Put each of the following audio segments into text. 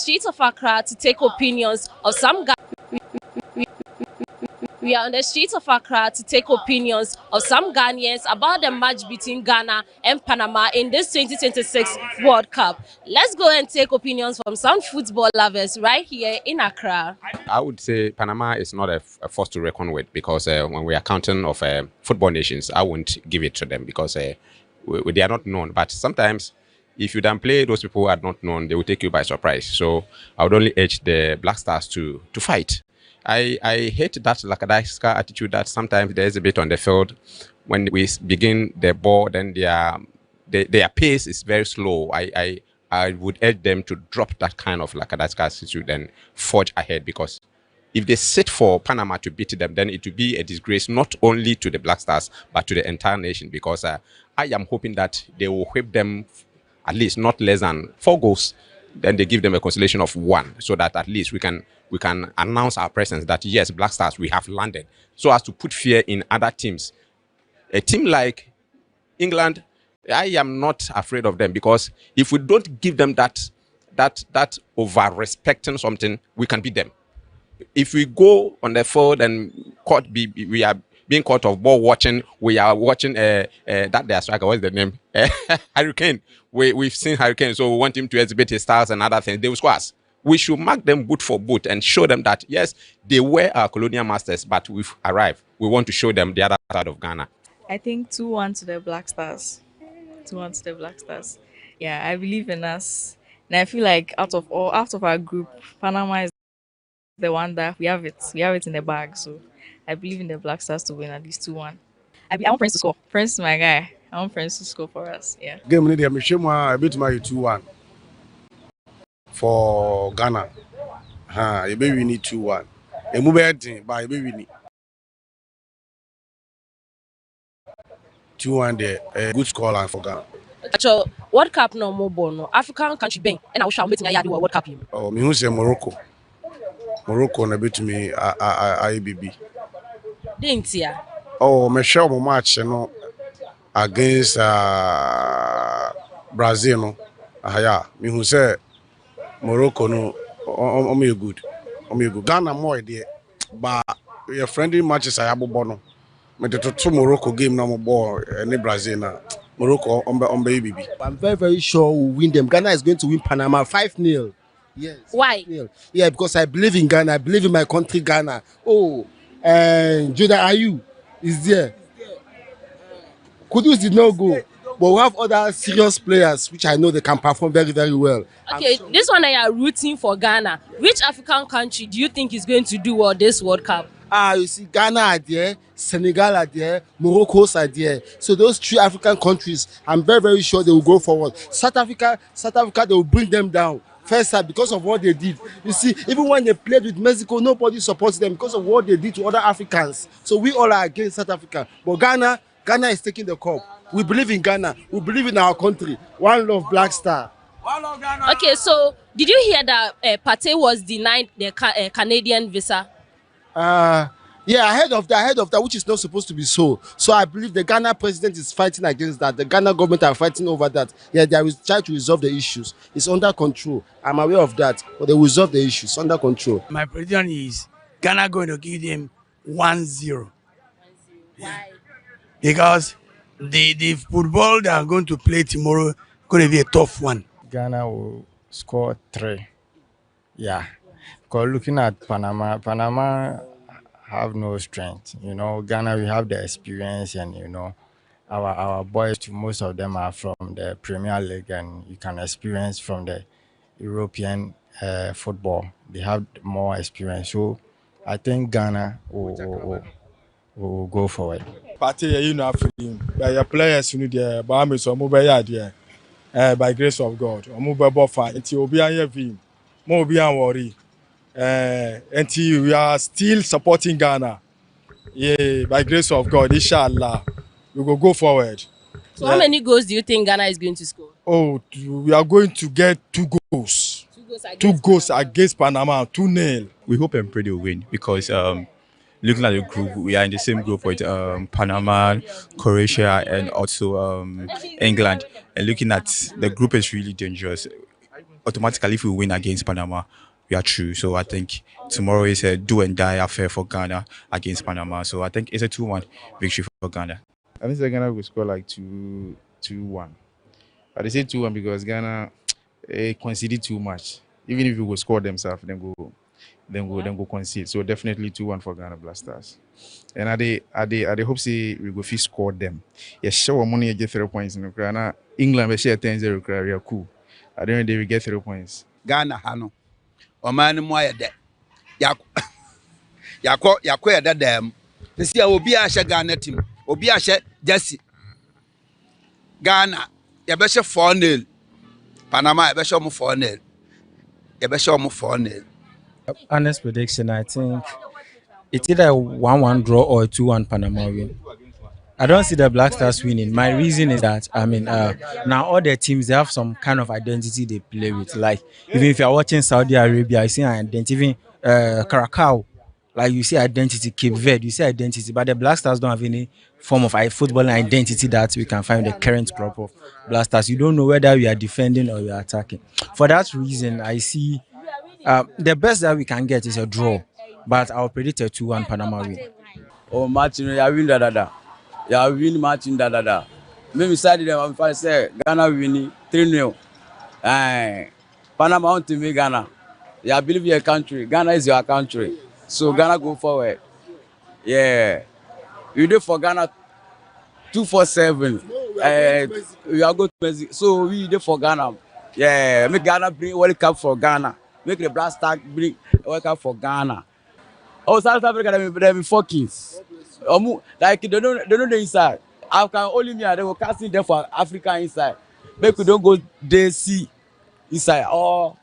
streets of Accra to take opinions of some We are on the streets of Accra to take opinions of some Ghanaians about the match between Ghana and Panama in this 2026 World Cup. Let's go and take opinions from some football lovers right here in Accra. I would say Panama is not a force to reckon with, because when we are counting of football nations, I won't give it to them because they are not known. But sometimes, if you downplay those people who are not known, they will take you by surprise. So I would only urge the Black Stars to fight. I hate that lackadaisical attitude that sometimes there is a bit on the field. When we begin the ball, then their pace is very slow. I would urge them to drop that kind of lackadaisical attitude and forge ahead, because if they sit for Panama to beat them, then it will be a disgrace not only to the Black Stars but to the entire nation, because I am hoping that they will whip them at least not less than 4 goals. Then they give them a consolation of 1, so that at least we can announce our presence that yes, Black Stars, we have landed, so as to put fear in other teams. A team like England, I am not afraid of them, because if we don't give them that over respecting something, we can beat them. If we go on the field and we are being caught of ball watching, we are watching that their striker, what's the name? Hurricane. We've seen Hurricane, so we want him to exhibit his styles and other things. They will score us. We should mark them boot for boot and show them that yes, they were our colonial masters, but we've arrived. We want to show them the other side of Ghana. I think 2-1 to the Black Stars. 2-1 to the Black Stars. Yeah, I believe in us. And I feel like out of our group, Panama is the one that we have it. We have it in the bag. So I believe in the Black Stars to win at least 2-1. I want Prince to score. Prince is my guy. I want Prince to score for us. Yeah. Game need I'm sure beat my 2-1 for Ghana. Maybe we need 2-1. A move but maybe we need 2-1 there. A good score line for Ghana. So World Cup no more bono. African country bang and I shall meet in World Cup. Oh, me who say Morocco. Morocco na beat me IBB. Didn't ya? Oh, me show my match against Brazil no. Yeah, me who say Morocco no me good. Ghana more there. But your friendly matches I have bono. Me the 2 Morocco game no more ball any Brazil na. Morocco on ABB. I'm very sure we'll win them. Ghana is going to win Panama 5-0. Yes. Why? 5-0. Yeah, because I believe in Ghana. I believe in my country, Ghana. Oh, and Judah Ayu is there. Kudus did not go, but we have other serious players which I know they can perform very, very well. Okay, this one I are rooting for Ghana. Which African country do you think is going to do well this World Cup? You see, Ghana are there, Senegal are there, Morocco are there. So those 3 African countries, I'm very, very sure they will go forward. South Africa, they will bring them down. First time, because of what they did. You see, even when they played with Mexico, nobody supports them because of what they did to other Africans. So we all are against South Africa. But Ghana is taking the cup. We believe in Ghana. We believe in our country. One love, Black Star. Okay, so did you hear that Partey was denied the Canadian visa? Yeah, ahead of that, which is not supposed to be so. So I believe the Ghana president is fighting against that. The Ghana government are fighting over that. Yeah, they will try to resolve the issues. It's under control. I'm aware of that, but they will resolve the issues. Under control. My prediction is Ghana going to give them 1-0. Why? Because the football they are going to play tomorrow is going to be a tough one. Ghana will score 3. Yeah. Because looking at Panama have no strength. You know, Ghana, we have the experience, and you know, our boys, most of them are from the Premier League, and you can experience from the European football. They have more experience. So I think Ghana will go forward. Party, you know, your players, you need the Bahamas or mobile idea. By grace of God, or mobile fine. Until we are here, more be worry. Until we are still supporting Ghana. Yeah, by grace of God, inshallah, we will go forward. So how many goals do you think Ghana is going to score? Oh, we are going to get 2 goals. 2 goals against Panama, 2-0. We hope and pray they will win, because looking at the group, we are in the same group with Panama, Croatia, and also England. And looking at the group is really dangerous. automatically, if we win against Panama, we are through. So I think tomorrow is a do and die affair for Ghana against Panama. So I think it's a 2-1 victory for Ghana. I think Ghana will score like 2-1. But they say 2-1 because Ghana conceded too much. Even if you go score themselves, then go concede. So definitely 2-1 for Ghana Blasters. And I hope say we go fit score them. Yeah, sure money you get 3 points in Ukraine. England we share 10-0 we are cool. I don't know they will get 3 points. Ghana hano. Oman mo ayede. Yakọ yeda dem. Nsi ya obi a hye Ghana team. Obi a hye jersey. Ghana ya be hye 4-0. Panama ya be hye 4-0. Ya be hye 4-0. Honest prediction, I think it's either a 1-1 draw or a 2-1 Panama win. I don't see the Black Stars winning. My reason is that now all the teams they have some kind of identity they play with. Like even if you're watching Saudi Arabia, you see an identity. Even Curacao, like you see identity. Cape Verde, you see identity. But the Black Stars don't have any form of football identity that we can find in the current crop of Black Stars. You don't know whether we are defending or we are attacking. For that reason, I see the best that we can get is a draw. But I'll predict a 2-1 Panama win. Oh, Martin, I win da. Yeah, win Martin da. Maybe side them if I say Ghana winning 3-0. Panama want to make Ghana. Yeah, I believe your country. Ghana is your country. So Ghana go forward. Yeah. You do for Ghana 247. We are going to Mexico. So we do for Ghana. Yeah, make Ghana bring World Cup for Ghana. Make the Black Stars bring World Cup for Ghana. Oh, South Africa, they be 4 kings. Like they don't know the inside. African only me, they will casting them for Africa inside. Make we don't go there see inside or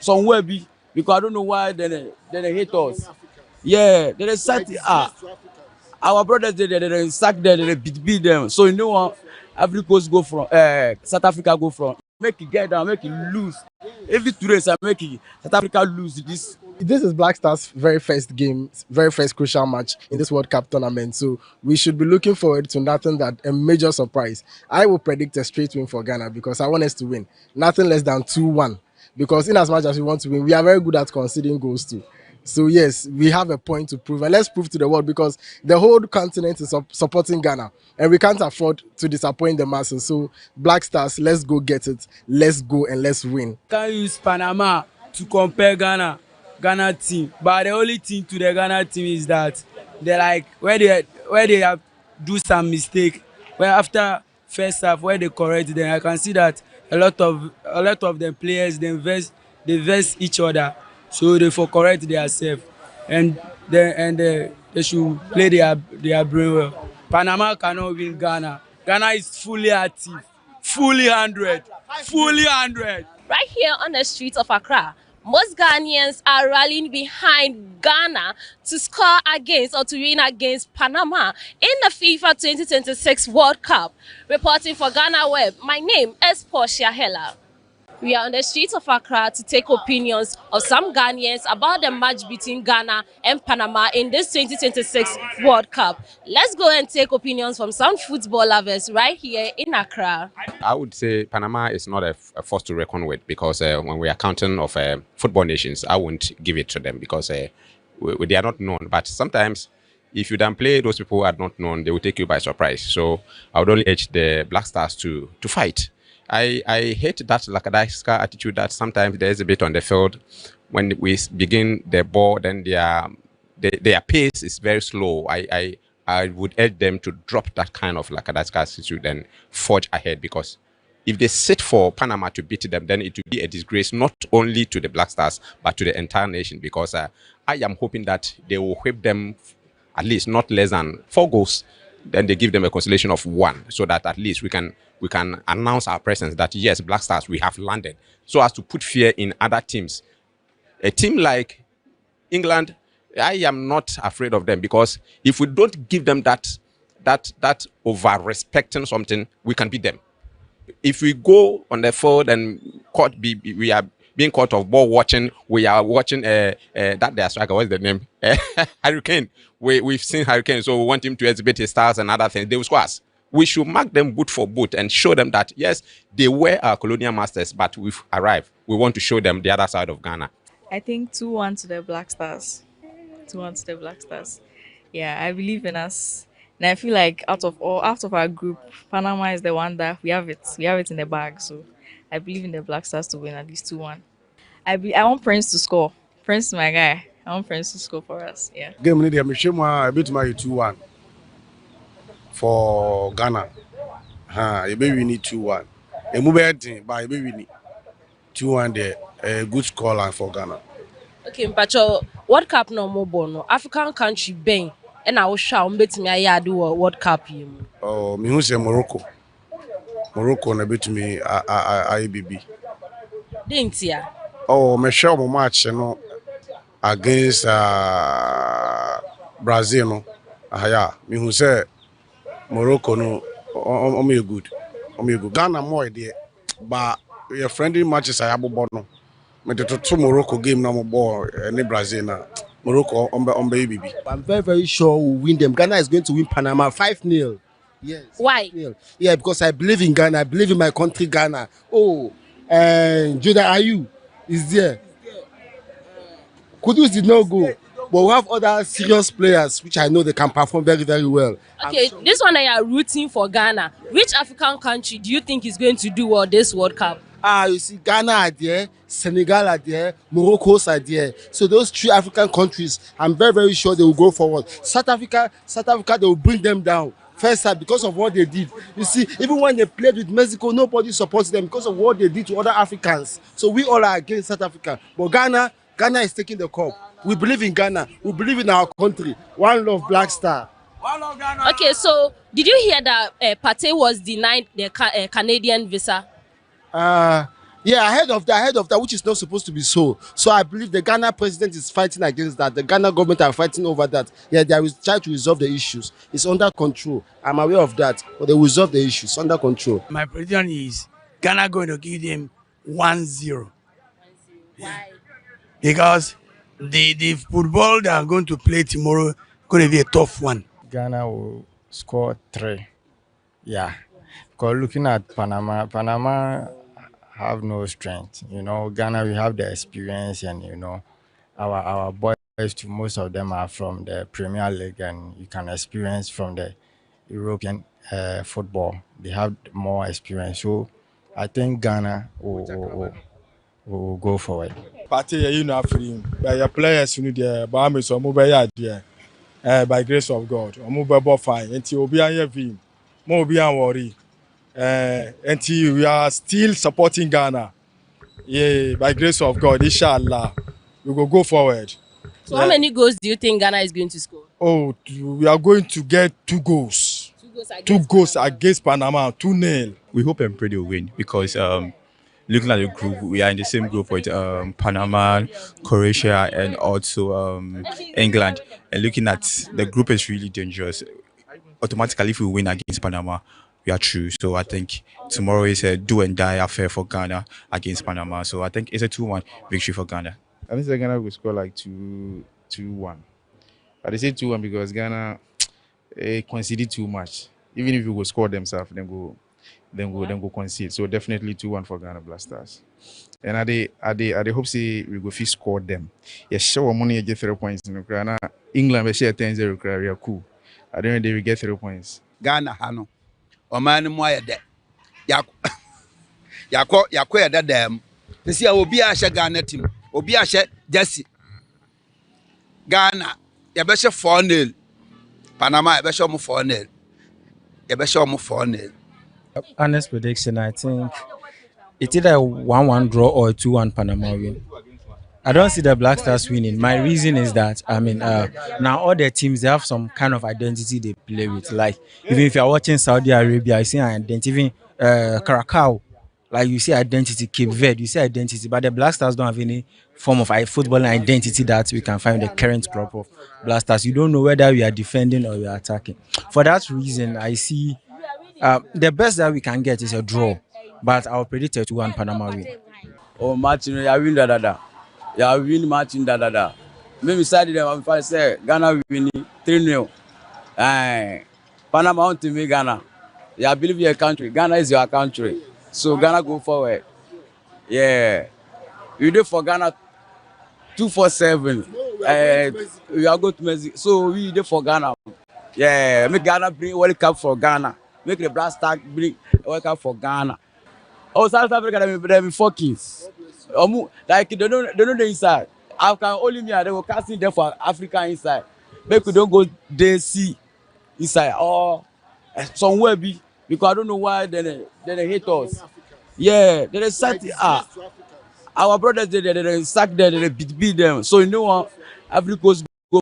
somewhere be because I don't know why they hate us. Yeah, they sack our brothers they sack them, they beat them. So you know what? Africa go from South Africa go from make it get down, make it lose. Every 2 days I make it South Africa lose this. This is Black Stars' very first game, very first crucial match in this World Cup tournament. So we should be looking forward to nothing that a major surprise. I will predict a straight win for Ghana because I want us to win. Nothing less than 2-1. Because in as much as we want to win, we are very good at conceding goals too. So yes, we have a point to prove. And let's prove to the world because the whole continent is supporting Ghana. And we can't afford to disappoint the masses. So Black Stars, let's go get it. Let's go and let's win. Can't use Panama to compare Ghana team, but the only thing to the Ghana team is that they like where they have do some mistake. Where after first half where they correct them, I can see that a lot of the players they verse each other, so they for correct themselves and they should play their brain well. Panama cannot win Ghana. Ghana is fully active, fully 100. Right here on the streets of Accra, most Ghanaians are rallying behind Ghana to score against or to win against Panama in the FIFA 2026 World Cup. Reporting for GhanaWeb, my name is Portia Heller. We are on the streets of Accra to take opinions of some Ghanaians about the match between Ghana and Panama in this 2026 World Cup. Let's go and take opinions from some football lovers right here in Accra. I would say Panama is not a force to reckon with because when we are counting of football nations, I won't give it to them because they are not known. But sometimes if you don't play those people who are not known, they will take you by surprise. So I would only urge the Black Stars to fight. I hate that lackadaisical attitude that sometimes there is a bit on the field. When we begin the ball, then their pace is very slow. I would urge them to drop that kind of lackadaisical attitude and forge ahead because if they sit for Panama to beat them, then it will be a disgrace not only to the Black Stars but to the entire nation because I am hoping that they will whip them at least not less than 4 goals. Then they give them a consolation of 1 so that at least we can announce our presence that yes, Black Stars, we have landed, so as to put fear in other teams. A team like England, I am not afraid of them because if we don't give them that over respecting something, we can beat them. If we go on the field and we are being caught of ball watching, we are watching that their striker, what's the name? Hurricane. We've seen Hurricane, so we want him to exhibit his stars and other things. They will score us. We should mark them boot for boot and show them that, yes, they were our colonial masters, but we've arrived. We want to show them the other side of Ghana. I think 2-1 to the Black Stars. 2-1 to the Black Stars. Yeah, I believe in us. And I feel like out of our group, Panama is the one that we have it. We have it in the bag. So I believe in the Black Stars to win at least 2-1. I want Prince to score. Prince is my guy. I want Prince to score for us. Yeah. Game ni dia me hwema a bit my 2-1 for Ghana. You be win 2-1. Emu be din, but you be win 2-1 there. A good score line for Ghana. Okay, Mpacho, World Cup no more bono. African country ben and I will shout betimi aye do World Cup yim. Oh, me who say Morocco. Morocco na betimi IBB. Dentia. Oh, me show mo match no against Brazil no. Me who say Morocco no me good. Me good. Ghana more there. But your friendly matches I abobo no. Me to Morocco game no more any Brazil na. Morocco on ABB. I'm very, very sure we'll win them. Ghana is going to win Panama 5-0. Yes. Why? 5-0. Yeah, because I believe in Ghana. I believe in my country, Ghana. Oh, and Judah Ayu is there. Kudus did not go. But we have other serious players which I know they can perform very, very well. Okay, this one I are rooting for Ghana. Which African country do you think is going to do well this World Cup? You see, Ghana are there, Senegal are there, Morocco are there. So those 3 African countries, I'm very, very sure they will go forward. South Africa, they will bring them down. First time because of what they did. You see, even when they played with Mexico, nobody supports them because of what they did to other Africans. So we all are against South Africa. But Ghana is taking the cup. We believe in Ghana. We believe in our country. One love, Black Star. Okay, so did you hear that Partey was denied the Canadian visa? Yeah, ahead of that, which is not supposed to be so. So I believe the Ghana president is fighting against that. The Ghana government are fighting over that. Yeah, they will try to resolve the issues. It's under control. I'm aware of that, but they will resolve the issues under control. My prediction is Ghana going to give them 1-0. Why? Because the football they are going to play tomorrow going to be a tough one. Ghana will score 3. Yeah. Because looking at Panama have no strength. Ghana, we have the experience, and our boys, most of them are from the Premier League, and you can experience from the European football. They have more experience. So I think Ghana will go forward. Party, free. Your players, but so mobile by grace of God. Mobile fine. Until Obi and Vim, more be worry. Until we are still supporting Ghana. Yeah, by grace of God, inshallah, we will go forward. So how many goals do you think Ghana is going to score? Oh, we are going to get 2 goals. 2 goals against Panama, 2-0. We hope and pray they will win because looking at the group, we are in the same group with Panama, Croatia, and also England. And looking at the group is really dangerous. Automatically, if we win against Panama, we are through. So I think tomorrow is a do and die affair for Ghana against Panama. So I think it's a 2-1 victory for Ghana. I think Ghana will score like 2-1. But they say 2-1 because Ghana conceded too much. Even if you go score themselves, then go concede. So definitely 2-1 for Ghana Blasters. And I hope say we go fit score them. Yeah, sure money get 3 points in Ukraine. England we share 10-0 we are cool. I don't know they will get 3 points. Ghana hano. Omani mo ayede. Yako yede dem. Nsi obi a hye Ghana team. Obi a hye Jesse. Ghana ya be hye 4-0. Panama ya be hye omo 4-0. Ya be hye omo 4-0. Honest prediction, I think it's either a 1-1 draw or a 2-1 Panama win. I don't see the Black Stars winning. My reason is that, now all the teams, they have some kind of identity they play with. Like, even if you're watching Saudi Arabia, you see an identity, even Curacao, like you see identity, Cape Verde, you see identity, but the Black Stars don't have any form of football identity that we can find in the current crop of Black Stars. You don't know whether we are defending or we are attacking. For that reason, I see the best that we can get is a draw, but I'll predict a 2-1 Panama win. Oh, Martin, I win da. Yeah, win Martin da. Maybe side them if I say Ghana winning 3-0. Panama on to me Ghana. Yeah, I believe in your country. Ghana is your country. So Ghana go forward. Yeah. We do for Ghana 247. We are going to Mexico. So we do for Ghana. Yeah, make Ghana bring World Cup for Ghana. Make the Black Star bring World Cup for Ghana. Oh, South Africa, they be four kings. Like they know the inside. African only me, they will casting them for Africa inside. Make we don't go they see inside or somewhere be because I don't know why they hate us. Yeah, they sack our brothers they sack them, they beat them. So you know what Africa goes go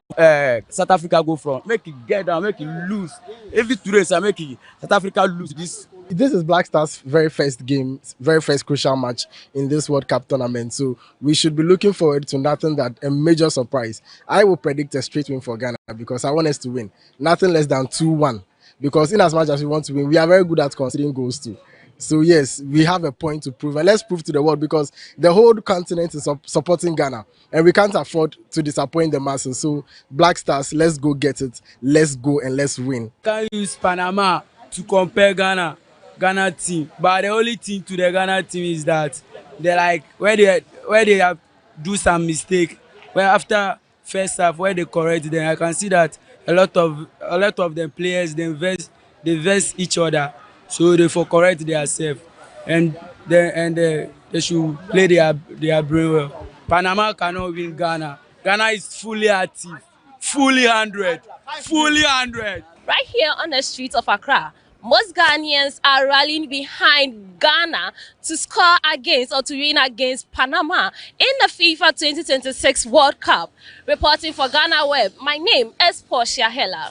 South Africa go from make it get down, make it lose. Every 2 days I make it South Africa lose this. This is Black Stars' very first game, very first crucial match in this World Cup tournament. So we should be looking forward to nothing that a major surprise. I will predict a straight win for Ghana because I want us to win. Nothing less than 2-1. Because in as much as we want to win, we are very good at conceding goals too. So yes, we have a point to prove, and let's prove to the world because the whole continent is supporting Ghana, and we can't afford to disappoint the masses. So Black Stars, let's go get it. Let's go and let's win. Can use Panama to compare Ghana team, but the only thing to the Ghana team is that they like where they have do some mistake. Where after first half where they correct them, I can see that a lot of the players they verse each other, so they for correct themselves and they should play their brain well. Panama cannot win Ghana. Ghana is fully active, fully 100, fully 100. Right here on the streets of Accra, most Ghanaians are rallying behind Ghana to score against or to win against Panama in the FIFA 2026 World Cup. Reporting for GhanaWeb, my name is Portia Heller.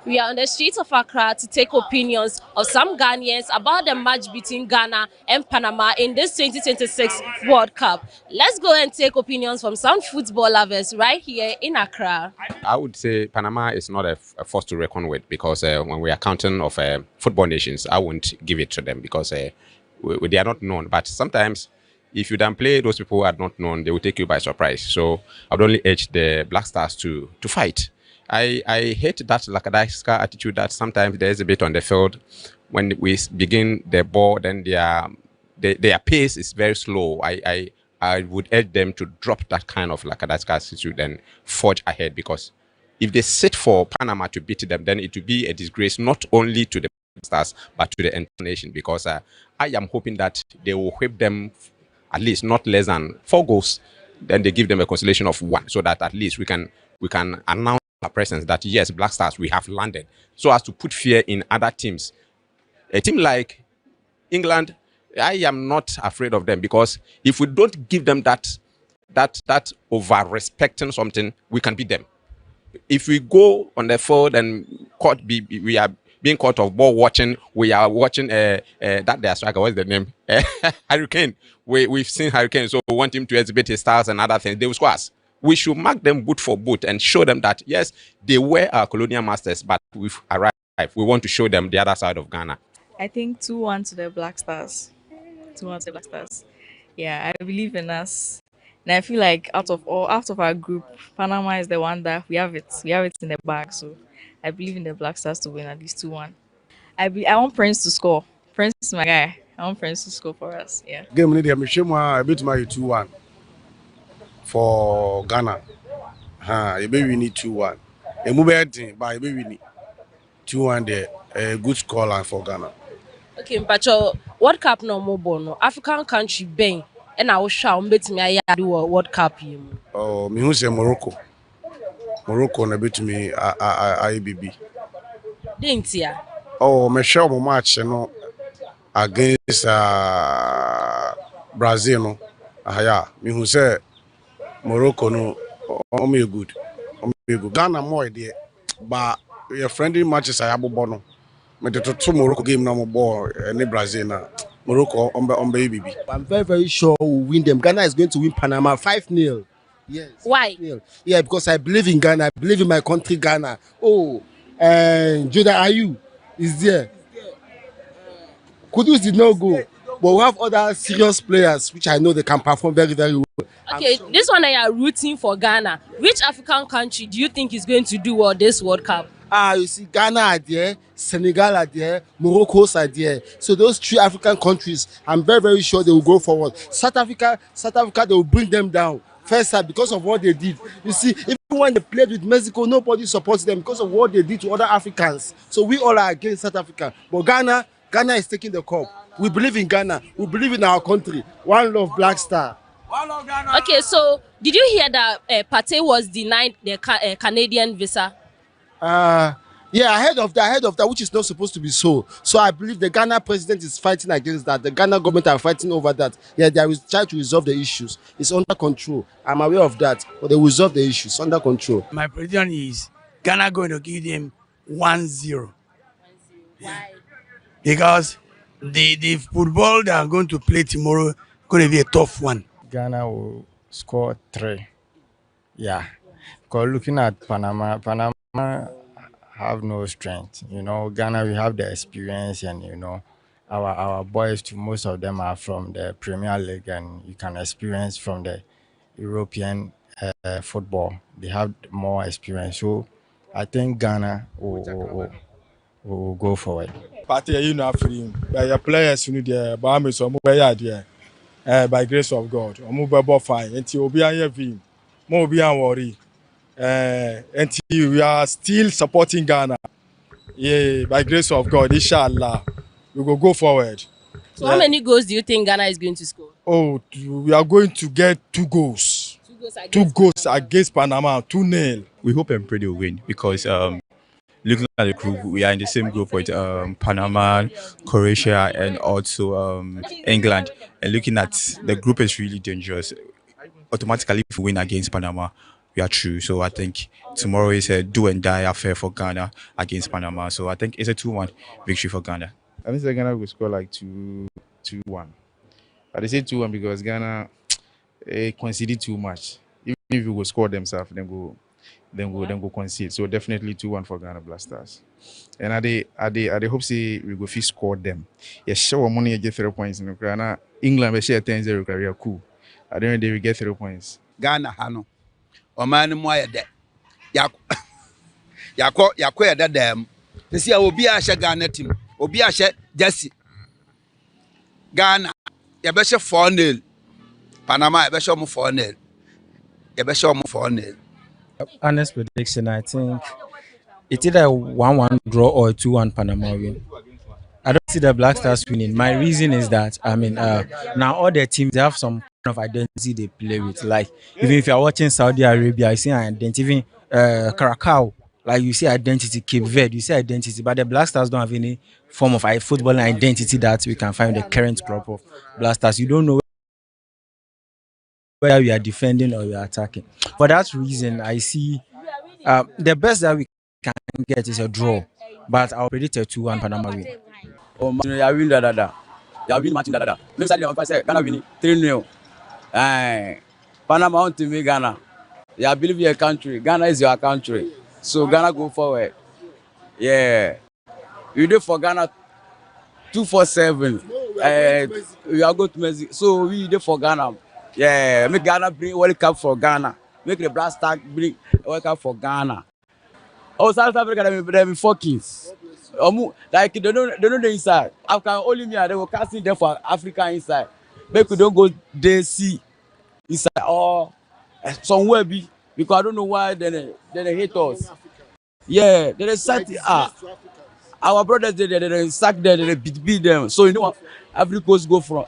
We are on the streets of Accra to take opinions of some Ghanaians about the match between Ghana and Panama in this 2026 World Cup. Let's go and take opinions from some football lovers right here in Accra. I would say Panama is not a force to reckon with because when we are counting of football nations, I won't give it to them because they are not known. But sometimes, if you don't play, those people who are not known, they will take you by surprise. So I would only urge the Black Stars to fight. I hate that lackadaisical attitude that sometimes there is a bit on the field. When we begin the ball, then their pace is very slow. I would urge them to drop that kind of lackadaisical attitude and forge ahead because if they sit for Panama to beat them, then it will be a disgrace not only to the Stars but to the entire nation because I am hoping that they will whip them at least not less than 4 goals. Then they give them a consolation of 1 so that at least we can announce our presence that yes, Black Stars, we have landed, so as to put fear in other teams. A team like England, I am not afraid of them because if we don't give them that over respecting something, we can beat them. If we go on the field and we are being caught of ball watching, we are watching that their striker, what's the name? Hurricane. We've seen Hurricane, so we want him to exhibit his styles and other things. They will score us. We should mark them boot for boot and show them that yes, they were our colonial masters, but we've arrived. We want to show them the other side of Ghana. I think 2-1 to the Black Stars. 2-1 to the Black Stars. Yeah, I believe in us. And I feel like out of our group, Panama is the one that we have it. We have it in the bag. So I believe in the Black Stars to win at least 2-1. I want Prince to score. Prince is my guy. I want Prince to score for us. Yeah. Game need I'm sure I bet my 2-1 for Ghana. Maybe we need 2-1. A movie but maybe we need 2-1 there. A good score line for Ghana. Okay, but World Cup no more bono. African country bang. And I will shout bet me I do a World Cup. Oh, me who say Morocco. Morocco na bet me IBB. Didn't ya? Oh, me show my match no against Brazil no. Yeah, me who say Morocco no me good. Ghana more there. But your friendly matches I have bono. Me the two Morocco game no more any Brazil na. Morocco on baby. I'm very, very sure we'll win them. Ghana is going to win Panama 5-0. Yes. Why? 5-0. Yeah, because I believe in Ghana. I believe in my country, Ghana. Oh, and Jordan Ayew is there. Kudus did not go. But we have other serious players which I know they can perform very, very well. Okay, this one I are rooting for Ghana. Which African country do you think is going to do well this World Cup? You see, Ghana are there, Senegal are there, Morocco's are there. So those three African countries, I'm very, very sure they will go forward. South Africa, they will bring them down. First time because of what they did. You see, even when they played with Mexico, nobody supports them because of what they did to other Africans. So we all are against South Africa. But Ghana is taking the cup. We believe in Ghana. We believe in our country. One love, Black Star. Okay, so did you hear that Partey was denied the Canadian visa? Yeah, ahead of that, which is not supposed to be so. So I believe the Ghana president is fighting against that. The Ghana government are fighting over that. Yeah, they will try to resolve the issues. It's under control. I'm aware of that, but they will resolve the issues under control. My prediction is Ghana going to give them 1-0. Why? Because the football they are going to play tomorrow going to be a tough one. Ghana will score 3. Yeah. Because looking at Panama have no strength. Ghana, we have the experience, and our boys, too, most of them are from the Premier League, and you can experience from the European football. They have more experience. So I think Ghana will go forward. Party, you know, free. Your players, you know, the Bahamas or Mubaya, by grace of God, or Mubaba fine, until Obi and Vim, more be worry. Until we are still supporting Ghana. Yeah, by grace of God, inshallah, we will go forward. So how many goals do you think Ghana is going to score? Oh, we are going to get 2 goals. 2 goals against Panama, 2-0. We hope and pray they will win because looking at the group, we are in the same group with Panama, Croatia, and also England. And looking at the group is really dangerous. Automatically, if we win against Panama, we are through. So I think tomorrow is a do and die affair for Ghana against Panama. So I think it's a 2-1 victory for Ghana. I think Ghana will score like 2-1. But they say 2-1 because Ghana conceded too much. Even if we will score themselves, then go concede. So definitely 2-1 for Ghana Blasters. And I hope say we go fit score them. Yeah, sure money get 3 points in Ghana. England we share 10-0 career cool. I don't know they will get 3 points. Ghana hano. Omani mo ayede. Yako yede dem. Nsi obi a hye Ghana team. Obi a hye Jesse. Ghana ya be hye 4-0. Panama ya be hye 4-0. Ya be hye 4-0. Honest prediction, I think it's either a 1-1 draw or a 2-1 Panama win. I don't see the Black Stars winning. My reason is that now all their teams they have some kind of identity they play with. Like even if you're watching Saudi Arabia, you see an identity. Even Curacao, like you see identity. Cape Verde, you see identity. But the Black Stars don't have any form of football identity that we can find in the current crop of Black Stars. You don't know whether we are defending or we are attacking. For that reason, I see the best that we can get is a draw. But I'll predict a 2-1 Panama win. Oh, man, you win da. You win match da. Next time I say Ghana win 3-0. Panama want to make Ghana. You believe your country. Ghana is your country. So Ghana go forward. Yeah. You do for Ghana 247. We are going to Mexico. So we do for Ghana. Yeah. Make Ghana bring World Cup for Ghana. Make the Black Star bring World Cup for Ghana. Oh, South Africa, they be 4 kings. Like they don't know the inside. Africa only me, they will casting them for Africa inside. Make we don't go they see inside or somewhere be because I don't know why they hate us. Yeah, they sack our brothers they sack them, they beat them. So you know what? Africa go from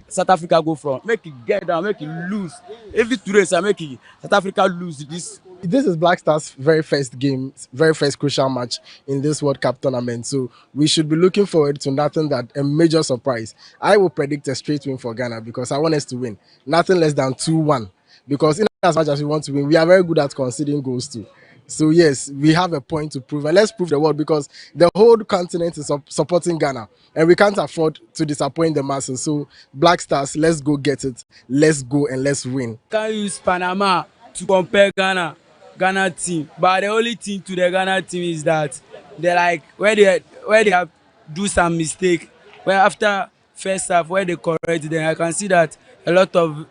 South Africa go from make it get down, make it lose. Every 2 days I make it South Africa lose this. This is Black Stars' very first game, very first crucial match in this World Cup tournament. So we should be looking forward to nothing that a major surprise. I will predict a straight win for Ghana because I want us to win. Nothing less than 2-1. Because in as much as we want to win, we are very good at conceding goals too. So yes, we have a point to prove, and let's prove the world because the whole continent is supporting Ghana, and we can't afford to disappoint the masses. So Black Stars, let's go get it. Let's go and let's win. Can't use Panama to compare Ghana team, but the only thing to the Ghana team is that they like where they have do some mistake. Where after first half where they correct them, I can see that a lot of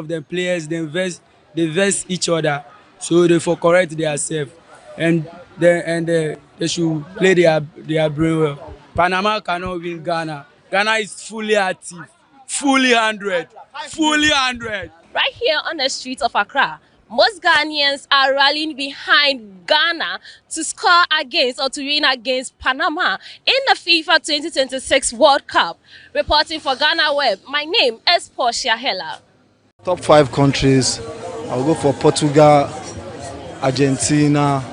the players they verse each other, so they for correct themselves. And they should play their brain well. Panama cannot win Ghana. Ghana is fully active, fully 100, fully 100. Right here on the streets of Accra, most Ghanaians are rallying behind Ghana to score against or to win against Panama in the FIFA 2026 World Cup. Reporting for GhanaWeb, my name is Portia Heller. Top 5 countries, I'll go for Portugal, Argentina,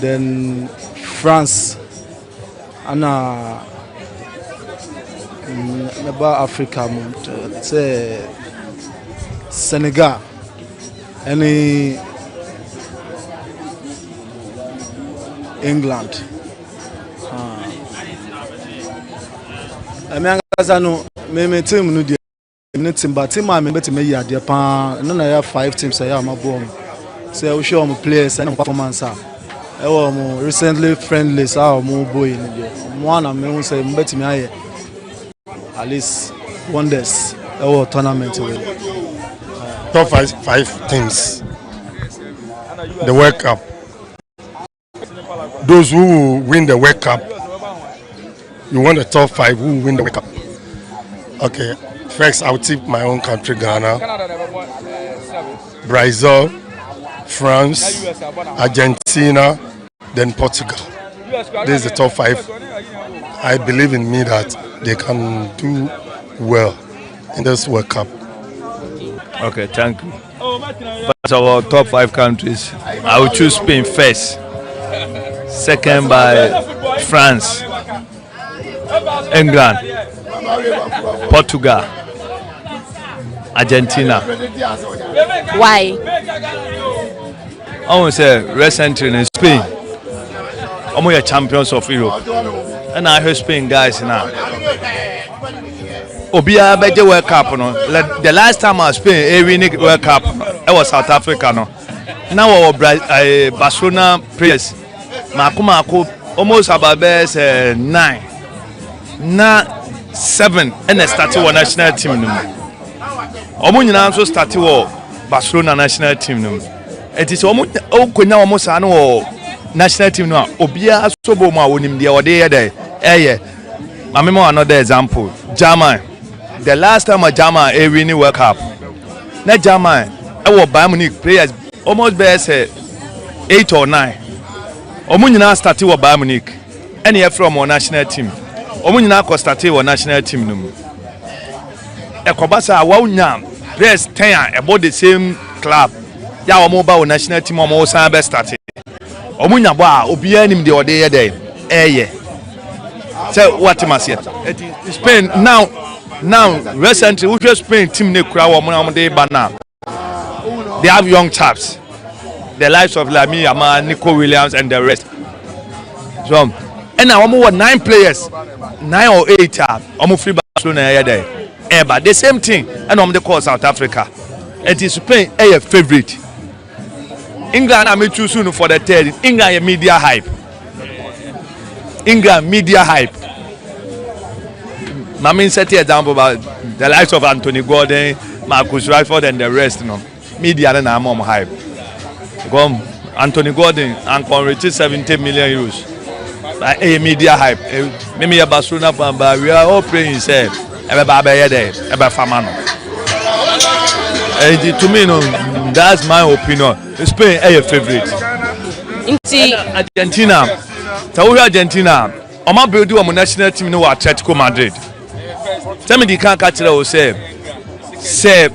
then France, and about Africa, say Senegal, any England. I mean, my team no dey. Team, but team I remember to me here. No, I have 5 teams. I am a bomb. So we show my players and performance. I was recently friendly. So I'm more boy. One of me say better me here. At least wonders. Our tournament. Top 5 teams. The World Cup. Those who win the World Cup. You want the top 5 who win the World Cup. Okay. First, I'll tip my own country, Ghana, Brazil, France, Argentina, then Portugal. This is the top 5. I believe in me that they can do well in this World Cup. Okay, thank you. But our top 5 countries, I will choose Spain first. Second by France, England, Portugal, Argentina. Why? I want to say recently in Spain, we are champions of Europe, and I heard Spain guys now. Obia beje World Cup no. The last time I Spain winning World Cup, it was South Africa no. Now our Barcelona players, Marco almost about 9, 7, and they started our national team no. Omo nyina nso start wo Barcelona national team no. It is omo okonya omo sa no national team no obia so bo mu a wonim de ode ye dey eye. Mamemo another example. German. The last time a German win World Cup. Na German e wo Bayern Munich players almost be say 8 or 9. Omo nyina start wo Bayern Munich. Any from our national team. Omo nyina ko start wo national team no. Ekobasa awunya players 10 about the same club. Ya omo ba national team omo san be start. Omo nya bo a obi anim de ode ye dey eye. Say what must yet. Spain now recently we just Spain team ne kura wo mo dey ba now. They have young chaps. The likes of Lamine Yamal, Nico Williams and the rest. So and now omo 9 players, 9 or 8 omo free Barcelona here there. But the same thing, and I'm the call South Africa. It is Spain a favorite. England I may choose soon for the 3rd. England media hype. England media hype. I mean, set the example about the likes of Anthony Gordon, Marcus Rashford, and the rest. You know, media and I'm hype. Come Anthony Gordon and can reach 70 million euros. Like a media hype. Maybe a Barcelona fan, but we are all praying. Say. To me, no, that's my opinion. Spain is a favorite. Argentina, Argentina. I'm not building a national team no Atletico Madrid. Tell me the can't catch it. Say,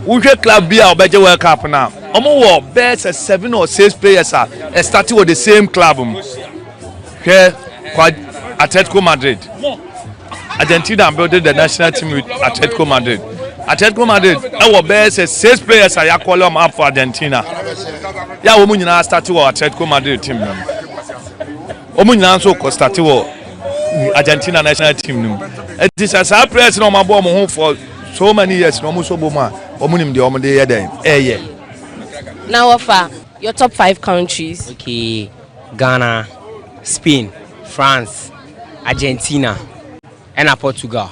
we should club be our better World Cup now. I'm more best 7 or 6 players are starting with the same club. Okay, Atletico Madrid. Argentina built the national team with Atletico Madrid. Atletico Madrid, our best 6 players are call them up for Argentina. Yeah, we now start to Atletico Madrid team. We now so start to Argentina national team. It is a surprise no my home for so many years. No so boma. Now offer your top 5 countries. Okay, Ghana, Spain, France, Argentina. And Portugal.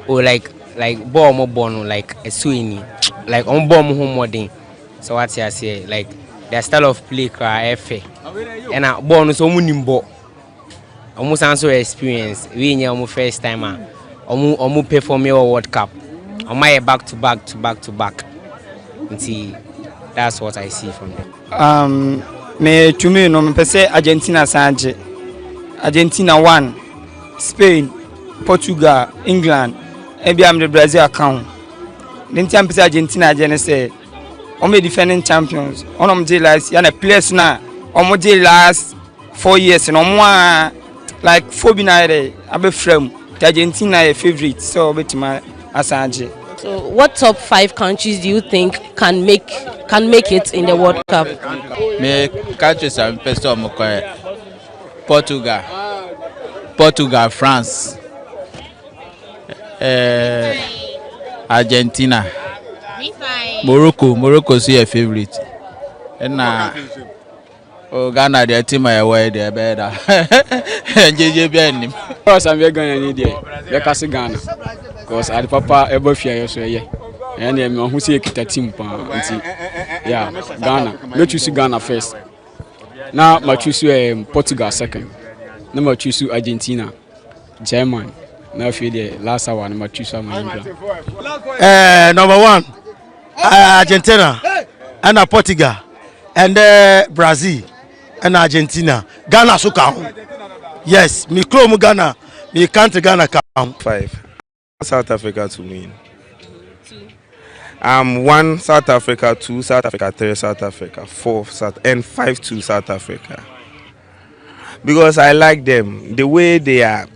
Oh, like bomb like a swing, like on bomb home wedding. So what you say, like their style of play cry FA. And I born so munimbo. Almost answer experience. We need almost first time. Almost perform your World Cup. On my back to back to back to back. And see, that's what I see from them. Me to me no me say Argentina sanje. Argentina 1, Spain, Portugal, England, and be am the Brazil account. Then time Argentina again say, only defending champions. On them last year, players now. On the last 4 years, and on like 4 binary. I be from Argentina a favorite. So bet my Assange. So, what top 5 countries do you think can make it in the World Cup? Me countries are best of Portugal, France, Argentina, Morocco is a favorite. And Ghana, their team are away there better. Of course, I'm very Ghana there. Because Ghana, because I papa ever fear so yeah. And I'm who see a team. Yeah, Ghana. Let's choose Ghana first. Now, I choose Portugal second. Now, I choose Argentina, Germany. Now, for the last one, I choose England. Number 1, Argentina, and Portugal, and Brazil, and Argentina. Ghana so count. Yes, me clone Ghana, me country Ghana count. 5. South Africa to win. 1 South Africa, 2 South Africa, 3 South Africa, 4 South, and 5 to South Africa. Because I like them, the way they are.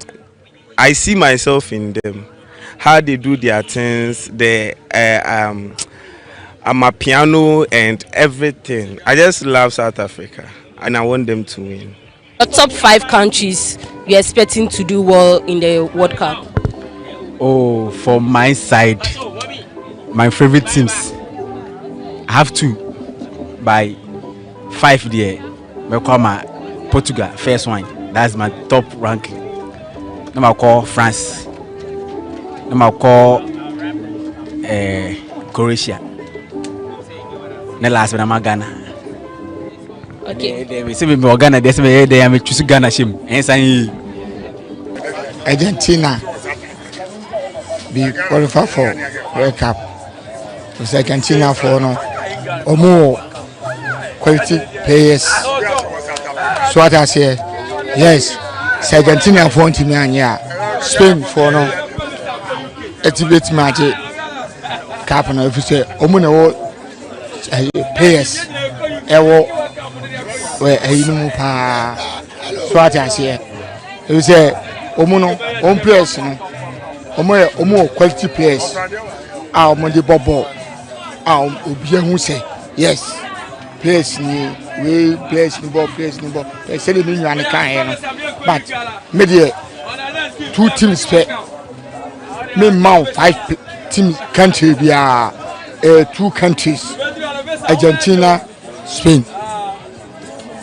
I see myself in them, how they do their things, the piano and everything. I just love South Africa, and I want them to win. The top 5 countries you're expecting to do well in the World Cup? Oh, for my side, my favorite teams, I have 2 by 5 there. We call my Portugal, first one. That's my top ranking. Then I call France. Then I call Croatia. Then last one I'm Ghana. Okay. They say me Ghana. They say they am choose Ghana shim. Argentina be qualified for World Cup. Because Argentina for no or more quality players. So what I say, yes, Argentina for team and Spain for no. It's a bit magic. Cap and if you say Omuno players, where a pa. So what I say, you say Omuno on players, no, quality players. Our money bubble. Our who say yes, players ni we players ni ball. They say they mean you can, but maybe 2 teams play. Me mount 5 teams country be 2 countries, Argentina, Spain.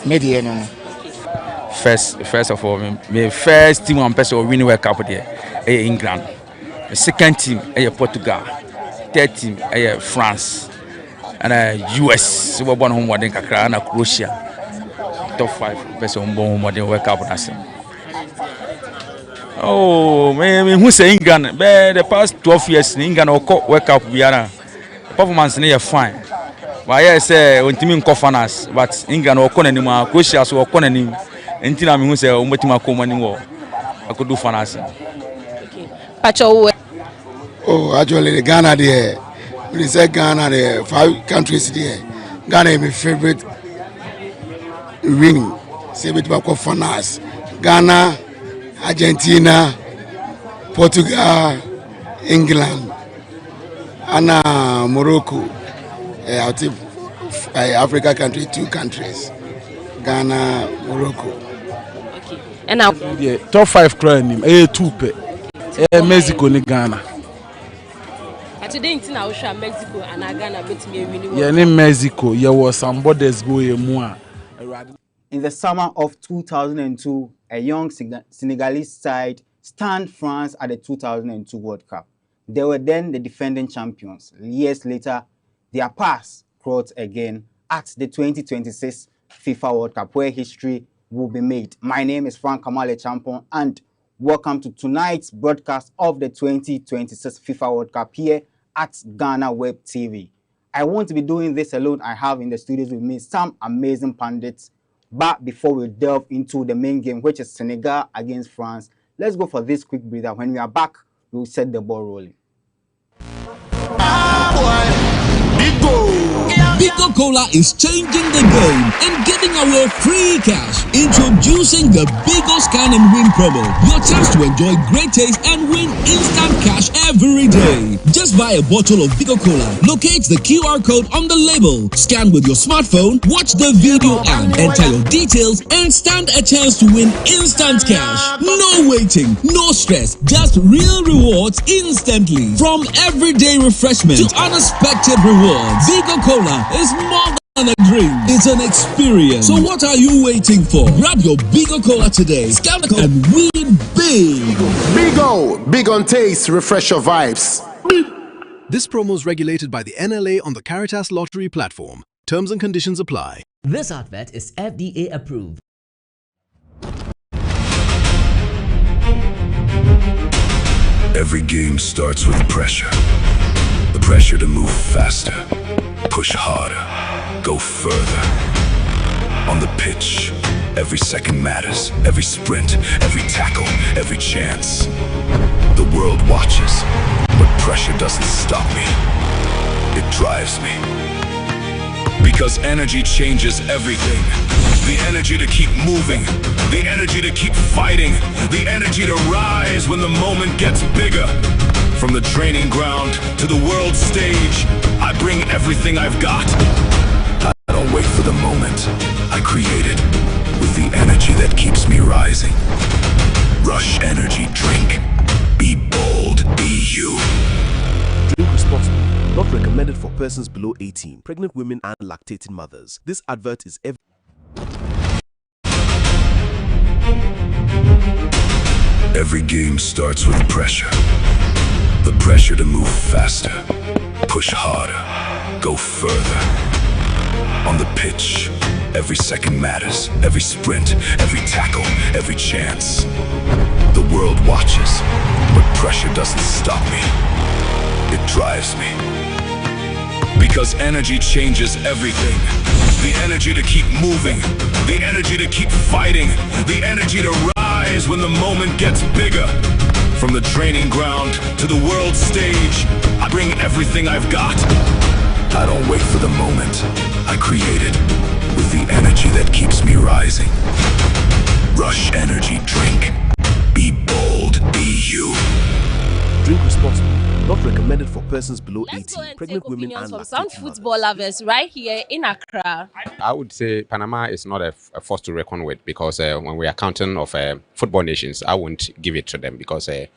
Maybe no. First of all, my first team one person winning World Cup there, England. The second team, Portugal. Third team, France. And US. So we born home in Kakra and Croatia. Top 5 person born home in World Cup. Oh, man, who say England? The past 12 years, in England or World Cup, we are performance is fine. But I say when team conference, but England or Conanima, Croatia or Conanim, and Tina who say Umatima Comani war. I could do finance. Oh, actually, the Ghana there. When you say Ghana, there 5 countries there. Ghana is my favorite winning. Say it about finance. Ghana, Argentina, Portugal, England, and Morocco. I think Africa country, 2 countries. Ghana, Morocco. Okay. And now the top 5 crowd 2 pe. Mexico ni Ghana. Today in Mexico and Ghana bet me winning. Yeah, in Mexico, there was some borders boy more. In the summer of 2002, a young Senegalese side stunned France at the 2002 World Cup. They were then the defending champions. Years later, their past court again at the 2026 FIFA World Cup, where history will be made. My name is Frank Kamale Champon, and welcome to tonight's broadcast of the 2026 FIFA World Cup here at GhanaWeb TV. I won't be doing this alone. I have in the studios with me some amazing pundits. But before we delve into the main game, which is Senegal against France, let's go for this quick breather. When we are back, we'll set the ball rolling. Bigo Cola is changing the game and giving away free cash. Introducing the Bigo Scan and Win promo. Your chance to enjoy great taste and win instant cash every day. Just buy a bottle of Bigo Cola, locate the QR code on the label, scan with your smartphone, watch the video and enter your details and stand a chance to win instant cash. No waiting, no stress, just real rewards instantly. From everyday refreshment to unexpected rewards, Bigo Cola is more than a drink, it's an experience. So what are you waiting for? Grab your Bigo Cola today, scan the code and win big. Bigo, big on taste, refresh your vibes. This promo is regulated by the NLA on the Caritas Lottery platform. Terms and conditions apply. This advert is FDA approved. Every game starts with pressure. The pressure to move faster, push harder, go further. On the pitch, every second matters, every sprint, every tackle, every chance. The world watches, but pressure doesn't stop me. It drives me. Because energy changes everything. The energy to keep moving, the energy to keep fighting, the energy to rise when the moment gets bigger. From the training ground to the world stage, I bring everything I've got. I don't wait for the moment. I create it with the energy that keeps me rising. Rush Energy Drink. Be bold, be you. Drink responsibly. Not recommended for persons below 18, pregnant women and lactating mothers. This advert is Every game starts with pressure. The pressure to move faster, push harder, go further. On the pitch, every second matters, every sprint, every tackle, every chance. The world watches, but pressure doesn't stop me. It drives me. Because energy changes everything. The energy to keep moving, the energy to keep fighting, the energy to rise when the moment gets bigger. From the training ground to the world stage, I bring everything I've got. I don't wait for the moment. I create it with the energy that keeps me rising. Rush Energy Drink. Be bold, be you. Drink responsibly. Not recommended for persons below Let's 18, go and pregnant take women opinions and from some lactating football lovers right here in Accra. I would say Panama is not a force to reckon with, because when we are counting of football nations, I won't give it to them because they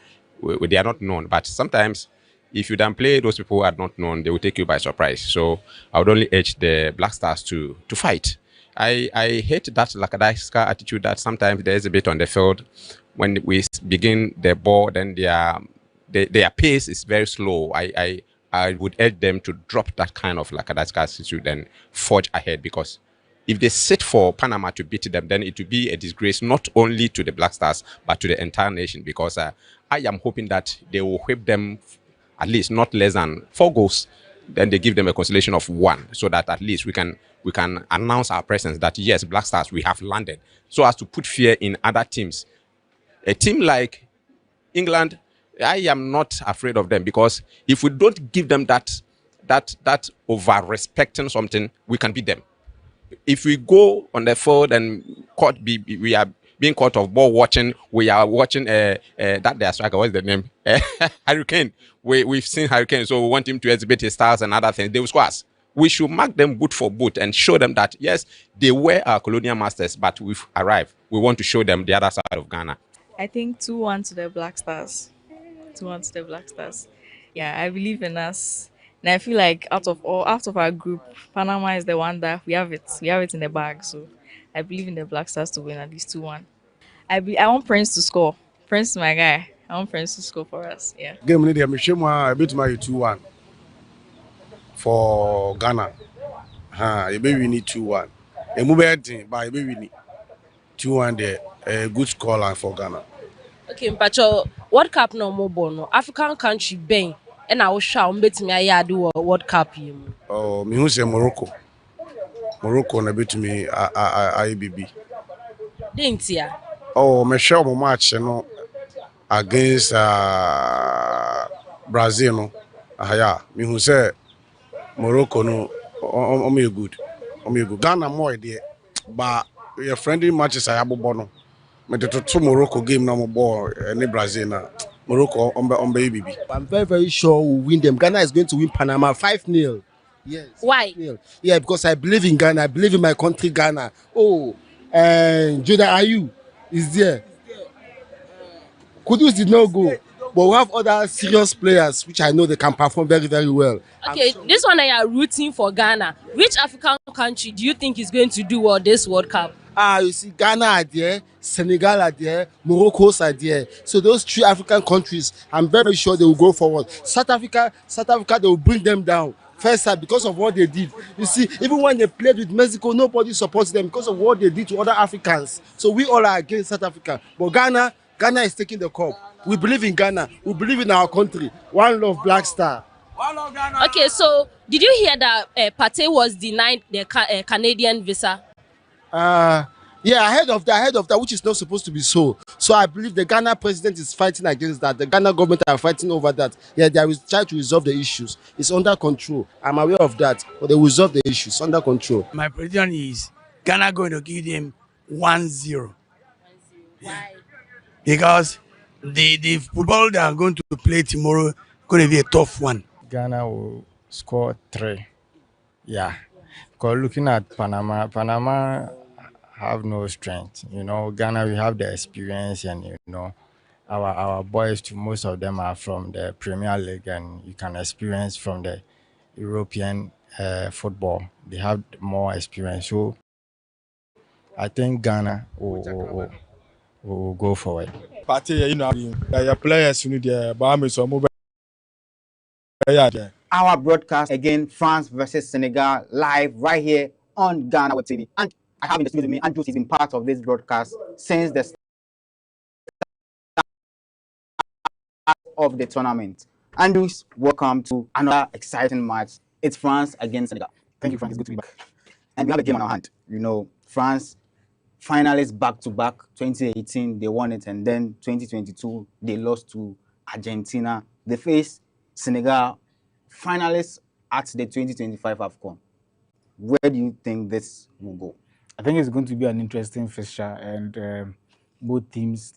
are not known. But sometimes, if you don't play those people who are not known, they will take you by surprise. So I would only urge the Black Stars to fight. I hate that lackadaisical attitude that sometimes there is a bit on the field. When we begin the ball, then their pace is very slow. I would urge them to drop that kind of lackadaisical attitude and forge ahead, because if they sit for Panama to beat them, then it will be a disgrace not only to the Black Stars but to the entire nation, because I am hoping that they will whip them at least not less than 4 goals. Then they give them a consolation of 1, so that at least we can announce our presence that yes, Black Stars, we have landed, so as to put fear in other teams. A team like England, I am not afraid of them, because if we don't give them that over-respecting something, we can beat them. If we go on the field and we are being caught of ball watching, we are watching that their striker, what's the name? Hurricane. We've seen Hurricane, so we want him to exhibit his styles and other things. They will score us. We should mark them boot for boot and show them that, yes, they were our colonial masters, but we've arrived. We want to show them the other side of Ghana. I think 2-1 to the Black Stars. 2-1 to the Black Stars. Yeah, I believe in us. And I feel like out of our group, Panama is the one that we have it. We have it in the bag. So I believe in the Black Stars to win at least 2-1. I want Prince to score. Prince is my guy. I want Prince to score for us. Yeah. Game need a bit my 2-1 for Ghana. Maybe we need 2-1. A movement by maybe we need 2-1 there. A good scoreline for Ghana. Okay, Mpacho, World Cup no more bono. African country ben and I will shout betting me I do World Cup him. Oh, me who say Morocco. Morocco na bit me IBB. Didn't ya? Oh, me show my match against Brazil no. Yeah, me who say Morocco no me good. Me good. Ghana more there. But your friendly matches I have bono. Me to two Morocco game no more ball any Brazil na. Morocco on baby. I'm very, very sure we'll win them. Ghana is going to win Panama 5-0. Yes. Why? 5-0. Yeah, because I believe in Ghana. I believe in my country, Ghana. Oh, and Judah Ayu is there. Kudus did not go. But we have other serious players which I know they can perform very, very well. Okay, this one I are rooting for Ghana. Which African country do you think is going to do well this World Cup? You see, Ghana are there, Senegal are there, Morocco are there. So those 3 African countries, I'm very sure they will go forward. South Africa, they will bring them down. First time because of what they did. You see, even when they played with Mexico, nobody supports them because of what they did to other Africans. So we all are against South Africa. But Ghana is taking the cup. We believe in Ghana. We believe in our country. One love, Black Star. Okay, so did you hear that Partey was denied the Canadian visa? Yeah, ahead of that, which is not supposed to be so. So I believe the Ghana president is fighting against that. The Ghana government are fighting over that. Yeah, they will try to resolve the issues. It's under control. I'm aware of that, but they will resolve the issues under control. My prediction is Ghana going to give them 1-0. Why? Because the football they are going to play tomorrow going to be a tough one. Ghana will score 3. Yeah. Because looking at Panama have no strength. You know, Ghana, we have the experience, and you know, our boys, most of them are from the Premier League, and you can experience from the European football. They have more experience. So I think Ghana will go forward. Party, you know, your players, you need the Bahamas or mobile. Our broadcast again, France versus Senegal, live right here on GhanaWeb TV. And I have in the studio with me, Andrew has been part of this broadcast since the start of the tournament. Andrews, welcome to another exciting match. It's France against Senegal. Thank you, France. It's good to be back. And we have a game on our hand. You know, France finalists back-to-back. 2018, they won it. And then 2022, they lost to Argentina. They faced Senegal, finalists at the 2025 AFCON. Where do you think this will go? I think it's going to be an interesting fixture, and both teams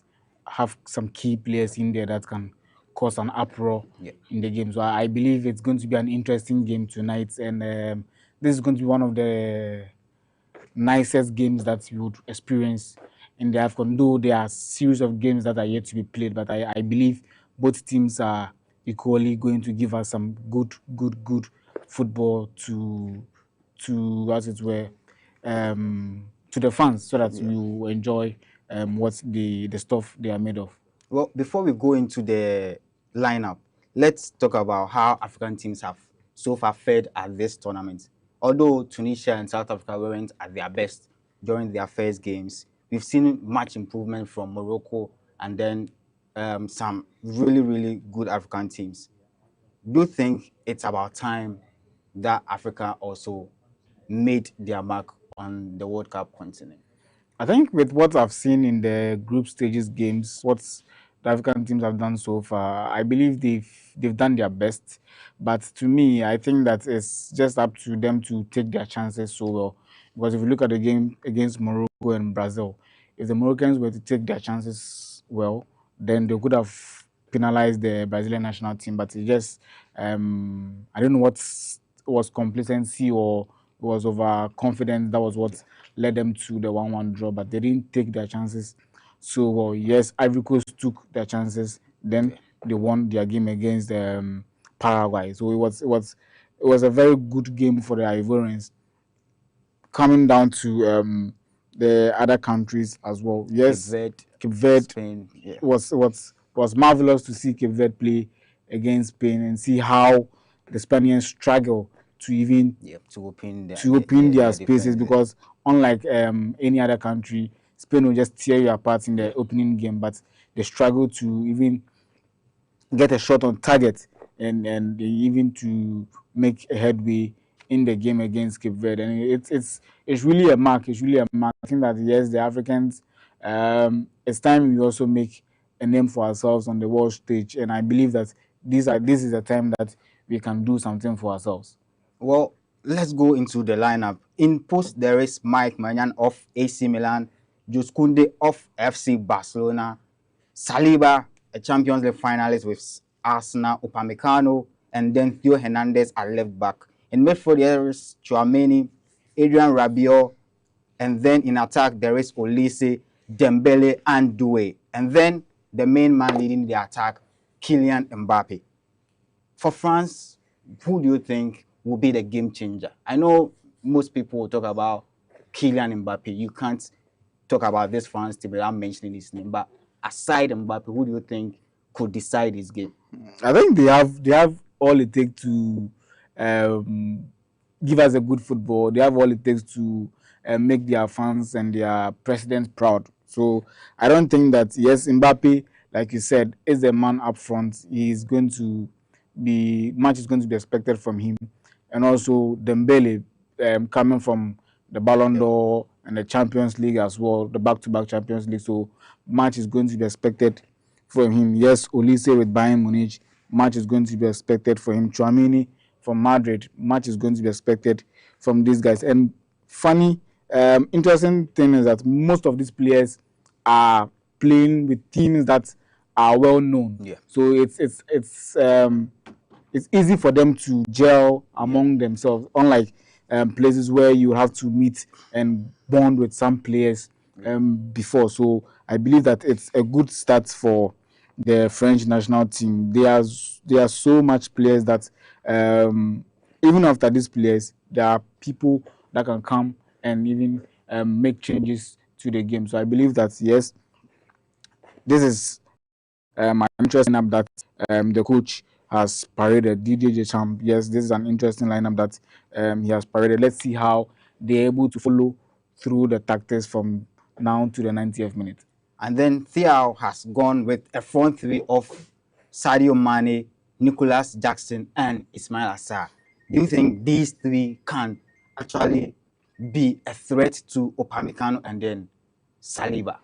have some key players in there that can cause an uproar in the game. So I believe it's going to be an interesting game tonight, and this is going to be one of the nicest games that you would experience in the AFCON. Though there are a series of games that are yet to be played, but I believe both teams are equally going to give us some good football to as it were, to the fans, so that you enjoy what the stuff they are made of. Well, before we go into the lineup, let's talk about how African teams have so far fared at this tournament. Although Tunisia and South Africa weren't at their best during their first games, we've seen much improvement from Morocco and then some really good African teams. Do you think it's about time that Africa also made their mark on the World Cup continent? I think with what I've seen in the group stages games, what the African teams have done so far, I believe they've done their best. But to me, I think that it's just up to them to take their chances so well. Because if you look at the game against Morocco and Brazil, if the Moroccans were to take their chances well, then they could have penalized the Brazilian national team. But it just, I don't know what was complacency or was overconfidence. That was what led them to the 1-1 draw, but they didn't take their chances so well. Yes, Ivory Coast took their chances, then they won their game against Paraguay. So it was a very good game for the Ivorians. Coming down to the other countries as well. Yes, Cape Verde Spain, was marvelous to see Cape Verde play against Spain and see how the Spaniards struggle to even to open their spaces, because unlike any other country, Spain will just tear you apart in the opening game, but they struggle to even get a shot on target and even to make a headway in the game against Cape Verde. And it's really a mark. It's really a mark. I think that yes, the Africans, it's time we also make a name for ourselves on the world stage. And I believe that this is a time that we can do something for ourselves. Well, let's go into the lineup. In post, there is Mike Maignan of AC Milan, Jules Koundé of FC Barcelona, Saliba, a Champions League finalist with Arsenal, Upamecano, and then Theo Hernandez at left back. In midfield, there is Chouameni, Adrian Rabiot, and then in attack, there is Olise, Dembele, and Doué. And then the main man leading the attack, Kylian Mbappe. For France, who do you think will be the game changer? I know most people will talk about Kylian Mbappe. You can't talk about this France team without mentioning his name. But aside Mbappe, who do you think could decide this game? I think they have all it takes to give us a good football. They have all it takes to make their fans and their president proud. So I don't think that, yes, Mbappe, like you said, is the man up front. He's going to much is going to be expected from him, and also Dembele coming from the Ballon d'Or and the Champions League as well, the back-to-back Champions League. So much is going to be expected from him. Yes, Olise with Bayern Munich, much is going to be expected for him. Chouameni from Madrid, much is going to be expected from these guys. And funny, interesting thing is that most of these players are playing with teams that are well known. Yeah. So it's easy for them to gel among themselves, unlike places where you have to meet and bond with some players before. So I believe that it's a good start for the French national team. There are so much players that even after these players, there are people that can come and even make changes to the game. So I believe that yes, this is an interesting lineup that the coach has paraded. Didier Deschamps, yes, this is an interesting lineup that he has paraded. Let's see how they're able to follow through the tactics from now to the 90th minute. And then Theo has gone with a front three of Sadio Mane, Nicolas Jackson, and Ismail Assar. Do you think these three can actually be a threat to Upamecano and then Saliba?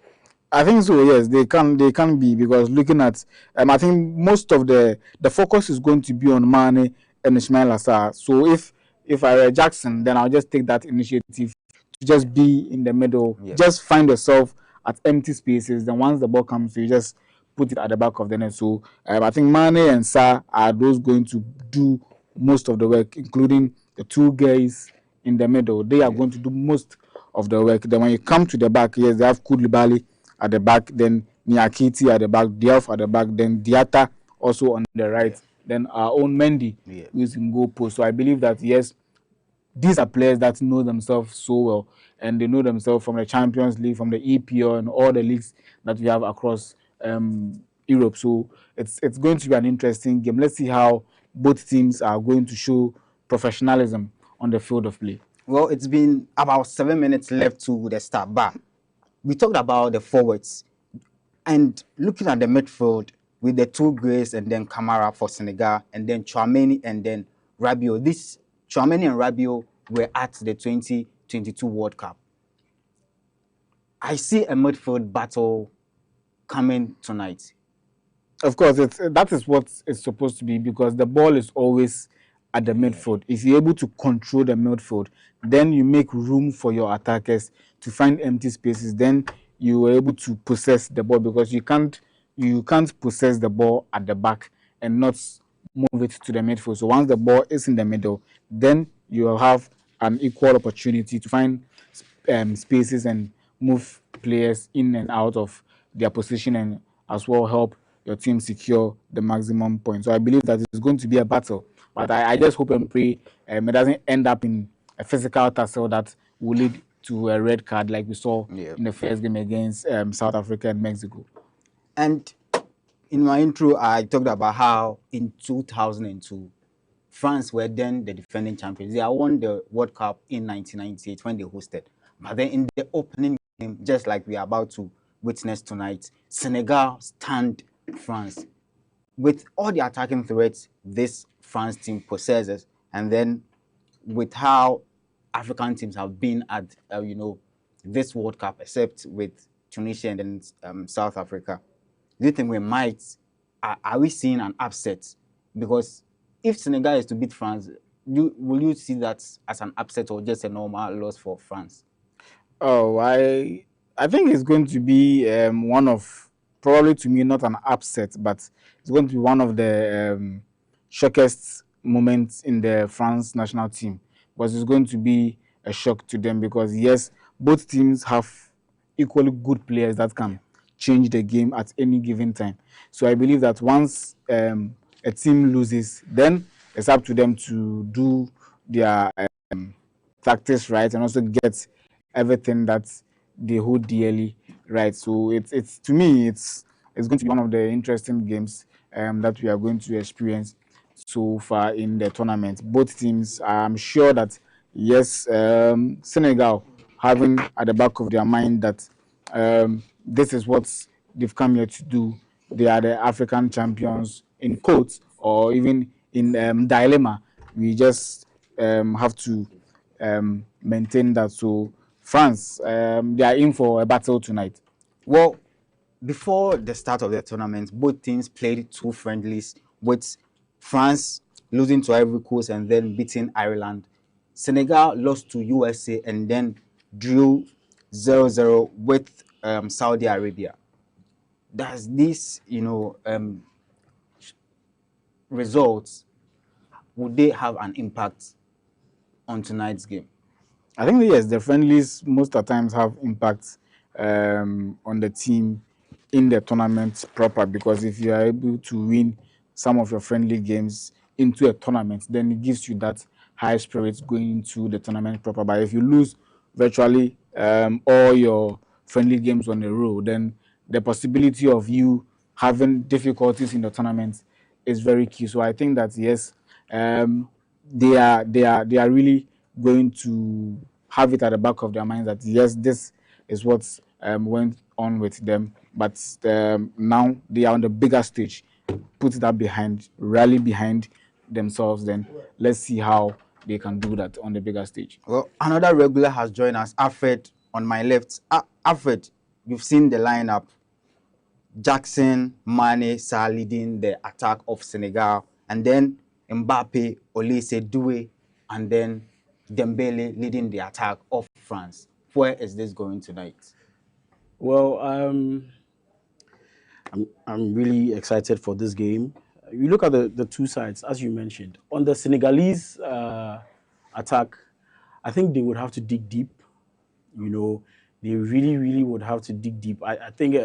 I think so. Yes, they can be, because looking at I think most of the focus is going to be on Mane and Ismail Assar. So if I were Jackson, then I'll just take that initiative to just be in the middle, just find yourself at empty spaces. Then once the ball comes, you just put it at the back of the net. So I think Mane and Sarr are those going to do most of the work, including the two guys in the middle. They are going to do most of the work. Then when you come to the back, yes, they have Koulibaly at the back, then Niakiti at the back, Diaf at the back, then Diatta also on the right, then our own Mendy who is in goal post. So I believe that yes, these are players that know themselves so well, and they know themselves from the Champions League, from the EPL, and all the leagues that we have across Europe. So it's going to be an interesting game. Let's see how both teams are going to show professionalism on the field of play. Well, it's been about 7 minutes left to the start bar. We talked about the forwards, and looking at the midfield with the two greys and then Kamara for Senegal, and then Chouameni and then Rabiot. This Chouameni and Rabiot were at the 2022 World Cup. I see a midfield battle coming tonight. Of course, that is what it's supposed to be, because the ball is always at the midfield. If you're able to control the midfield, then you make room for your attackers to find empty spaces. Then you are able to possess the ball, because you can't possess the ball at the back and not move it to the midfield. So once the ball is in the middle, then you will have an equal opportunity to find spaces and move players in and out of their position, and as well help your team secure the maximum point. So I believe that it's going to be a battle, but I just hope and pray it doesn't end up in a physical tussle that will lead to a red card like we saw in the first game against South Africa and Mexico. And in my intro, I talked about how in 2002, France were then the defending champions. They won the World Cup in 1998 when they hosted. But then in the opening game, just like we are about to witness tonight, Senegal stand France. With all the attacking threats this France team possesses, and then with how African teams have been at this World Cup, except with Tunisia and then South Africa, do you think we might are we seeing an upset? Because if Senegal is to beat France, will you see that as an upset or just a normal loss for France? Oh, I think it's going to be one of, probably to me, not an upset, but it's going to be one of the shockest moments in the France national team, because it's going to be a shock to them, because yes, both teams have equally good players that can change the game at any given time. So I believe that once a team loses, then it's up to them to do their tactics right and also get everything that they hold dearly right. So it's to me it's going to be one of the interesting games that we are going to experience so far in the tournament. Both teams, I'm sure that yes, Senegal having at the back of their mind that this is what they've come here to do. They are the African champions in quotes, or even in dilemma. We just have to maintain that. So France, they are in for a battle tonight. Well, before the start of the tournament, both teams played 2 friendlies, with France losing to Ivory Coast and then beating Ireland. Senegal lost to USA and then drew 0-0 with Saudi Arabia. Does this, results, would they have an impact on tonight's game? I think yes, the friendlies most of the times have impact on the team in the tournament proper, because if you are able to win some of your friendly games into a tournament, then it gives you that high spirits going into the tournament proper. But if you lose virtually all your friendly games on a row, then the possibility of you having difficulties in the tournament is very key. So I think that yes, they are really going to have it at the back of their minds that yes, this is what went on with them, but now they are on the bigger stage. Put that behind, rally behind themselves, then let's see how they can do that on the bigger stage. Well, another regular has joined us, Alfred, on my left. Alfred, you've seen the lineup. Jackson, Mane, Sarr leading the attack of Senegal, and then Mbappe, Olise, Doué, and then Dembele leading the attack of France. Where is this going tonight? Well, I'm really excited for this game. You look at the two sides, as you mentioned. On the Senegalese attack, I think they would have to dig deep. They really would have to dig deep. I think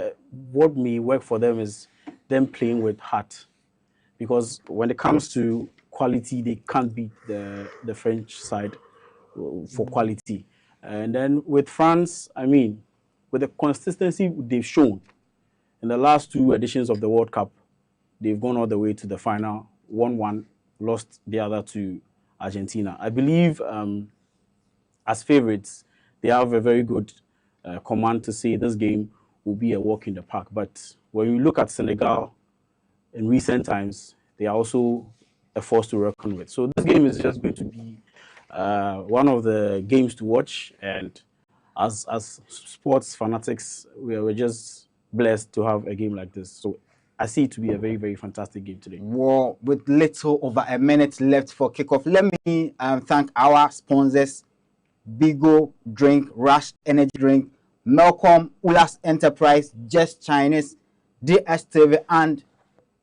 what may work for them is them playing with heart, because when it comes to quality, they can't beat the French side for quality. And then with France, I mean, with the consistency they've shown in the last 2 editions of the World Cup, they've gone all the way to the final, won one, lost the other to Argentina. I believe as favorites, they have a very good command to say this game will be a walk in the park. But when you look at Senegal in recent times, they are also a force to reckon with. So this game is just going to be one of the games to watch. And as sports fanatics, we're just blessed to have a game like this. So I see it to be a very, very fantastic game today. Well, with little over a minute left for kickoff, let me thank our sponsors: Bigo Drink, Rush Energy Drink, Malcolm, Ulas Enterprise, Just Chinese, DSTV, and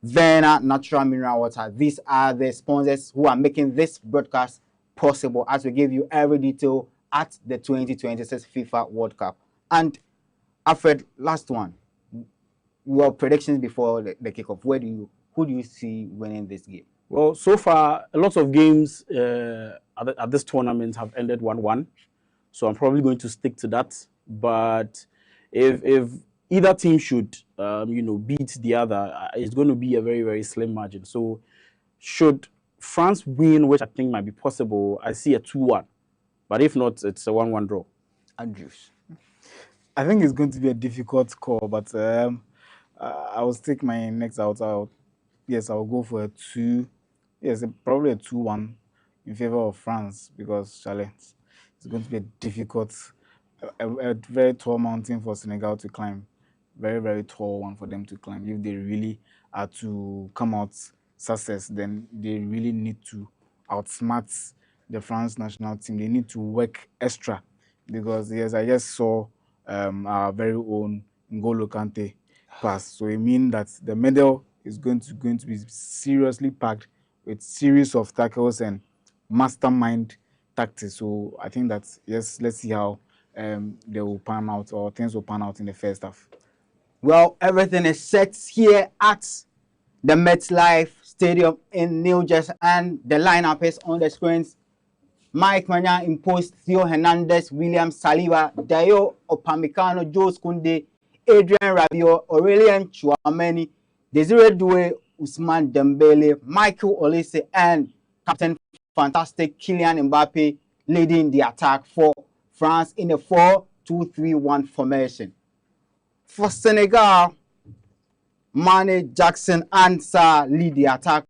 Vena Natural Mineral Water. These are the sponsors who are making this broadcast possible, as we give you every detail at the 2026 FIFA World Cup. And Alfred, last one, your predictions before the kickoff. Who do you see winning this game? Well, so far, a lot of games at this tournament have ended 1-1. So I'm probably going to stick to that. But if either team should, beat the other, it's going to be a very, very slim margin. So should France win, which I think might be possible, I see a 2-1. But if not, it's a 1-1 draw. Andrews. I think it's going to be a difficult call, but I will take my next out. Yes, I'll go for a 2. Yes, probably a 2-1 in favor of France because Charlotte, it's going to be a difficult, a very tall mountain for Senegal to climb. Very, very tall one for them to climb. If they really are to come out success, then they really need to outsmart the France national team. They need to work extra because, yes, I just saw our very own N'Golo Kante pass. So it means that the medal is going to be seriously packed with series of tackles and mastermind tactics. So I think that, yes, let's see how they will pan out or things will pan out in the first half. Well, everything is set here at the MetLife Stadium in New Jersey, and the lineup is on the screens. Mike Manya imposed Theo Hernandez, William Saliba, Dayo Opamecano, Joe Kunde, Adrian Rabiot, Aurelien Chouameni, Desire Doué, Ousmane Dembele, Michael Olise, and Captain Fantastic Kylian Mbappe leading the attack for France in a 4-2-3-1 formation. For Senegal, Mane, Jackson, and Sarr lead the attack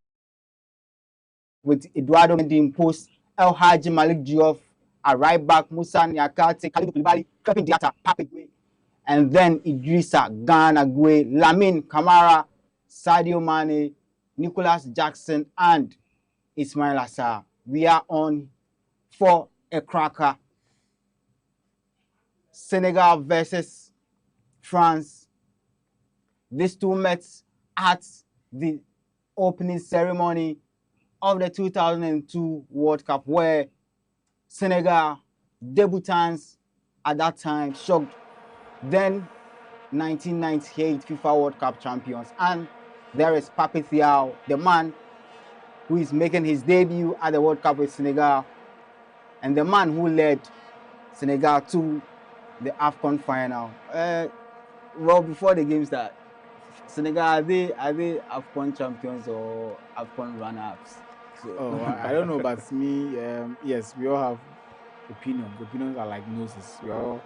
with Eduardo Mendy in post, El Hadji Malik Diouf, a right back, Musa Niakate, Kalidou Koulibaly, Crepin Diatta, Pape Gueye, and then Idrissa Gana Gueye, Lamine Camara, Sadio Mane, Nicolas Jackson, and Ismail Assar. We are on for a cracker. Senegal versus France. These two met at the opening ceremony of the 2002 World Cup, where Senegal, debutants at that time, shocked then 1998 FIFA World Cup champions. And there is Pape Thiaw, the man who is making his debut at the World Cup with Senegal, and the man who led Senegal to the AFCON final. Well, before the game start, Senegal, are they AFCON champions or AFCON runners? So, I don't know, but me, yes, we all have opinions. Opinions are like noses. We all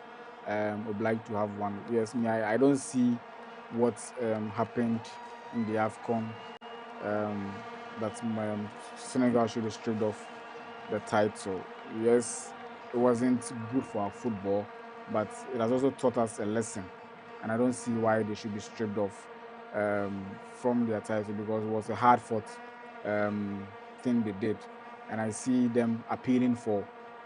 would like to have one. Yes, me, I don't see what happened in the AFCON that Senegal should have stripped off the title. Yes, it wasn't good for our football, but it has also taught us a lesson. And I don't see why they should be stripped off from their title, because it was a hard-fought thing they did. And I see them appealing for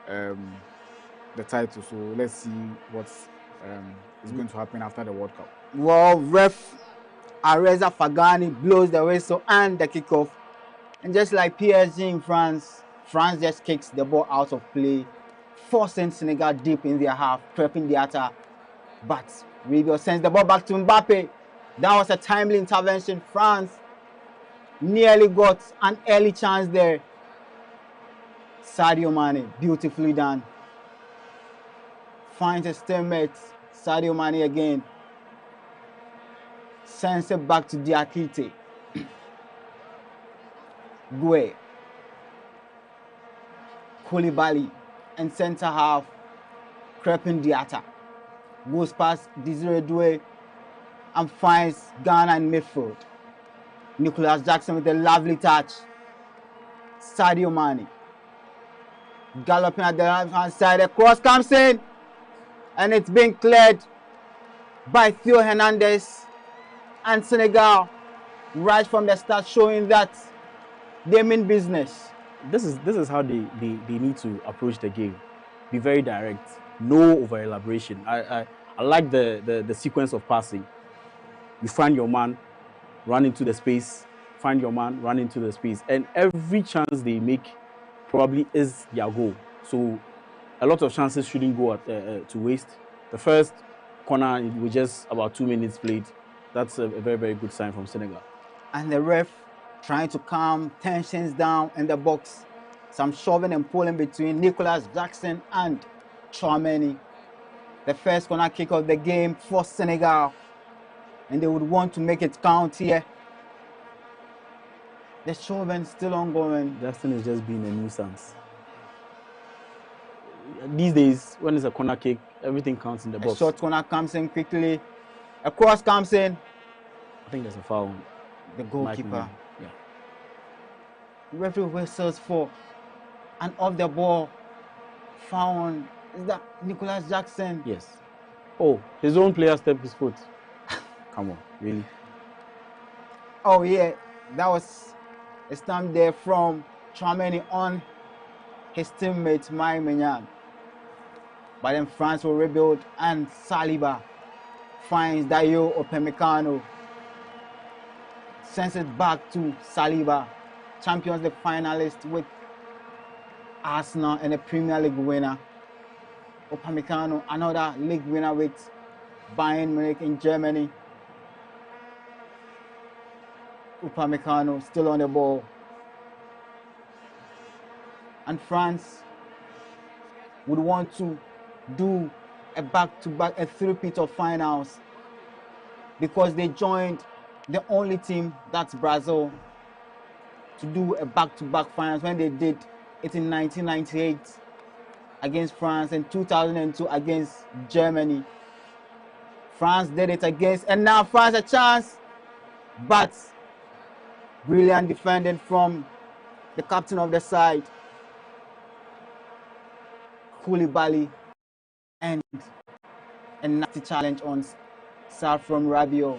the title. So let's see what is going to happen after the World Cup. Well, ref Areza Fagani blows the whistle and the kickoff. And just like PSG in France, France just kicks the ball out of play, forcing Senegal deep in their half, Crepin Diatta. But Rabiot sends the ball back to Mbappe. That was a timely intervention. France nearly got an early chance there. Sadio Mane, beautifully done. Finds his teammate, Sadio Mane again. Sends it back to Diakite. Gueye. Koulibaly and centre half, Crepin Diatta. Goes past Desire Doué and finds Ghana in midfield. Nicolas Jackson with a lovely touch. Sadio Mane galloping at the right hand side. The cross comes in and it's being cleared by Theo Hernandez, and Senegal right from the start showing that they mean business. This is how they need to approach the game. Be very direct. No over elaboration. I like the sequence of passing. You find your man, run into the space, find your man, run into the space. And every chance they make probably is their goal. So a lot of chances shouldn't go to waste. The first corner with just about 2 minutes played, that's a very, very good sign from Senegal. And the ref trying to calm tensions down in the box. Some shoving and pulling between Nicolas Jackson and Chouameni. The first corner kick of the game for Senegal. And they would want to make it count here. The shoving still ongoing. Justin is just being a nuisance. These days, when it's a corner kick, everything counts in the box. A short corner comes in quickly. A cross comes in. I think there's a foul on the goalkeeper. Yeah. The referee whistles for an off the ball foul. Is that Nicholas Jackson? Yes. Oh, his own player stepped his foot. Come on, really? Oh yeah, that was a stamp there from Chouameni on his teammate Mike Maignan. But then France will rebuild and Saliba finds Dayo Upamecano. Sends it back to Saliba. Champions League finalist with Arsenal and a Premier League winner. Upamecano, another league winner with Bayern Munich in Germany. Upamecano still on the ball. And France would want to do a back-to-back, a three-peat of finals, because they joined the only team, that's Brazil, to do a back-to-back finals when they did it in 1998 against France and 2002 against Germany. France did it against, and now France a chance, but brilliant defending from the captain of the side, Koulibaly, and a nasty challenge on start from Rabiot.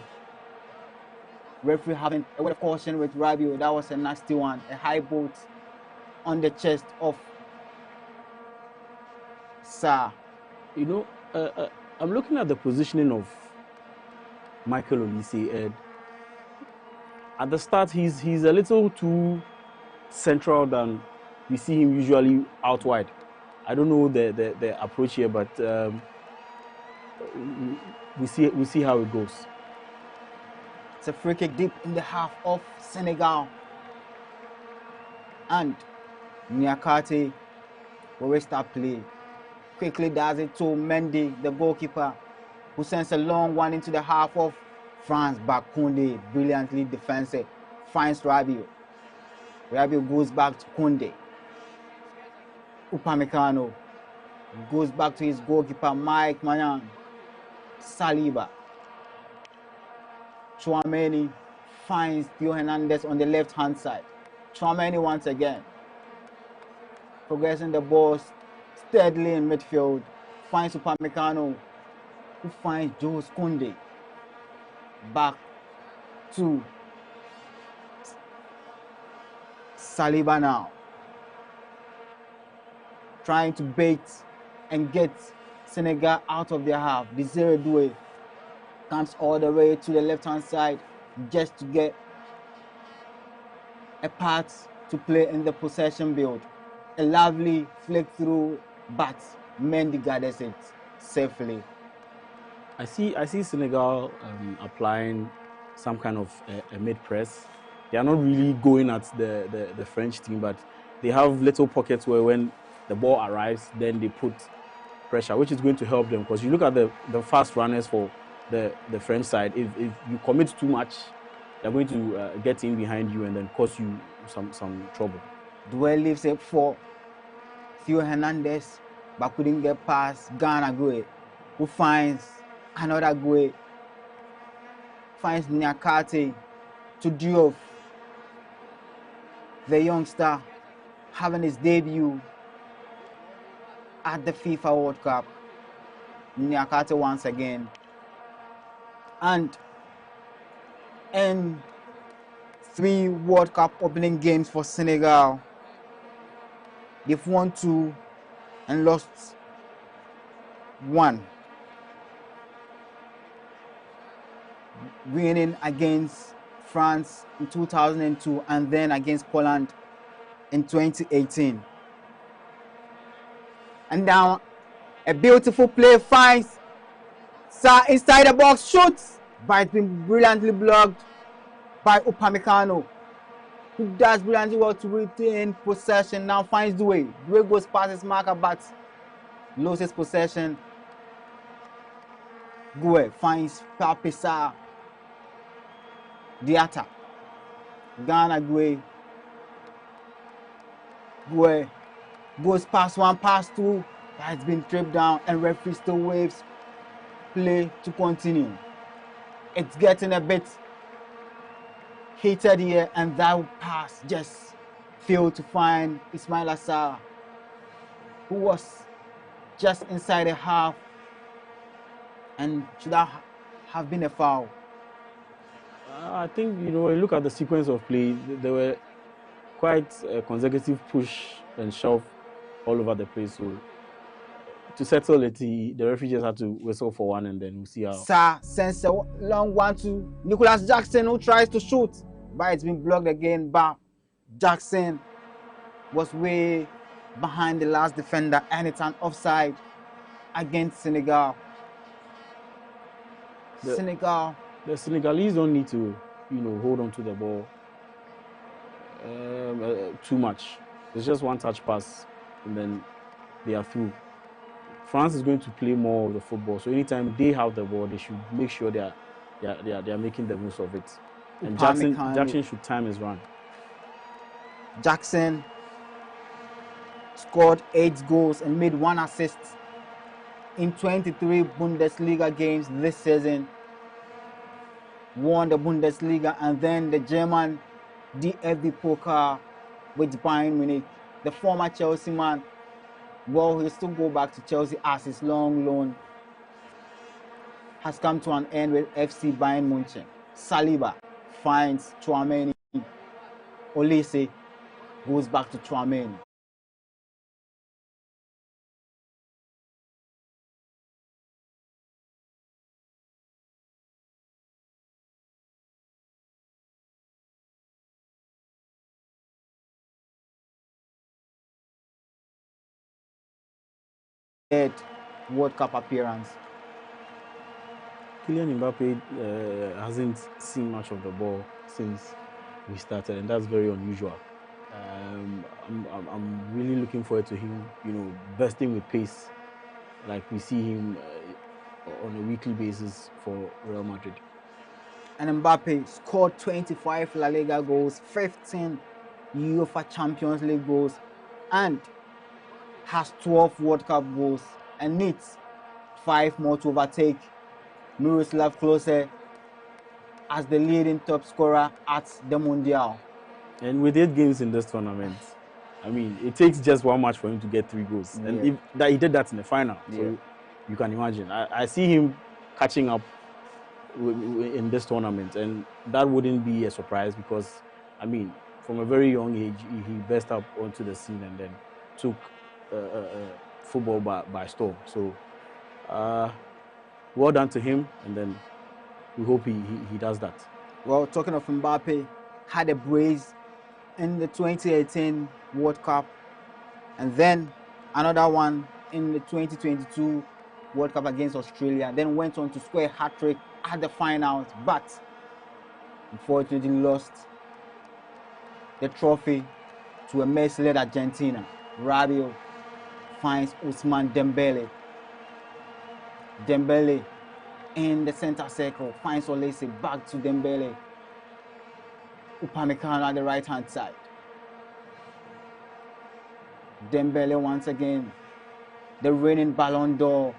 Referee having a word of caution with Rabiot. That was a nasty one. A high boot on the chest of Sarr. You know, I'm looking at the positioning of Michael Olise, and at the start he's a little too central than we see him usually out wide. I don't know the approach here, but we see how it goes. It's a free kick deep in the half of Senegal. And Niakate will restart play. Quickly does it to Mendy, the goalkeeper, who sends a long one into the half of France. Koundé, brilliantly defensive, finds Rabiot. Rabiot goes back to Koundé. Upamecano goes back to his goalkeeper, Mike Maignan. Saliba. Chouameni finds Theo Hernandez on the left-hand side. Chouameni once again. Progressing the ball steadily in midfield. Finds Upamecano, who finds Jules Koundé. Back to Saliba now. Trying to bait and get Senegal out of their half. Desiree Doué comes all the way to the left-hand side just to get a part to play in the possession build. A lovely flick through, but Mendy gathers it safely. I see Senegal applying some kind of a mid-press. They are not really going at the French team, but they have little pockets where when the ball arrives, then they put pressure, which is going to help them. Because you look at the fast runners for the French side, if you commit too much, they're going to get in behind you and then cause you some trouble. Doué leaves it for Theo Hernandez, but couldn't get past GhanaWeb, who finds another Doué, finds Niakate to Diouf, the youngster having his debut at the FIFA World Cup. Niakate once again. And in 3 World Cup opening games for Senegal, they've won 2 and lost 1. Winning against France in 2002 and then against Poland in 2018. And now a beautiful play finds Sarr inside the box, shoots, but it's been brilliantly blocked by Upamecano, who does brilliantly well to retain possession. Now finds Doué. Doué goes past his marker but loses possession. Doué finds Pape Sarr. The attack. GhanaWeb Doué goes past one, pass two, but it's been tripped down, and referee still waves play to continue. It's getting a bit heated here, and that pass just failed to find Ismail Assar, who was just inside the half, and should that have been a foul? I think, you know, look at the sequence of play. There were quite a consecutive push and shove all over the place. So to settle it, the referee just had to whistle for one, and then we'll see how. Sa sends a long one to Nicholas Jackson, who tries to shoot, but it's been blocked again. But Jackson was way behind the last defender, and it's an offside against Senegal. The Senegalese don't need to, you know, hold on to the ball too much. It's just one touch pass, and then they are through. France is going to play more of the football, so anytime they have the ball, they should make sure they are making the most of it. And Jackson should time his run. Jackson scored 8 goals and made 1 assist in 23 Bundesliga games this season. Won the Bundesliga and then the German DFB Pokal with Bayern Munich. The former Chelsea man, well, he'll still go back to Chelsea as his long loan has come to an end with FC Bayern Munich. Saliba finds Tchouaméni. Olise goes back to Tchouaméni. World Cup appearance. Kylian Mbappe hasn't seen much of the ball since we started, and that's very unusual. I'm really looking forward to him, you know, bursting with pace, like we see him on a weekly basis for Real Madrid. And Mbappe scored 25 La Liga goals, 15 UEFA Champions League goals, and has 12 World Cup goals and needs 5 more to overtake Miroslav Klose as the leading top scorer at the Mundial. And with 8 games in this tournament, I mean, it takes just one match for him to get 3 goals. Yeah. And he did that in the final, so you can imagine. I see him catching up in this tournament, and that wouldn't be a surprise because, I mean, from a very young age, he burst up onto the scene and then took football by storm. So, well done to him, and then we hope he does that. Well, talking of Mbappe, had a brace in the 2018 World Cup, and then another one in the 2022 World Cup against Australia, then went on to score a hat-trick at the finals, but unfortunately lost the trophy to a Messi-led Argentina. Rabiot finds Ousmane Dembele. Dembele in the center circle finds Olise, back to Dembele. Upamecano at the right-hand side. Dembele once again, the reigning Ballon d'Or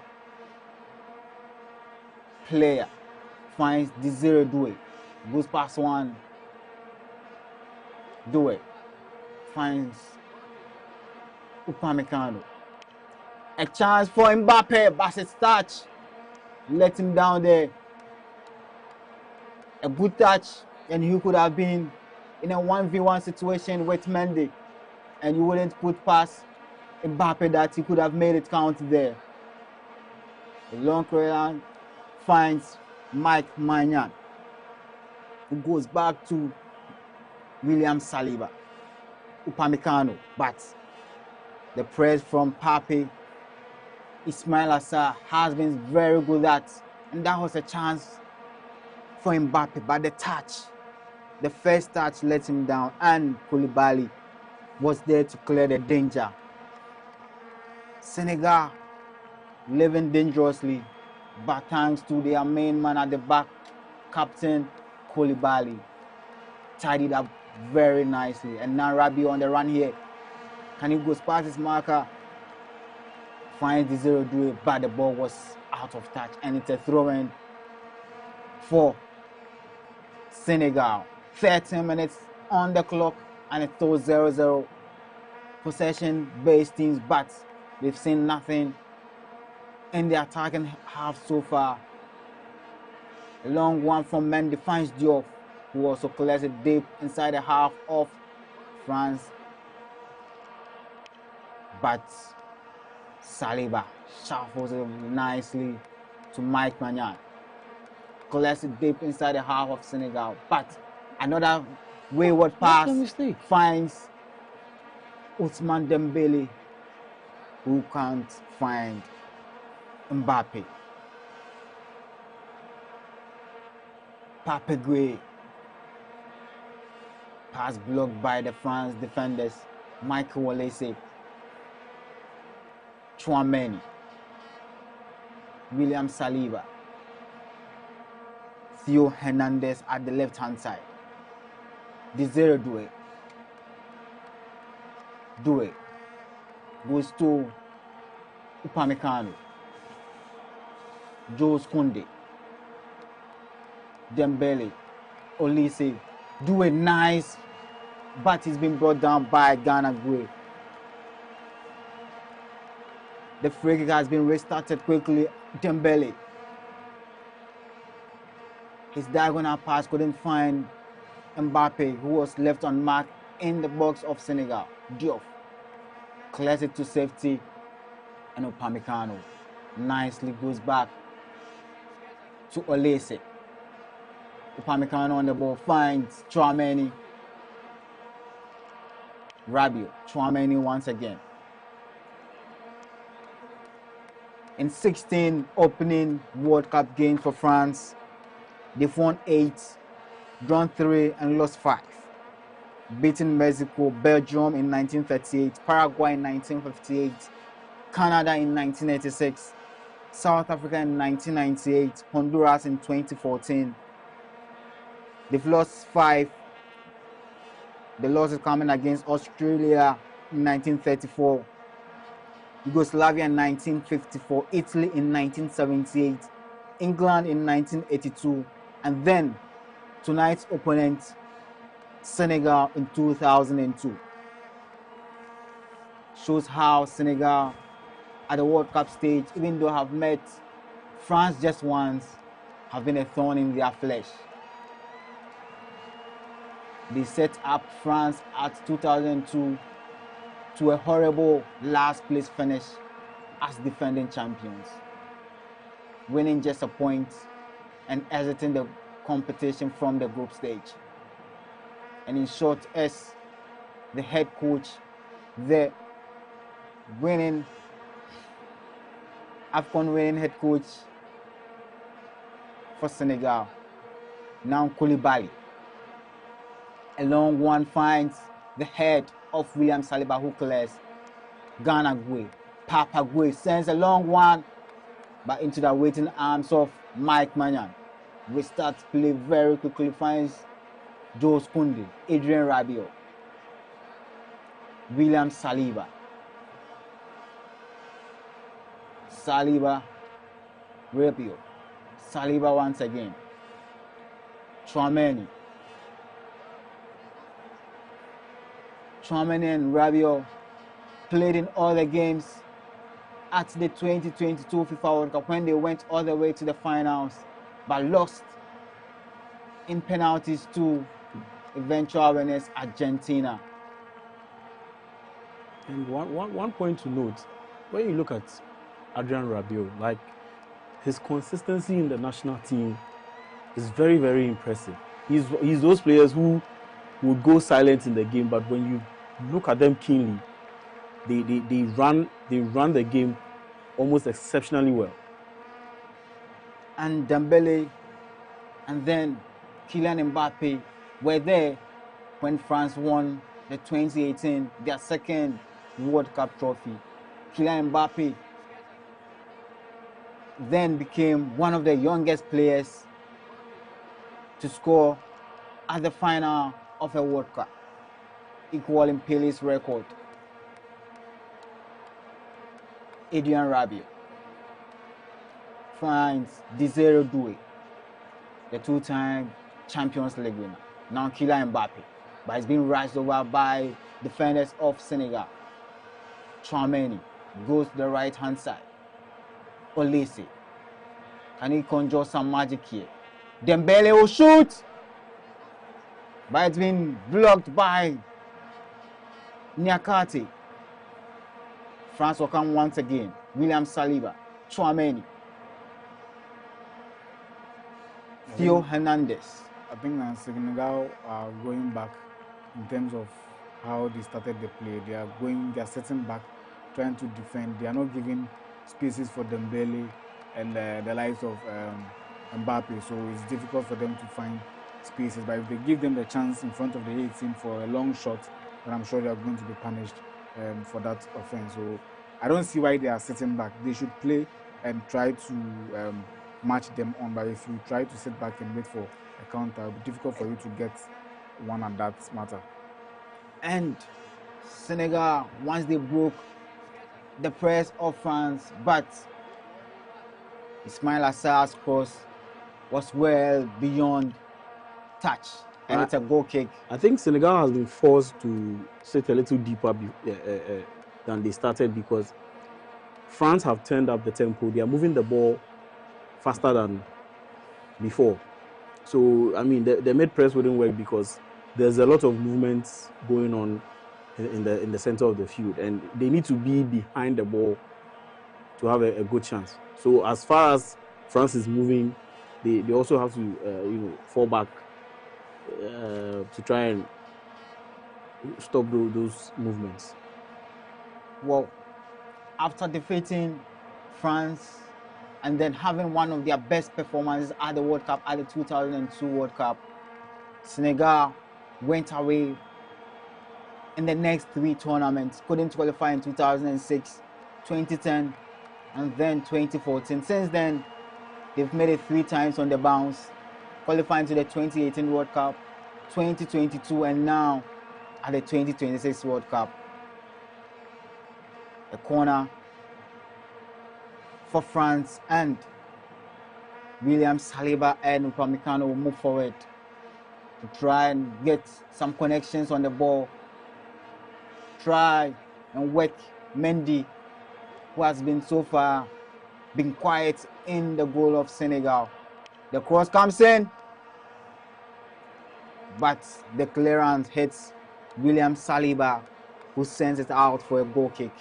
player, finds Desire Doué, goes past one. Doué finds Upamecano. A chance for Mbappe, but it's touch. Let him down there. A good touch, and he could have been in a 1v1 situation with Mendy, and you wouldn't put past Mbappe that he could have made it count there. A long career finds Mike Maignan, who goes back to William Saliba. Upamecano, but the press from Pape Ismail Assar has been very good at, and that was a chance for Mbappe, but the first touch let him down, and Koulibaly was there to clear the danger. Senegal living dangerously, but thanks to their main man at the back, Captain Koulibaly, tidied up very nicely. And now Rabiot on the run here Can he go past his marker? Finds the 0 but the ball was out of touch, and it's a throw-in for Senegal. 13 minutes on the clock, and it's still 0-0. Possession-based teams, but we've seen nothing in the attacking half so far. A long one from Mendy finds Diop, who also collects it deep inside the half of France. But Saliba shuffles it nicely to Mike Maignan. Collects it deep inside the half of Senegal. But another wayward pass finds Ousmane Dembele, who can't find Mbappe. Pape Gueye. Pass blocked by the France defenders. Michael Olise. Chouameni. William Saliba. Theo Hernandez at the left-hand side. Desire Doué. Doué goes to Upamecano. Jules Koundé. Dembele. Olise. Doué nice, but he's been brought down by GhanaWeb. The free kick has been restarted quickly. Dembele. His diagonal pass couldn't find Mbappe, who was left unmarked in the box of Senegal. Diop clears it to safety, and Upamecano nicely goes back to Olise. Upamecano on the ball finds Chouameni. Rabiot. Chouameni once again. In 16 opening World Cup games for France, they've won 8, drawn 3, and lost 5. Beating Mexico, Belgium in 1938, Paraguay in 1958, Canada in 1986, South Africa in 1998, Honduras in 2014. They've lost 5. The loss is coming against Australia in 1934, Yugoslavia in 1954, Italy in 1978, England in 1982, and then tonight's opponent, Senegal, in 2002. Shows how Senegal at the World Cup stage, even though have met France just once, have been a thorn in their flesh. They set up France at 2002 to a horrible last place finish as defending champions, winning just a point and exiting the competition from the group stage. And in short, as the head coach, the winning AFCON winning head coach for Senegal, now Koulibaly. A long one finds the head of William Saliba, who clears. GhanaWeb. Pape Gueye sends a long one, but into the waiting arms of Mike Maignan. Restarts play very quickly, finds Jules Koundé, Adrien Rabiot, William Saliba. Saliba, Rabiot. Saliba once again. Chouameni. Chouameni and Rabiot played in all the games at the 2022 FIFA World Cup when they went all the way to the finals, but lost in penalties to eventual winners Argentina. And one point to note, when you look at Adrien Rabiot, like his consistency in the national team is very, very impressive. He's those players who would go silent in the game, but when you look at them keenly, they run the game almost exceptionally well. And Dembele and then Kylian Mbappe were there when France won the 2018, their second World Cup trophy. Kylian Mbappe then became one of the youngest players to score at the final of a World Cup, equaling Pele's record. Adrian Rabiot finds Desire Doué, the two-time Champions League winner. Now Kylian Mbappe, but it's been rushed over by defenders of Senegal. Tchouaméni goes to the right-hand side. Olise, can he conjure some magic here? Dembele will shoot, but it's been blocked by Niakate. France will come once again. William Saliba, Tchouaméni, Theo Hernandez. I think Senegal are going back in terms of how they started the play. They are sitting back, trying to defend. They are not giving spaces for Dembele and the likes of Mbappe. So it's difficult for them to find spaces. But if they give them the chance in front of the 18 for a long shot, then I'm sure they are going to be punished for that offense. So I don't see why they are sitting back. They should play and try to match them on. But if you try to sit back and wait for a counter, it'll be difficult for you to get one at that matter. And Senegal, once they broke the press of France, but Ismail Assar's cross was well beyond touch, and it's a goal kick. I think Senegal has been forced to sit a little deeper than they started because France have turned up the tempo. They are moving the ball faster than before. So, I mean, the mid-press wouldn't work because there's a lot of movements going on in the center of the field, and they need to be behind the ball to have a good chance. So, as far as France is moving, they also have to fall back to try and stop those movements. Well, after defeating France and then having one of their best performances at the World Cup, at the 2002 World Cup, Senegal went away in the next three tournaments, couldn't qualify in 2006, 2010, and then 2014. Since then, they've made it 3 times on the bounce, qualifying to the 2018 World Cup, 2022, and now at the 2026 World Cup. A corner for France, and William Saliba and Upamecano will move forward to try and get some connections on the ball, try and work Mendy, who has been so far been quiet in the goal of Senegal. The cross comes in, but the clearance hits William Saliba, who sends it out for a goal kick.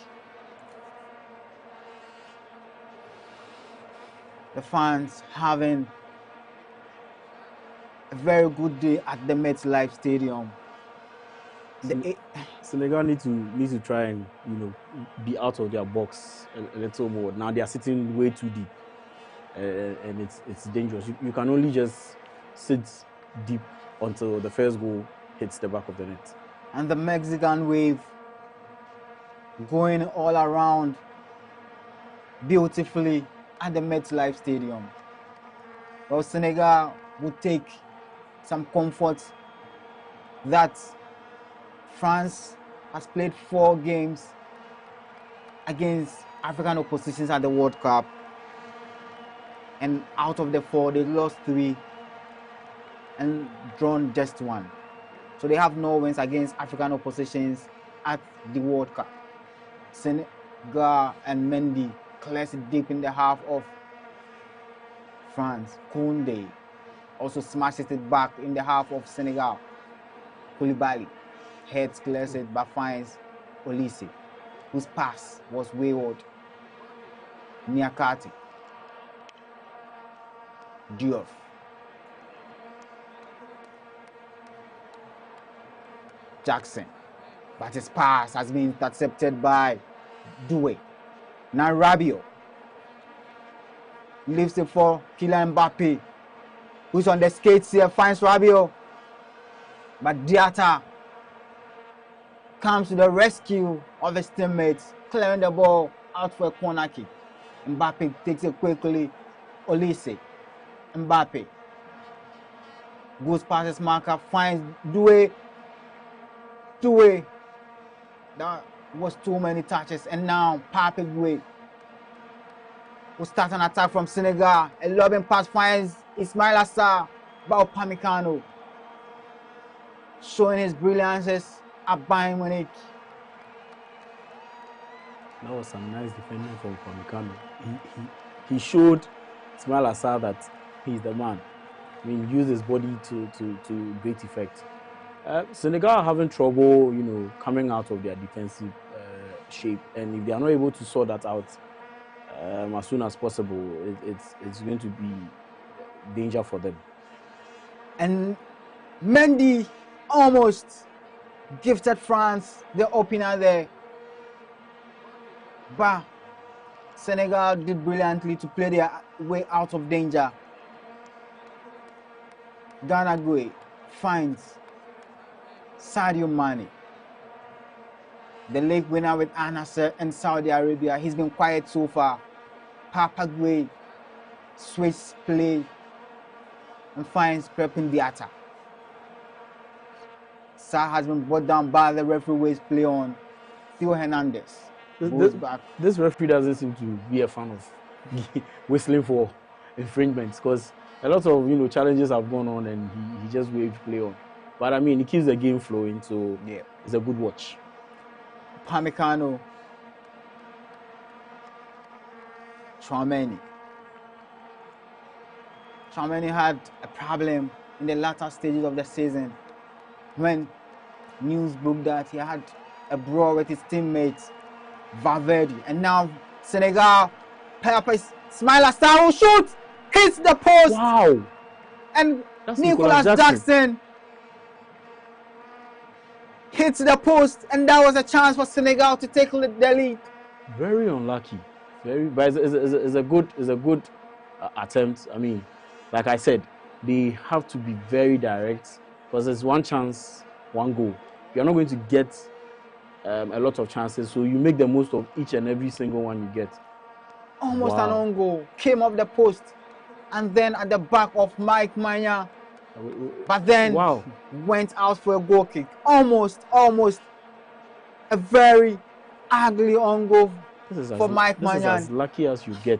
The fans having a very good day at the MetLife Stadium. Senegal need to try and be out of their box a little more. Now they are sitting way too deep, and it's dangerous. You can only just sit deep until the first goal hits the back of the net. And the Mexican wave going all around beautifully at the MetLife Stadium. Well, Senegal would take some comfort that France has played 4 games against African oppositions at the World Cup, and out of the 4, they lost 3 and drawn just 1. So they have no wins against African oppositions at the World Cup. Senegal and Mendy clears it deep in the half of France. Koundé also smashes it back in the half of Senegal. Koulibaly heads, clears it, but finds Olise, whose pass was wayward. Niakate, Diouf, Jackson, but his pass has been intercepted by Doué. Now Rabiot leaves it for Kylian Mbappe, who's on the skates here, finds Rabiot, but Diatta comes to the rescue of his teammates, clearing the ball out for a corner kick. Mbappe takes it quickly. Olise, Mbappe goes past his marker, finds Doué. That was too many touches, and now Pape Doué will start an attack from Senegal. A lobbing pass finds Ismail Assar by Upamecano, showing his brilliances at Bayern Munich. That was some nice defending from Upamecano. He showed Ismail Assar that he's the man. I mean, use his body to great effect. Senegal are having trouble, coming out of their defensive shape, and if they are not able to sort that out as soon as possible, it's going to be danger for them. And Mendy almost gifted France the opener there, but Senegal did brilliantly to play their way out of danger. GhanaWeb finds Sadio Mane, the league winner with Al Nassr in Saudi Arabia. He's been quiet so far. Papa Gueye switches play and finds Pep in the attack. Sa has been brought down by the referee with play on. Theo Hernandez goes back. This referee doesn't seem to be a fan of whistling for infringements, because a lot of challenges have gone on and he just waved play on. But I mean, he keeps the game flowing, so yeah, it's a good watch. Upamecano, Tchouaméni had a problem in the latter stages of the season when news broke that he had a brawl with his teammates Valverde, and now Senegal purpose Ismail Assar will shoot, hits the post. Wow! And That's Nicolas Jackson hits the post, and that was a chance for Senegal to take the lead. Very unlucky. But it's a good attempt. I mean, like I said, they have to be very direct, because there's one chance, one goal. You're not going to get a lot of chances, so you make the most of each and every single one you get. Almost an own goal, came off the post, and then at the back of Mike Maignan, but then went out for a goal kick. Almost a very ugly on goal for Mike Maignan. This is as lucky as you get.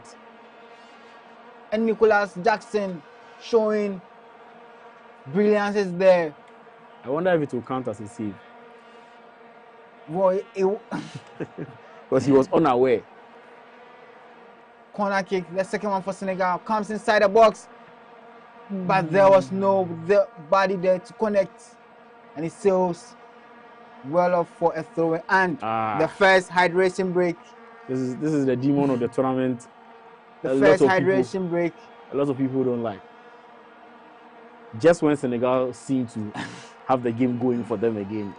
And Nicolas Jackson showing brilliances there. I wonder if it will count as a save. Well, because he was unaware. Corner kick, the second one for Senegal, comes inside the box, but there was the body there to connect, and it sails well off for a throw. And the first hydration break. This is the demon of the tournament. The first hydration break. A lot of people don't like. Just when Senegal seem to have the game going for them again.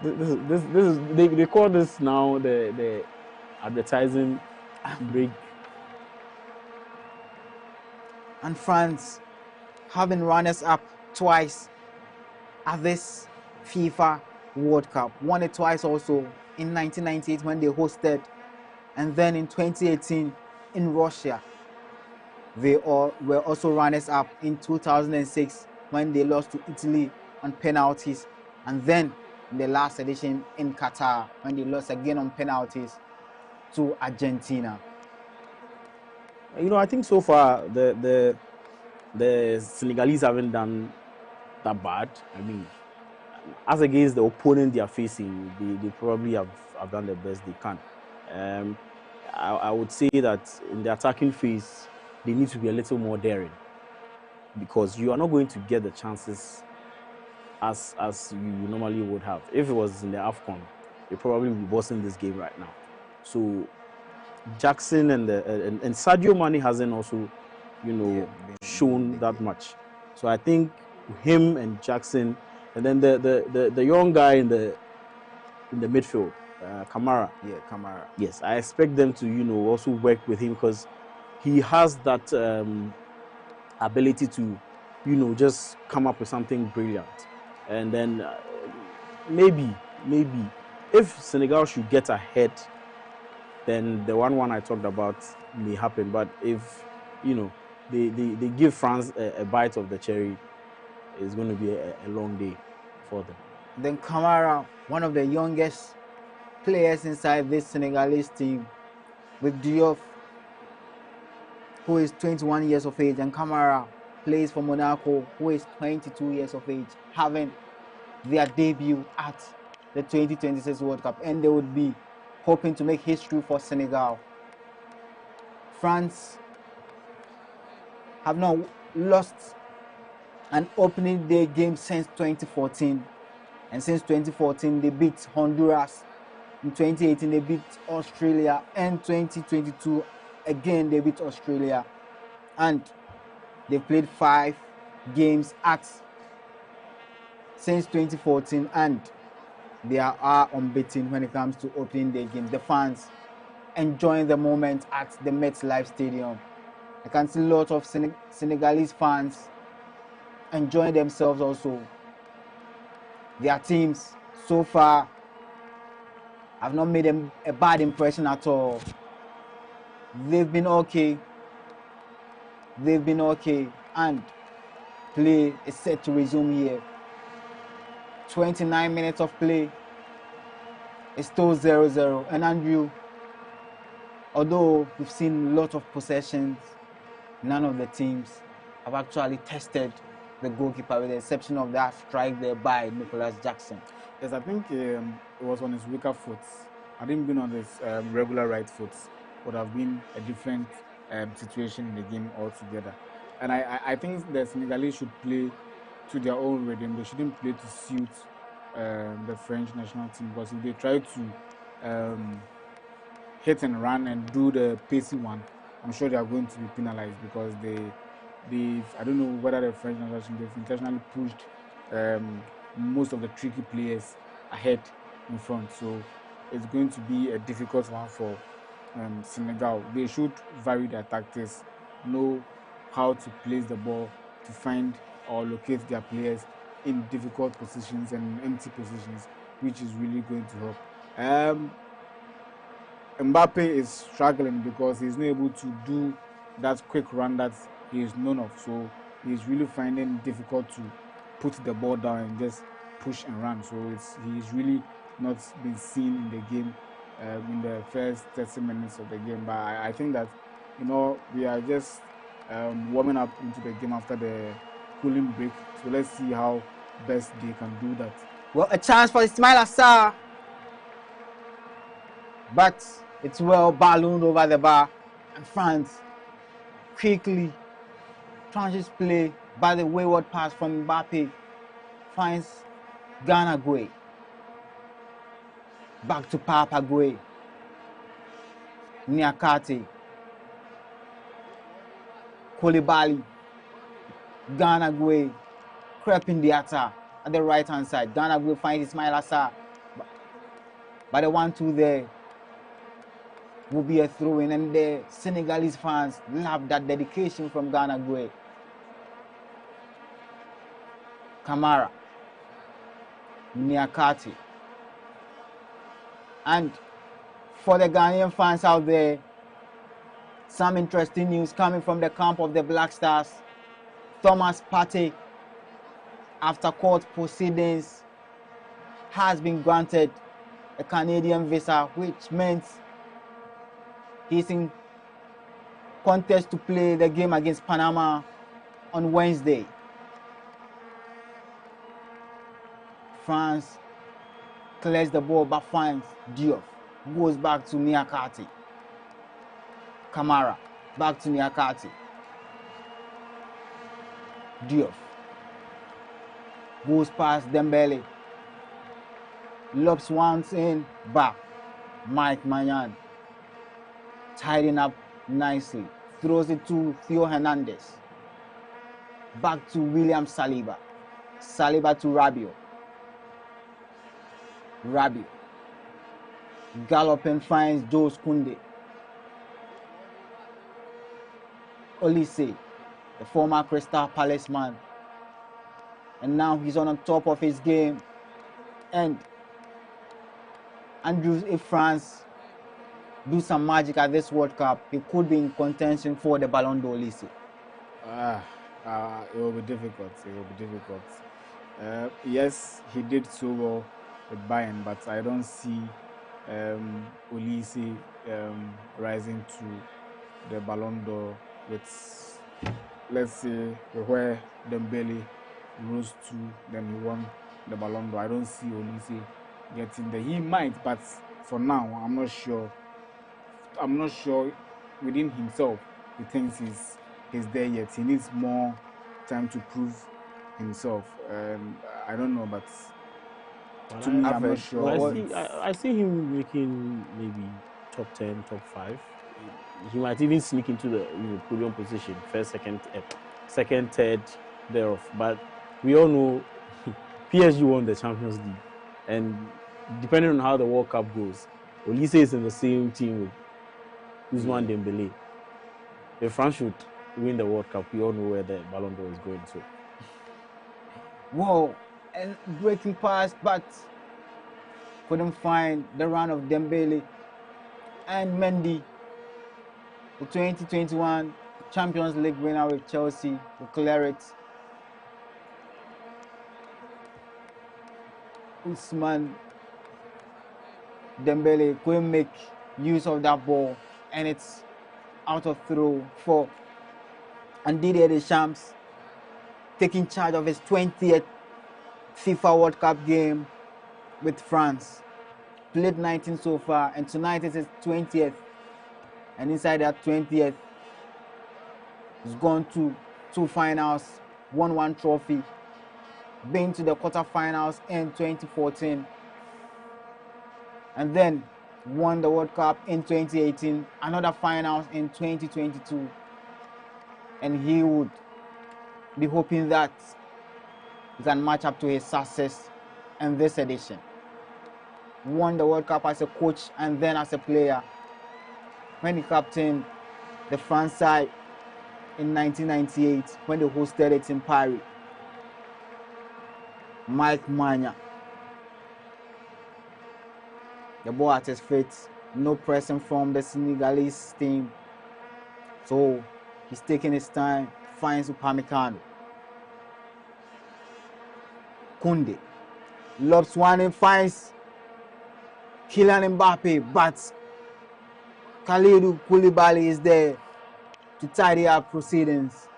They call this now the advertising break. And France having runners up twice at this FIFA World Cup. Won it twice also in 1998 when they hosted, and then in 2018 in Russia. They were also runners up in 2006 when they lost to Italy on penalties, and then in the last edition in Qatar when they lost again on penalties to Argentina. I think so far the Senegalese haven't done that bad. I mean, as against the opponent they are facing, they probably have done the best they can. I would say that in the attacking phase, they need to be a little more daring, because you are not going to get the chances as you normally would have. If it was in the AFCON, they probably would be bossing this game right now. So Jackson and Sadio Mane hasn't also, shown that much. So I think him and Jackson, and then the young guy in the midfield, Kamara. Yeah, Kamara. Yes, I expect them to also work with him, because he has that ability to just come up with something brilliant. And then maybe if Senegal should get ahead, then the 1-1 I talked about may happen. But if they give France a bite of the cherry, it's going to be a long day for them. Then Kamara, one of the youngest players inside this Senegalese team, with Diouf who is 21 years of age, and Kamara plays for Monaco, who is 22 years of age, having their debut at the 2026 World Cup, and they would be hoping to make history for Senegal. France have not lost an opening day game since 2014, and since 2014 they beat Honduras. In 2018 they beat Australia, and 2022 again they beat Australia, and they've played 5 games since 2014, and they are unbeaten when it comes to opening day games. The fans enjoying the moment at the MetLife Stadium. I can see lots of Senegalese fans enjoying themselves also. Their teams so far have not made them a bad impression at all. They've been okay, and play is set to resume here. 29 minutes of play, it's still 0-0. And Andrew, although we've seen a lot of possessions, none of the teams have actually tested the goalkeeper, with the exception of that strike there by Nicholas Jackson. Yes, I think it was on his weaker foot. I think being on his regular right foot would have been a different situation in the game altogether. And I think the Senegalese should play to their own rhythm. They shouldn't play to suit the French national team, because if they try to hit and run and do the pacey one, I'm sure they are going to be penalized, because I don't know whether the French national team, they've intentionally pushed most of the tricky players ahead in front. So it's going to be a difficult one for Senegal. They should vary their tactics, know how to place the ball, to find or locate their players in difficult positions and empty positions, which is really going to help. Mbappe is struggling because he's not able to do that quick run that he is known of. So he's really finding it difficult to put the ball down and just push and run. So he's really not been seen in the game in the first 30 minutes of the game. But I think that, we are just warming up into the game after the cooling break. So let's see how best they can do that. Well, a chance for Ismail Assar, but it's well ballooned over the bar, and France quickly transits play by the wayward pass from Mbappe finds GhanaWeb. Back to Papa Gueye. Niakate. Koulibaly. GhanaWeb creeping the attack at the right hand side. GhanaWeb finds Ismail Assar. But the 1-2 there will be a throw-in, and the Senegalese fans love that dedication from GhanaWeb. Kamara. Niakate. And for the Ghanaian fans out there, some interesting news coming from the camp of the Black Stars. Thomas Partey, after court proceedings, has been granted a Canadian visa, which means he's in contest to play the game against Panama on Wednesday. France clears the ball but finds Diop. Goes back to Niakate. Kamara. Back to Niakate. Diop. Goes past Dembele. Lobs once in. Back. Mike Maignan. Tidying up nicely. Throws it to Theo Hernandez. Back to William Saliba. Saliba to Rabiot. Rabiot. Galloping finds Jules Koundé. Olise, the former Crystal Palace man. And now he's on top of his game. And Andrew, if France do some magic at this World Cup, he could be in contention for the Ballon d'Or, Olise. It will be difficult. Yes, he did so well with Bayern, but I don't see Olise rising to the Ballon d'Or with, let's say, where Dembele rose to, then he won the Ballon d'Or. I don't see Olise getting there. He might, but for now, I'm not sure. I'm not sure within himself he thinks he's there yet. He needs more time to prove himself. I don't know, but to me, I'm not sure. I see him making maybe top 10, top 5. He might even sneak into the podium position, first, second, third, thereof. But we all know PSG won the Champions League, and depending on how the World Cup goes, Olise is in the same team with Ousmane Dembele. If France should win the World Cup, we all know where the Ballon d'Or is going to. Whoa, and breaking pass, but couldn't find the run of Dembele and Mendy. The 2021 Champions League winner with Chelsea will clear it. Ousmane Dembele couldn't make use of that ball, and it's out of throw for Didier Deschamps, taking charge of his 20th FIFA World Cup game with France. Played 19 so far, and tonight is his 20th. And inside that 20th, he's gone to 2 finals, won 1 trophy, been to the quarterfinals in 2014, and then won the World Cup in 2018, another finals in 2022. And he would be hoping that he can match up to his success in this edition. Won the World Cup as a coach and then as a player when he captained the France side in 1998 when they hosted it in Paris. Mike Manya, the ball at his feet, no pressing from the Senegalese team, so he's taking his time, finds Upamecano. Koundé lobs one and finds Kylian Mbappe, but Kalidou Koulibaly is there to tidy up proceedings.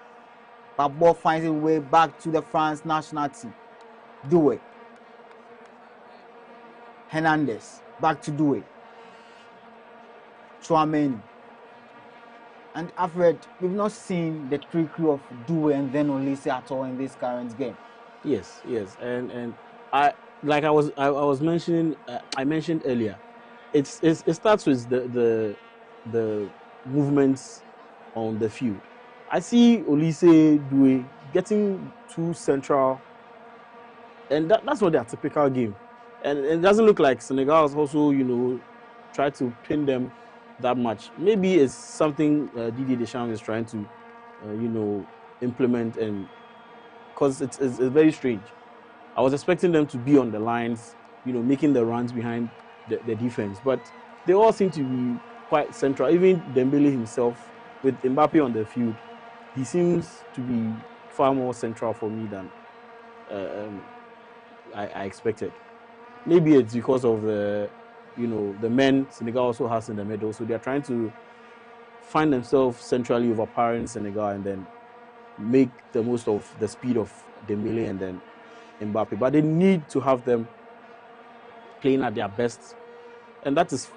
But ball finds its way back to the France national team. Doué. Hernandez, back to Doué. Tchouaméni. And Alfred, we've not seen the trickery of Doué and then Olise at all in this current game. Yes, and I was mentioning, I mentioned earlier, it starts with the movements on the field. I see Olise Doué getting too central, and that's not their typical game. And it doesn't look like Senegal has also, try to pin them that much. Maybe it's something Didier Deschamps is trying to, implement, and because it's very strange. I was expecting them to be on the lines, making the runs behind the defense, but they all seem to be quite central. Even Dembele himself, with Mbappe on the field, he seems to be far more central for me than I expected. Maybe it's because of the men Senegal also has in the middle, so they're trying to find themselves centrally overpowering Senegal and then make the most of the speed of Dembele and then Mbappe. But they need to have them playing at their best, and that is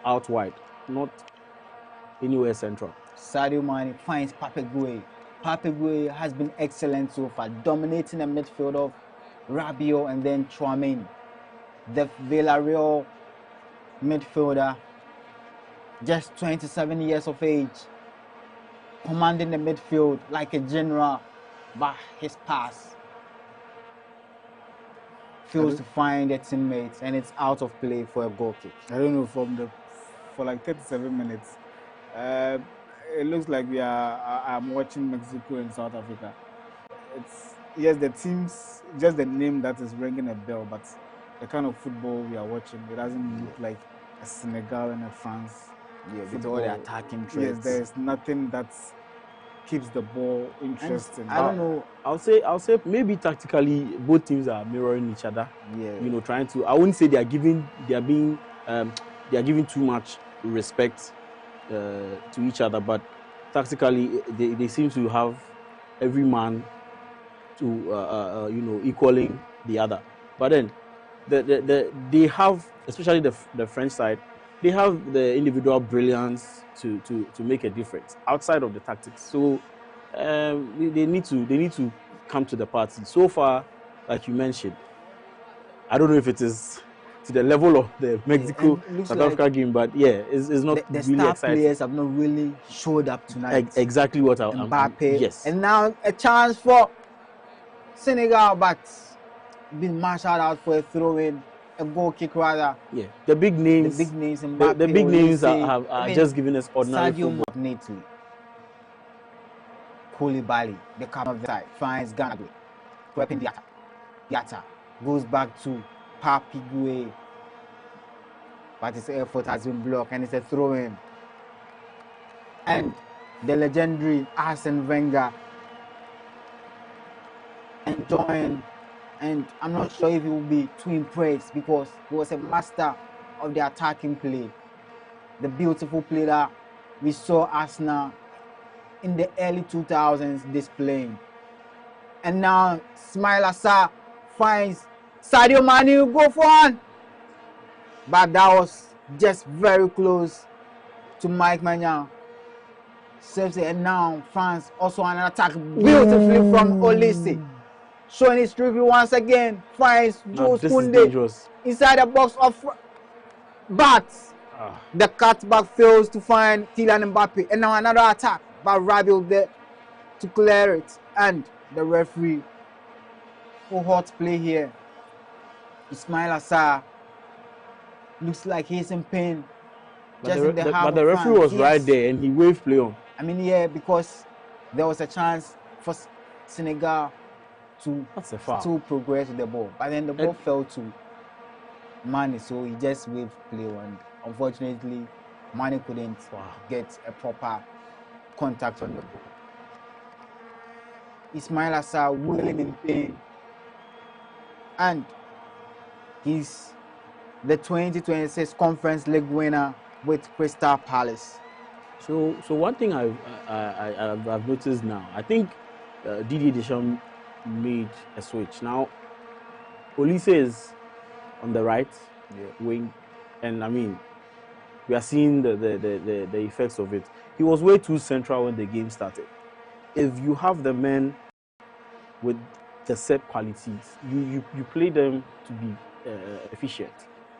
out wide, not anywhere central. Sadio Mane finds Pape Gueye. Pape Gueye has been excellent so far, dominating the midfield of Rabiot and then Tchouaméni. The Villarreal midfielder, just 27 years of age, commanding the midfield like a general, but his pass fails to find a teammate, and it's out of play for a goal kick. I don't know, for like 37 minutes, it looks like I'm watching Mexico and South Africa. Yes, the teams, just the name that is ringing a bell, but the kind of football we are watching, it doesn't look like a Senegal and a France. Yeah, with all the attacking traits. Yes, there's nothing that keeps the ball interesting. I don't know. I'll say maybe tactically both teams are mirroring each other. Yeah. Trying to. I wouldn't say they are giving too much respect to each other, but tactically, they seem to have every man to equaling the other. But then they have, especially the French side, they have the individual brilliance to make a difference outside of the tactics. So they need to come to the party. So far, like you mentioned, I don't know if it is to the level of the Mexico South Africa game, but yeah, it's not the really star exciting. players have not really showed up tonight. Exactly what Mbappe. Yes. And now a chance for Senegal, but being marshaled out for a throw-in, a goal kick rather. Yeah, the big names. Mbappe, the big names Olise, are just giving us ordinary Sadio football. Neatly. Koulibaly, the captain of the side, finds GhanaWeb. Prepping the attack. Goes back to Papi Gueye. But his effort has been blocked and it's a throw-in. And the legendary Arsene Wenger enjoying, and I'm not sure if he will be too impressed because he was a master of the attacking play. The beautiful play that we saw Arsenal in the early 2000s displaying. And now Ismail Assar finds Sadio Mane, go for one. But that was just very close to Mike Maignan. Saves it, and now France also an attack beautifully from Olise. Showing his trickery once again. Finds Jules Koundé inside the box of but the cutback fails to find Kylian Mbappe. And now another attack by Rabiot there to clear it. And the referee for hot play here. Ismail Assar looks like he's in pain. But the referee was right there and he waved play on. I mean, yeah, because there was a chance for Senegal to still progress with the ball. But then the ball fell to Mane, so he just waved play on. Unfortunately, Mane couldn't get a proper contact on the ball. Ismail Assar willing in pain. And he's the 2026 Conference League winner with Crystal Palace. So one thing I've noticed now, I think Didier Deschamps made a switch. Now, Olise is on the right wing, and I mean, we are seeing the effects of it. He was way too central when the game started. If you have the men with the set qualities, you play them to be efficient.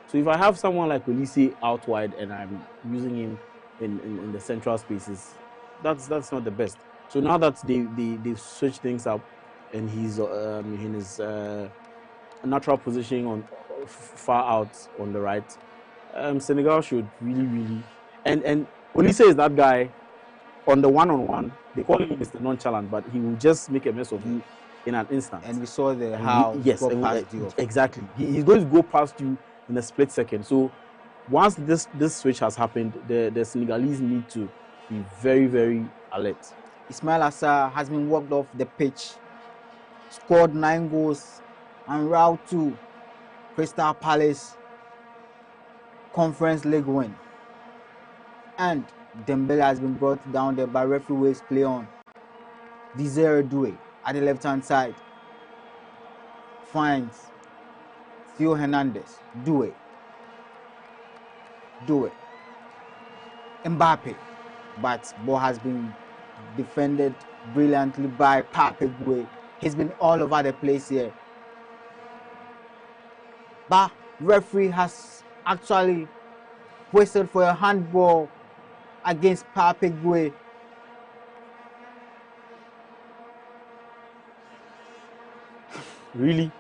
So if I have someone like Olise out wide and I'm using him in the central spaces, that's not the best. So now that they've switched things up and he's in his natural position on far out on the right, Senegal should really and Olise is that guy on the one-on-one. They call him Mr. Nonchalant, but he will just make a mess of you in an instant. And we saw how he got past you. Exactly. He's going to go past you in a split second. So once this switch has happened, the Senegalese need to be very alert. Ismail Assar has been walked off the pitch, scored 9 goals, and route to Crystal Palace Conference League win. And Dembele has been brought down there by referee Waves play on. Desire Doué at the left-hand side finds Theo Hernandez. Doué. Mbappe. But ball has been defended brilliantly by Pape Gueye. He's been all over the place here. But referee has actually whistled for a handball against Pape Gueye. Really?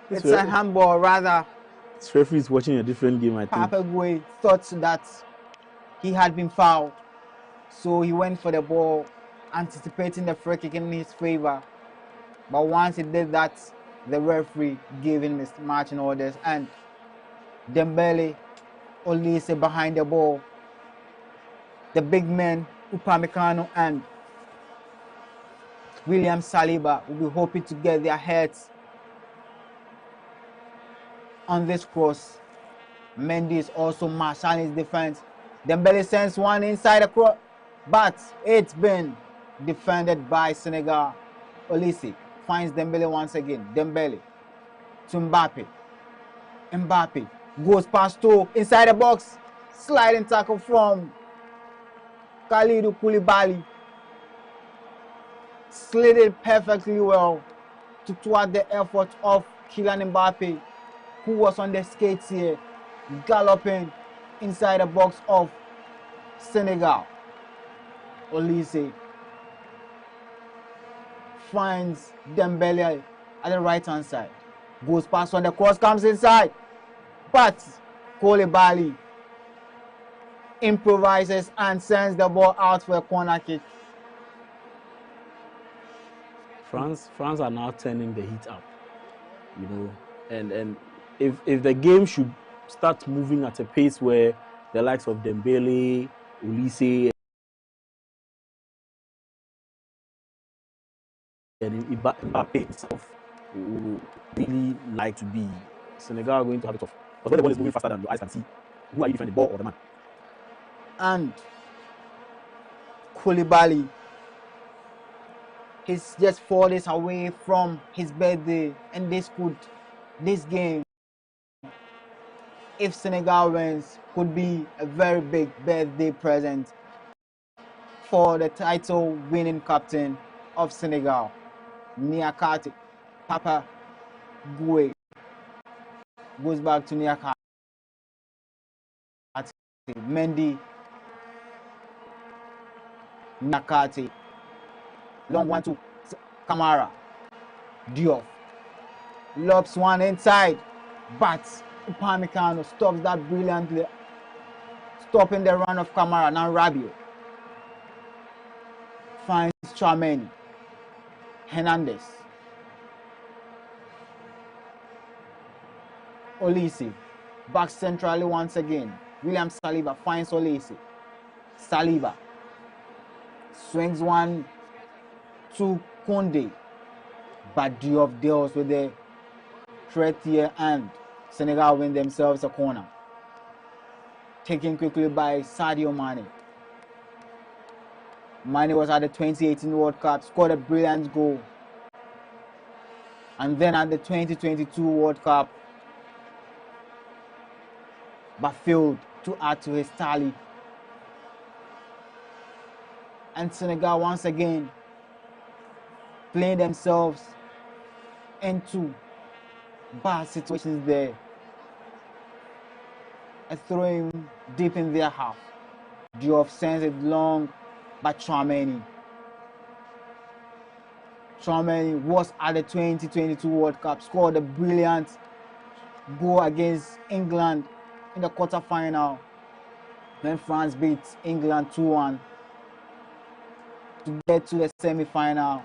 It's a handball rather. This referee is watching a different game, I think. Pape Gueye thought that he had been fouled, so he went for the ball, anticipating the free kick in his favor. But once he did that, the referee gave him his marching orders, and Dembele, Olise behind the ball. The big men, Upamecano and William Saliba, will be hoping to get their heads on this cross. Mendy is also marshalling his defense. Dembele sends one inside the cross, but it's been defended by Senegal. Olise finds Dembele once again. Dembele to Mbappe. Mbappe goes past two inside the box. Sliding tackle from Kalidou Koulibaly. Slid it perfectly well to thwart the effort of Kylian Mbappe, who was on the skates here, galloping inside the box of Senegal. Olise finds Dembele at the right hand side. Goes past on the cross, comes inside. But Koulibaly improvises and sends the ball out for a corner kick. France are now turning the heat up, you know, and if the game should start moving at a pace where the likes of Dembele, Olise, and Mbappe itself would really like to be, Senegal are going to have it tough. Because when the ball is moving faster than your eyes can see, who are you defending, the ball or the man? And Koulibaly, he's just 4 days away from his birthday, and this game, if Senegal wins, could be a very big birthday present for the title winning captain of Senegal, Niakate. Papa Goué goes back to Niakate. Mendy, Niakate. Long one to Kamara. Diop lobs one inside, but Upamecano stops that brilliantly, stopping the run of Kamara. Now Rabiot finds Tchouaméni. Hernandez. Olise back centrally once again. William Saliba finds Olise. Saliba swings one to Koundé, but Diop deals with the threat here, and Senegal win themselves a corner. Taken quickly by Sadio Mane. Mane was at the 2018 World Cup, scored a brilliant goal. And then at the 2022 World Cup, but failed to add to his tally. And Senegal once again playing themselves into bad situations there. A throwing deep in their half. Diop sends it long, but Tchouaméni was at the 2022 World Cup, scored a brilliant goal against England in the quarterfinal when France beat England 2-1 to get to the semi-final.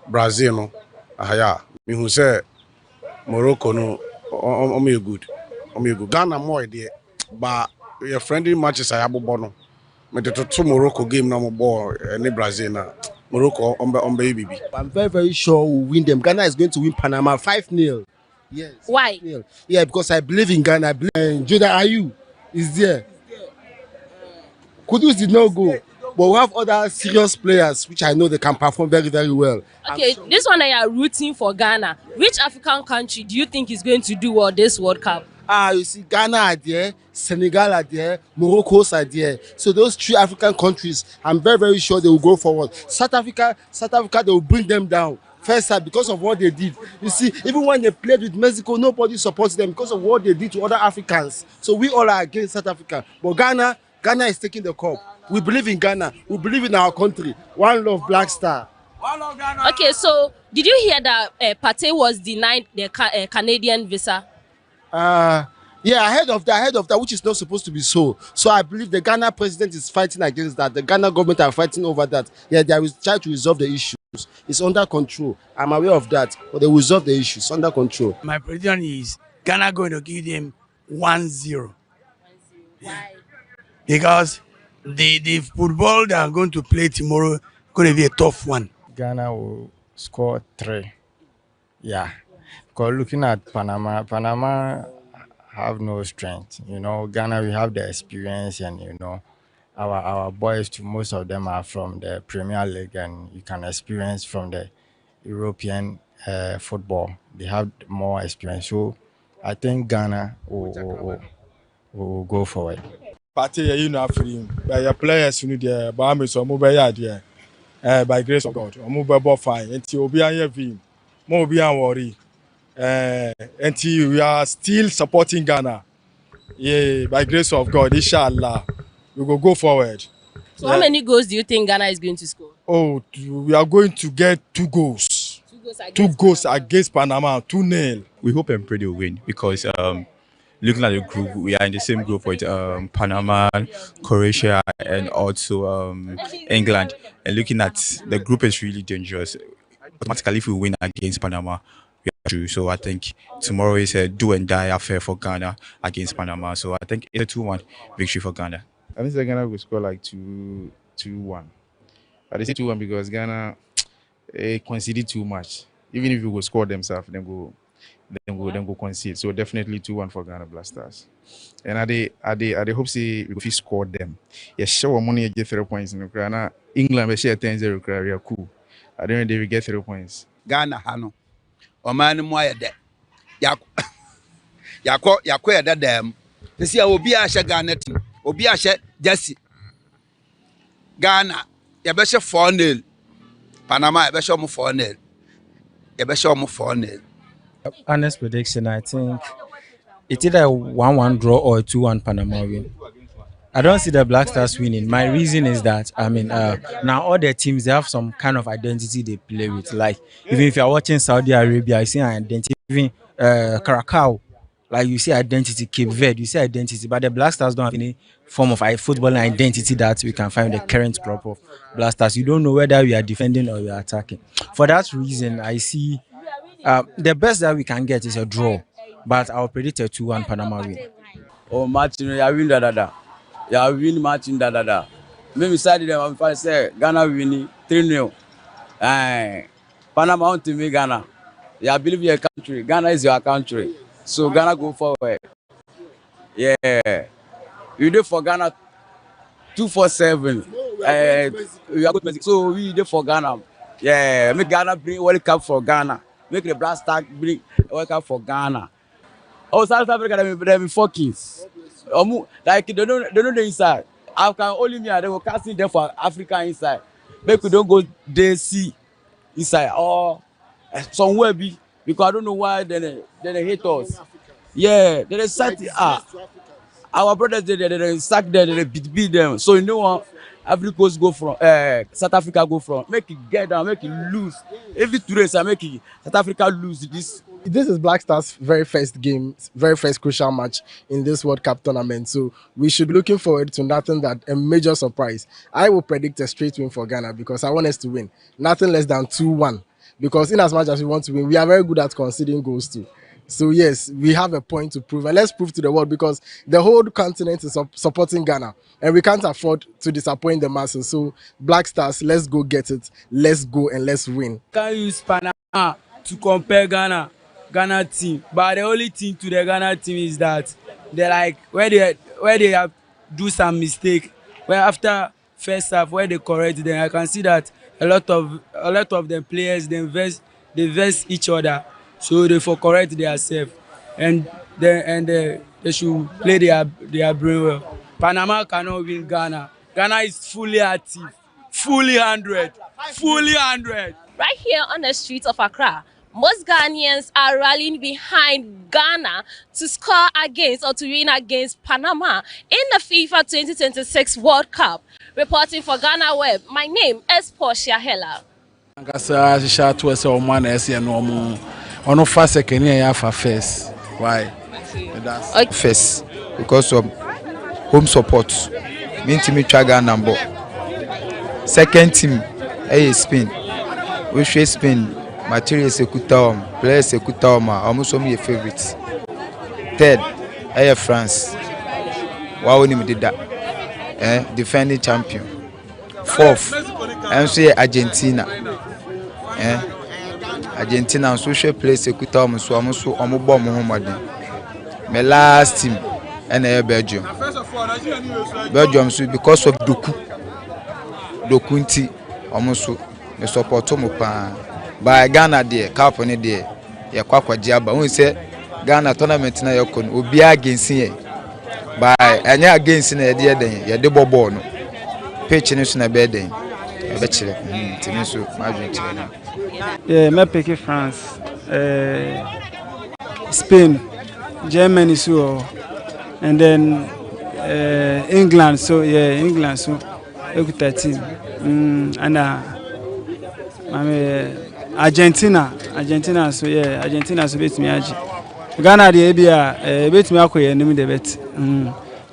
Brazil no ahaya me who say Morocco no o good. Ghana more there but your friendly matches I abobo no me to Morocco game na mo ball any Brazil na Morocco on baby. I'm very, very sure we'll win them. Ghana is going to win Panama 5-0. Yes. Why? 5-0. Yeah, because I believe in Ghana. I believe Jordan Ayew is there. Kudus did not go. But we have other serious players which I know they can perform very, very well. Okay, this one I are rooting for Ghana. Which African country do you think is going to do well this World Cup? You see, Ghana are there, Senegal are there, Morocco are there. So those 3 African countries, I'm very, very sure they will go forward. South Africa, they will bring them down. First time because of what they did. You see, even when they played with Mexico, nobody supports them because of what they did to other Africans. So we all are against South Africa. But Ghana is taking the cup. We believe in Ghana. We believe in our country. One love, Black Star. Okay, so did you hear that Partey was denied the Canadian visa? Yeah, ahead of that, which is not supposed to be so. So I believe the Ghana president is fighting against that. The Ghana government are fighting over that. Yeah, they will try to resolve the issues. It's under control. I'm aware of that, but they will resolve the issues. It's under control. My prediction is Ghana going to give them 1-0. Why? Because the football they are going to play tomorrow going to be a tough one. Ghana will score 3. Yeah. Because looking at Panama have no strength. Ghana, we have the experience, and our boys, most of them are from the Premier League, and you can experience from the European football. They have more experience. So I think Ghana will go forward. Party, free. But your players, the Bahamas or mobile by grace of God, or mobile fine. Until we are here, more be worry. Until we are still supporting Ghana. Yeah, by grace of God, inshallah, we will go forward. So how many goals do you think Ghana is going to score? Oh, we are going to get 2 goals. 2 goals against Panama, 2-0. We hope and pray they will win because looking at the group, we are in the same group with Panama, Croatia, and also England. And looking at the group is really dangerous. Automatically, if we win against Panama, we are through. So I think tomorrow is a do and die affair for Ghana against Panama. So I think it's a 2-1 victory for Ghana. I think Ghana will score like 2-1. I say 2-1 because Ghana conceded too much. Even if we will score themselves, then go concede. So definitely 2-1 for Ghana Blasters. And I hope see we will score them. Yes, sure money get 3 points in Ukraine. England will share 10-0 career cool. I don't know they will get 3 points. Ghana hano. Omani moya de. Yako ya da dem. Nsi obi a hye Ghana team. Obi a hye Jesse. Ghana ya be hye 4-0. Panama ya be hye mo 4-0. Ya be hye mo 4-0. Honest prediction, I think it's either a 1-1 draw or a 2-1 Panama win. I don't see the Black Stars winning. My reason is that now all their teams, they have some kind of identity they play with. Like even if you're watching Saudi Arabia, you see an identity. Even Curacao, like you see identity. Cape Verde, you see identity. But the Black Stars don't have any form of football identity that we can find in the current crop of Black Stars. You don't know whether we are defending or we are attacking. For that reason, I see the best that we can get is a draw. But I'll predict a 2-1 Panama win. Oh, Martin, I win da. Yeah, win Martin da. Maybe side them if I say Ghana winning 3-0. Panama want to me Ghana. Yeah, I believe your country. Ghana is your country. So Ghana go forward. Yeah. You do for Ghana 247. We are good. So we do for Ghana. Yeah, make Ghana bring World Cup for Ghana. Make the Black Stars bring World Cup for Ghana. Oh, South Africa, they be 4 kings. Like they don't know the inside. I can only me they will casting them for Africa inside. Make we don't go they see inside or somewhere be because I don't know why they hate us. Yeah, they sack our brothers they sack them, they beat them. So you know what? Africa go from South Africa go from make it get down, make it lose. Every 2 days I make it South Africa lose This is Black Stars' very first game, very first crucial match in this World Cup tournament. So we should be looking forward to nothing that a major surprise. I will predict a straight win for Ghana because I want us to win. Nothing less than 2-1. Because in as much as we want to win, we are very good at conceding goals too. So yes, we have a point to prove, and let's prove to the world because the whole continent is supporting Ghana, and we can't afford to disappoint the masses. So Black Stars, let's go get it. Let's go and let's win. Can use Panama to compare Ghana team, but the only thing to the Ghana team is that they like where they have do some mistake. Where after first half where they correct them, I can see that a lot of the players they verse each other, so they for correct themselves, and they should play their brain well. Panama cannot win Ghana. Ghana is fully active, fully 100, fully 100. Right here on the streets of Accra, most Ghanaians are rallying behind Ghana to score against or to win against Panama in the FIFA 2026 World Cup. Reporting for GhanaWeb, my name is Portia Hella. Ankasa shisha to say o man ese no mo ono fa second ya fa first. Why? That's Okay. First, because of home support. Mean team twa Ghana number. Second team, Spain. We share Spain. Materials ekuta players ekuta almost some your favorites. Third, France. Wow, ni did that. Defending champion. Fourth, I'm say Argentina. Argentina on social place ekuta so omo bom Muhammad. My last team and Belgium. Belgium so because of Dokunti almost me support mo pa. By Ghana there, Cup on there. Ya kwakwa jiaba. We say Ghana tournament na yokon obi against here. By anya against na there den. Ya de bobo no. Pitch ni so na be den. E be kire. Timi so ma dwen kire. Yeah, me pick France, Spain, Germany so, and then England. So yeah, England so ekuta team. And Argentina so yeah, Argentina so beat me aji. Ghana dey bia beat me akoye nim dey bet.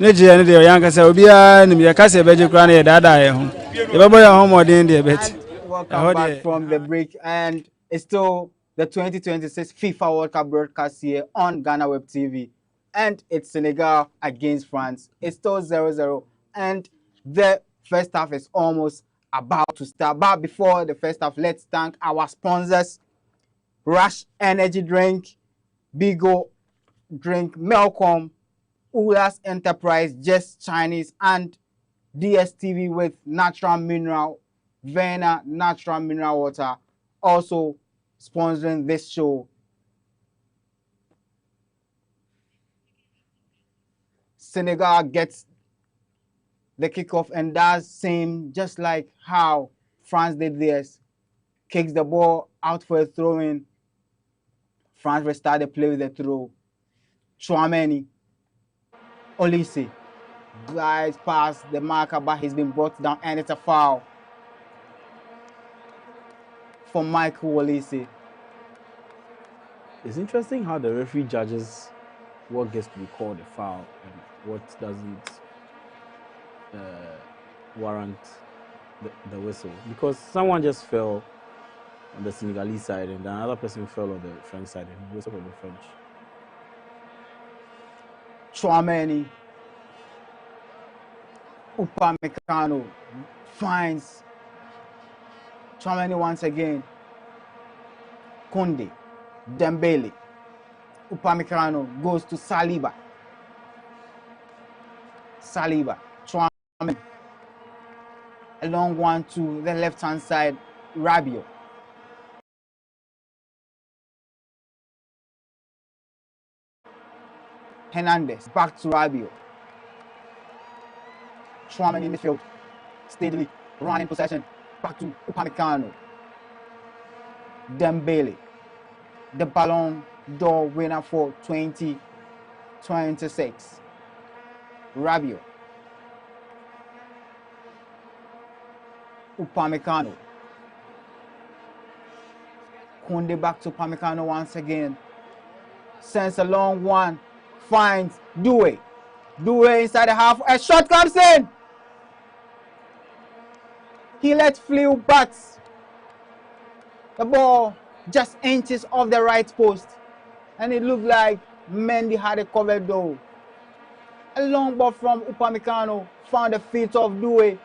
Nigeria no dey yanka say obi a nim dey kase beje kra na dey dada ye ho. Dey babo ya ho modern dey bet. Welcome back from the break, and it's still the 2026 FIFA World Cup broadcast here on GhanaWeb TV, and it's Senegal against France. It's still 0-0, and the first half is almost about to start. But before the first half, let's thank our sponsors: Rush Energy Drink, Bigo Drink, Melcom, Ulas Enterprise, Just Chinese, and DSTV with natural mineral, Vena natural mineral water, also sponsoring this show. Senegal gets the kickoff and does same just like how France did theirs. Kicks the ball out for a throw-in. France restart the play with the throw. Chouameni, Olise glides past the marker, but he's been brought down, and it's a foul for Michael Olise. It's interesting how the referee judges what gets to be called a foul and what doesn't warrant the whistle. Because someone just fell on the Senegalese side and another person fell on the French side and he whistled for the French. Chouameni, Upamecano finds Chouameni once again. Koundé, Dembele, Upamecano goes to Saliba. Chouameni, a long one to the left-hand side, Rabiot. Hernandez, back to Rabiot. Chouameni in midfield, steadily running possession, back to Upamecano. Dembele, the Ballon d'Or winner for 2026. Rabiot. Upamecano. Koundé back to Upamecano once again. Sends a long one. Finds Due. Due inside the half. A shot comes in. He let flew, but the ball just inches off the right post. And it looked like Mendy had it covered though. A long ball from Upamecano found the feet of Due,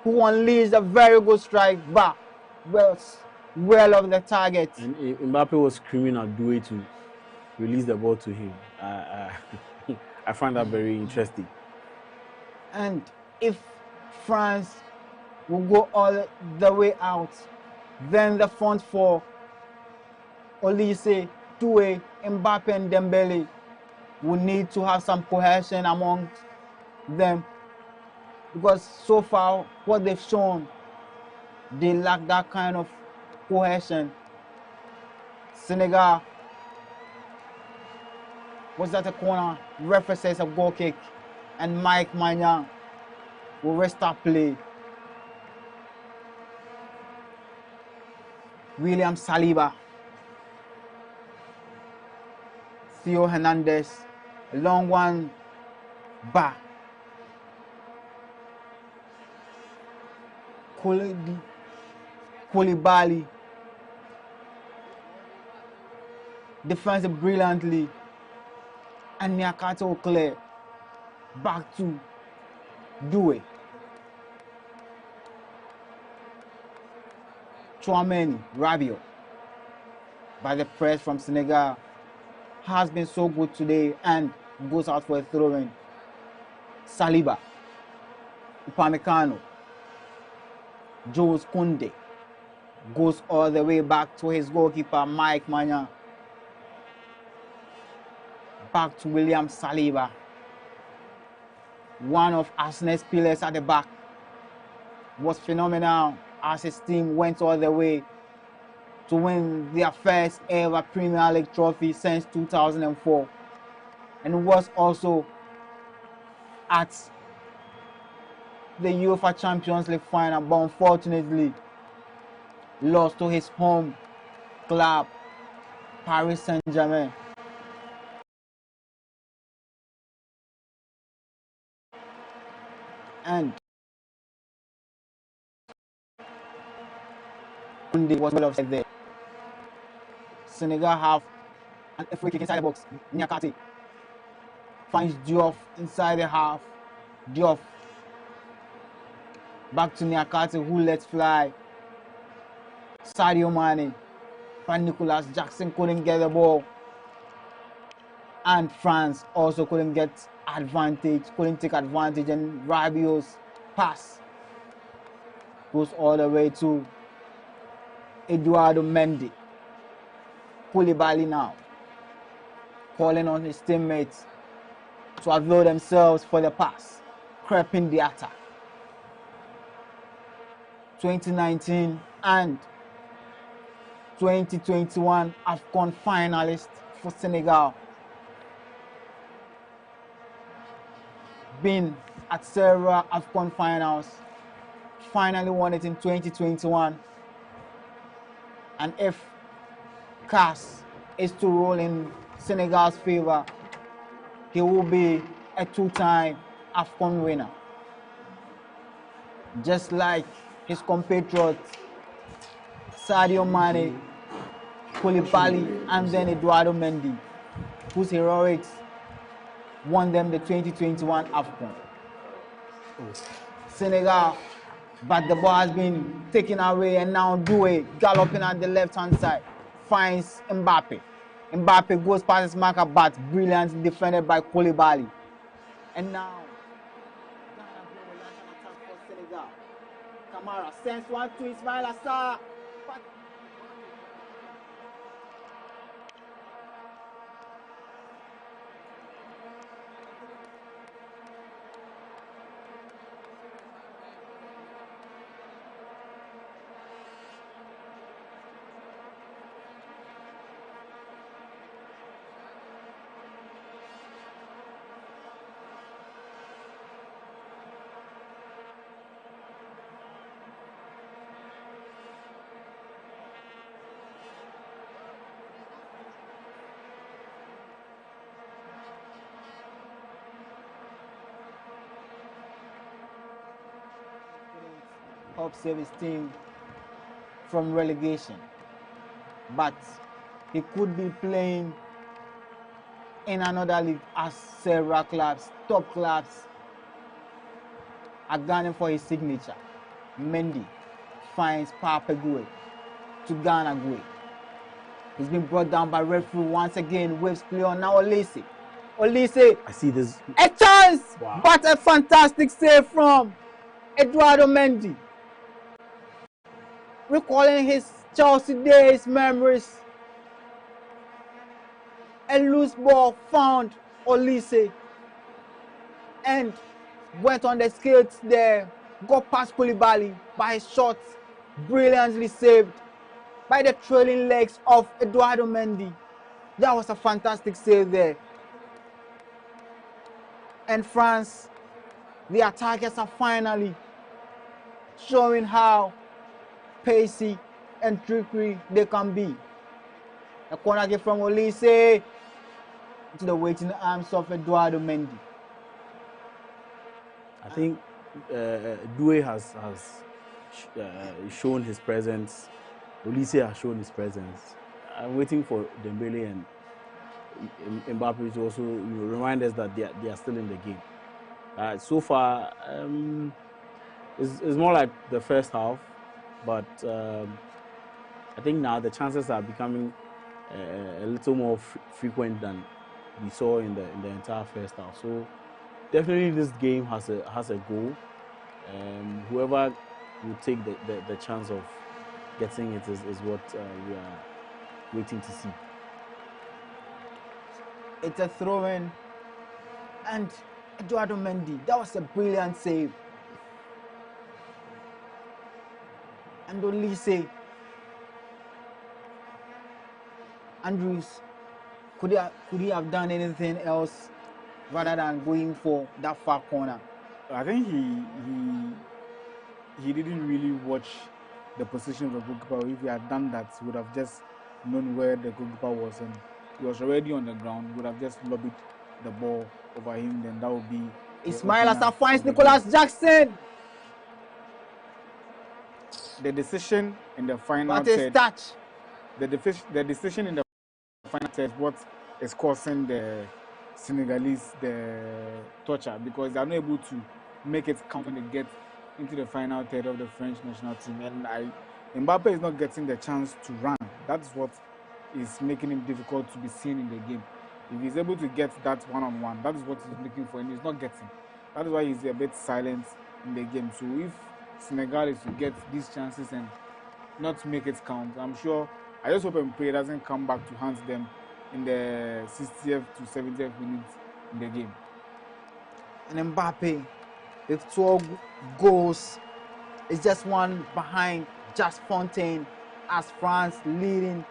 who unleashed a very good strike back. Well of the target. And Mbappe was screaming at Due to release the ball to him. I find that very interesting. And if France will go all the way out, then the front four, Olise, Due, Mbappe and Dembele, will need to have some cohesion among them, because so far what they've shown, they lack that kind of cohesion. Senegal, was that a corner? Referee says a goal kick, and Mike Maignan will restart play. William Saliba, Theo Hernandez, a long one, back. Koulibaly defends it brilliantly, and Niakate will clear. Back to Due. Chouameni, Rabiot. But the press from Senegal has been so good today and goes out for a throw-in. Saliba, Upamecano, Jules Koundé goes all the way back to his goalkeeper Mike Maignan. Back to William Saliba, one of Arsenal's pillars at the back. Was phenomenal as his team went all the way to win their first ever Premier League trophy since 2004, and was also at the UEFA Champions League final, but unfortunately lost to his home club Paris Saint-Germain. And Koundé was well offside there. Senegal have a free kick inside the box. Niakate finds Diouf inside the half. Diouf back to Niakate, who lets fly. Sadio Mane, but Nicolas Jackson couldn't get the ball. And France also couldn't take advantage, and Rabiot's pass goes all the way to Eduardo Mendy. Koulibaly now calling on his teammates to avail themselves for the pass, creeping the attack. 2019 and 2021 AFCON finalists for Senegal. Been at several AFCON finals, finally won it in 2021. And if CAS is to roll in Senegal's favor, he will be a two-time AFCON winner. Just like his compatriots Sadio Mane, Koulibaly, and then Eduardo Mendy, whose heroics won them the 2021 AFCON. Senegal, but the ball has been taken away, and now Due, galloping at the left-hand side, finds Mbappe. Mbappe goes past his marker, but brilliantly defended by Koulibaly. And now, Ghana will launch an attack for Senegal. Kamara sends one to Ismail Assar. help save his team from relegation. But he could be playing in another league as several clubs, top clubs, are gunning for his signature. Mendy finds Papegui to Ghana Gui. He's been brought down by referee once again. Waves play on now Olise. Olise. I see this. A chance, Wow. but a fantastic save from Eduardo Mendy. Recalling his Chelsea days memories. A loose ball found Olise and went on the skates there. Got past Koulibaly by his shot, brilliantly saved by the trailing legs of Eduardo Mendy. That was a fantastic save there. And France, the attackers are finally showing how pacey and trickery they can be. A corner kick from Olise to the waiting arms of Eduardo Mendy. I think Doué has shown his presence. Olise has shown his presence. I'm waiting for Dembele and Mbappe to also remind us that they are still in the game. So far, it's more like the first half, but I think now the chances are becoming a little more frequent than we saw in the entire first half. So definitely this game has a goal. Whoever will take the chance of getting it is what we are waiting to see. It's a throw-in, and Eduardo Mendy, that was a brilliant save. And Olise, Andrews, could he have done anything else rather than going for that far corner? I think he didn't really watch the position of the goalkeeper. If he had done that, he would have just known where the goalkeeper was, and he was already on the ground. Would have just lobbied the ball over him. Then that would be Ismail Assar finds Nicholas Jackson. The decision in the final What is touch? The decision in the final third, what is causing the Senegalese the torture, because they are not able to make it count when they get into the final third of the French national team. And Mbappe is not getting the chance to run. That's what is making him difficult to be seen in the game. If he's able to get that one-on-one, that is what he's looking for, and he's not getting. That is why he's a bit silent in the game. So if Senegal is to get these chances and not make it count, I'm sure, I just hope and pray it doesn't come back to haunt them in the 60th to 70th minutes in the game. And Mbappe, with 12 goals, is just one behind Just Fontaine as France leading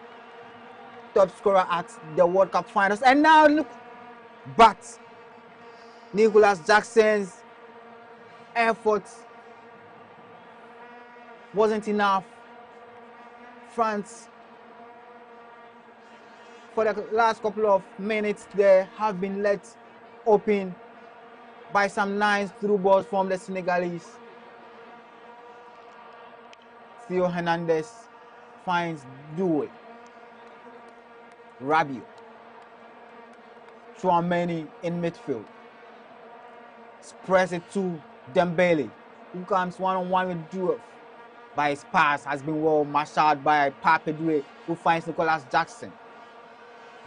top scorer at the World Cup finals. And now look, but Nicholas Jackson's efforts wasn't enough. France, for the last couple of minutes, they have been let open by some nice through balls from the Senegalese. Theo Hernandez finds Doué. Rabiot. Chouameni in midfield. Spreads it to Dembele, who comes one-on-one with Doué. By his pass has been well marshaled by Papegui, who finds Nicholas Jackson.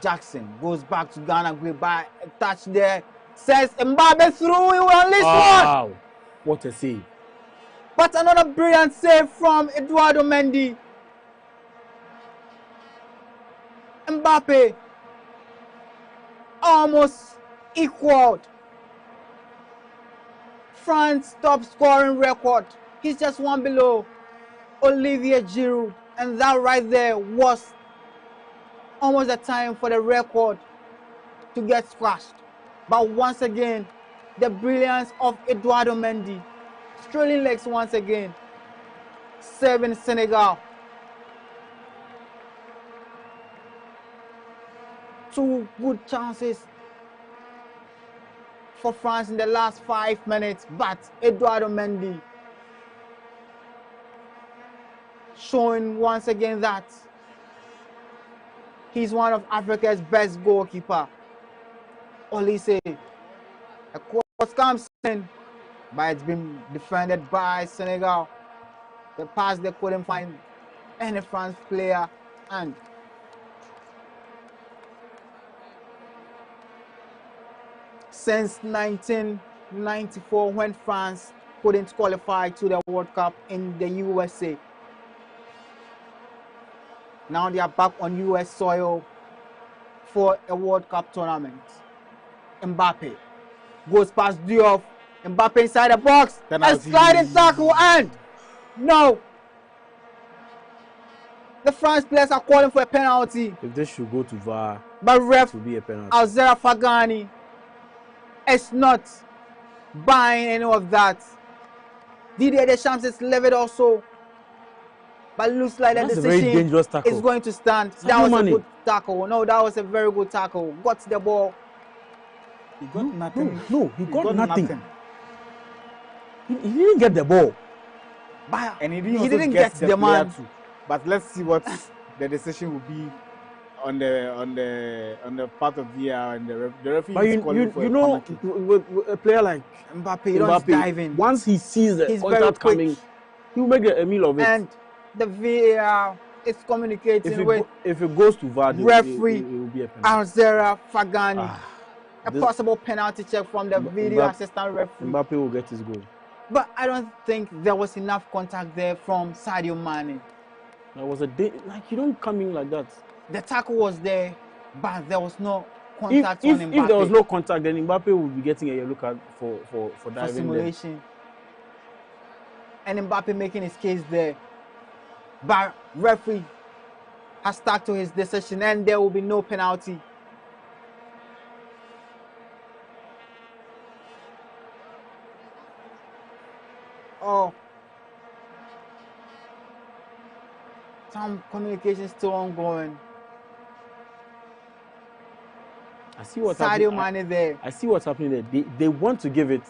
Jackson goes back to Ghana by a touch there. Says Mbappe through, he will unleash one. Wow, what a save. But another brilliant save from Eduardo Mendy. Mbappe almost equaled France's top scoring record. He's just one below Olivier Giroud, and that right there was almost the time for the record to get scratched. But once again, the brilliance of Eduardo Mendy, strailing legs once again, serving Senegal. Two good chances for France in the last 5 minutes, but Eduardo Mendy showing once again that he's one of Africa's best goalkeeper. Olise, a cross comes in, but it's been defended by Senegal. The pass they couldn't find any France player, and since 1994, when France couldn't qualify to the World Cup in the USA, now they are back on US soil for a World Cup tournament. Mbappe goes past Diop. Mbappe inside the box. A sliding tackle, and no. The France players are calling for a penalty. If this should go to VAR, but ref it will be a penalty. Alzera Fagani is not buying any of that. Didier Deschamps is livid also. But looks like the decision is going to stand. That was a good tackle. No, that was a very good tackle. Got the ball. He got nothing. No, he got nothing. He didn't get the ball. But and he didn't didn't get the man. Too. But let's see what the decision will be on the part of VR and the referee. But you know, with a player like Mbappe, dive in. Once he sees the contact coming, he will make a meal of it. And the VAR is communicating with. If it goes to VAR, referee it will be a penalty. Alzera Fagani. A possible penalty check from the video assistant referee. Mbappe will get his goal. But I don't think there was enough contact there from Sadio Mane. There was like you don't come in like that. The tackle was there, but there was no contact on Mbappe. If there was no contact, then Mbappe would be getting a yellow card for diving. For simulation. And Mbappe making his case there. But referee has stuck to his decision, and there will be no penalty. Oh, some communication still ongoing. I see what's Sadio happening. Mane there. I see what's happening there. They want to give it,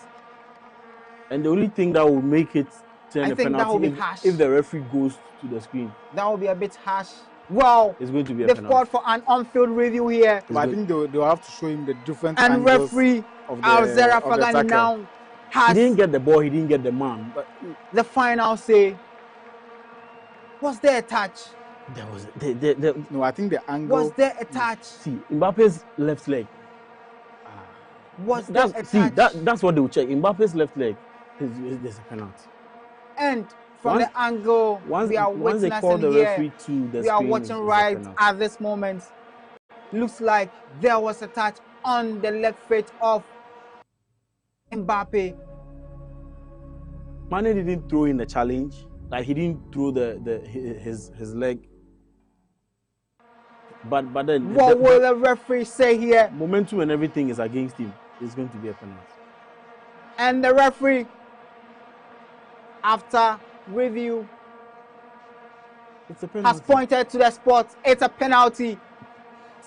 and the only thing that will make it turn a penalty that will be harsh. If the referee goes to the screen. That will be a bit harsh. Well, it's going to be a they've penalty. called for an on-field review here. But I think they'll have to show him the different and angles referee of Alzera Fagani now has. He didn't get the ball. He didn't get the man. But the final say. Was there a touch? There was. No, I think the angle. Was there a touch? See, Mbappe's left leg. Was there a touch? That's what they will check. Mbappe's left leg. There's a penalty. And from the angle we are witnessing here, we are watching right at this moment. Looks like there was a touch on the left foot of Mbappe. Mane didn't throw in the challenge. Like he didn't throw his leg. But then what will the referee say here? Momentum and everything is against him. It's going to be a penalty. And the referee, after review, has pointed to the spot. It's a penalty.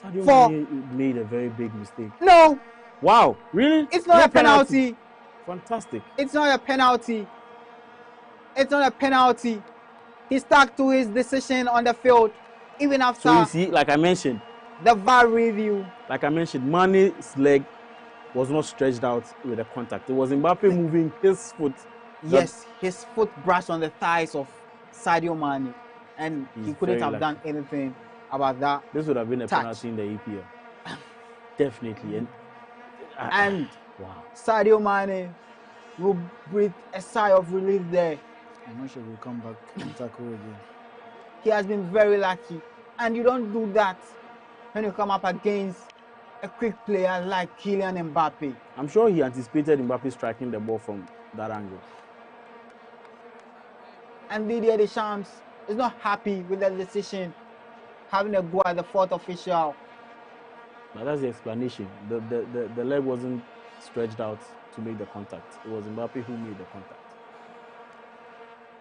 Sadio made a very big mistake. No. Wow. Really? It's not a penalty. Fantastic. It's not a penalty. It's not a penalty. He stuck to his decision on the field, even after. So you see, like I mentioned, the VAR review. Like I mentioned, Mane's leg was not stretched out with a contact. It was Mbappe moving his foot. Yes, his foot brushed on the thighs of Sadio Mane, and he couldn't have done anything about that. This would have been a penalty in the EPL. Definitely. And wow. Sadio Mane will breathe a sigh of relief there. I'm not sure we'll come back and tackle again. He has been very lucky. And you don't do that when you come up against a quick player like Kylian Mbappe. I'm sure he anticipated Mbappe striking the ball from that angle. And Didier Deschamps is not happy with the decision, having a go at the fourth official. But that's the explanation. The leg wasn't stretched out to make the contact. It was Mbappe who made the contact.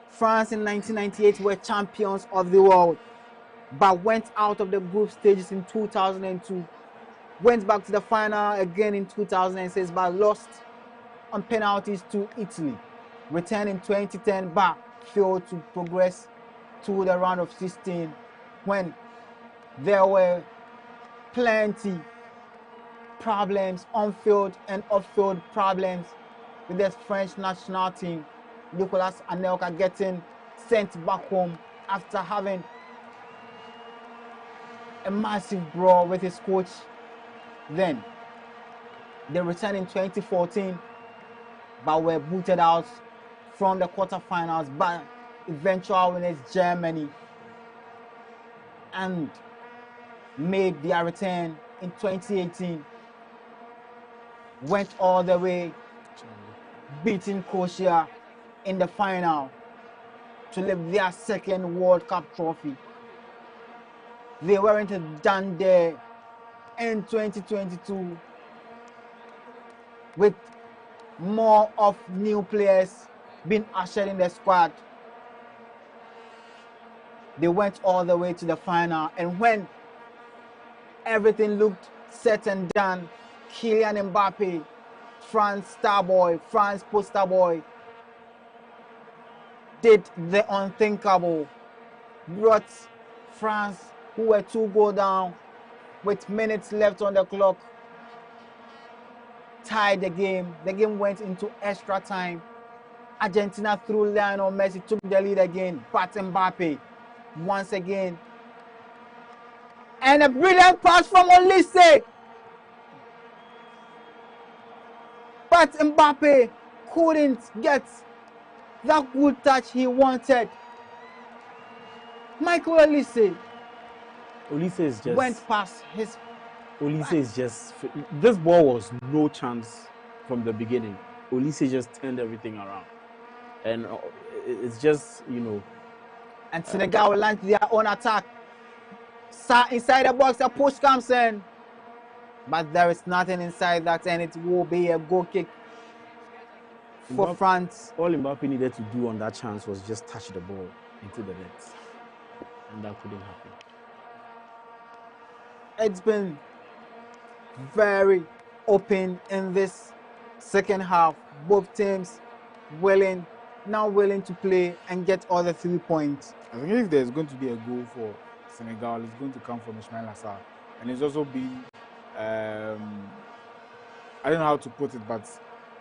France in 1998 were champions of the world, but went out of the group stages in 2002. Went back to the final again in 2006, but lost on penalties to Italy. Returned in 2010, but failed to progress to the round of 16 when there were plenty problems, on-field and off-field problems with the French national team. Nicolas Anelka getting sent back home after having a massive brawl with his coach. Then they returned in 2014, but were booted out from the quarterfinals by eventual winners Germany, and made their return in 2018. Went all the way, beating Croatia in the final to lift their second World Cup trophy. They weren't done there in 2022 with more of new players being ushered in the squad. They went all the way to the final, and when everything looked set and done, Kylian Mbappe, France star boy, France poster boy, did the unthinkable, brought France, who were 2 goals down with minutes left on the clock, tied the game. The game went into extra time. Argentina, through Lionel Messi, took the lead again, but Mbappe once again, and a brilliant pass from Olise, but Mbappe couldn't get that good touch he wanted. Michael Olise is just went past his. Olise is just. This ball was no chance from the beginning. Olise just turned everything around, and it's just, you know. And Senegal will launch their own attack. Inside the box, a push comes in, but there is nothing inside that, and it will be a goal kick for France. All Mbappe needed to do on that chance was just touch the ball into the net, and that couldn't happen. It's been very open in this second half. Both teams now willing to play and get all the 3 points. I think if there's going to be a goal for Senegal, it's going to come from Ismail Assar. And it's also been, I don't know how to put it, but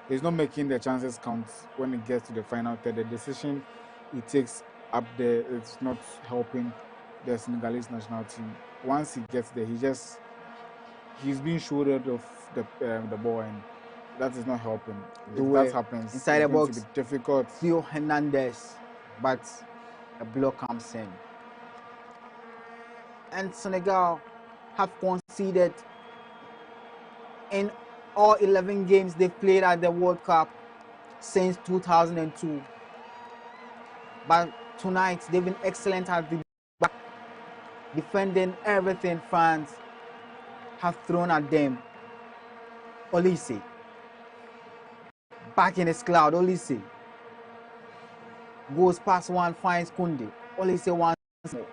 he's not making the chances count when it gets to the final third. The decision he takes up there, it's not helping the Senegalese national team. Once he gets there, he's being shouldered off the ball, and that is not helping. If that happens, inside the box, it's going to be difficult. Theo Hernandez, but a block comes in. And Senegal have conceded in all 11 games they've played at the World Cup since 2002. But tonight, they've been excellent at the back, defending everything France have thrown at them. Olise, back in his cloud. Olise goes past one, finds Koundé. Olise once more.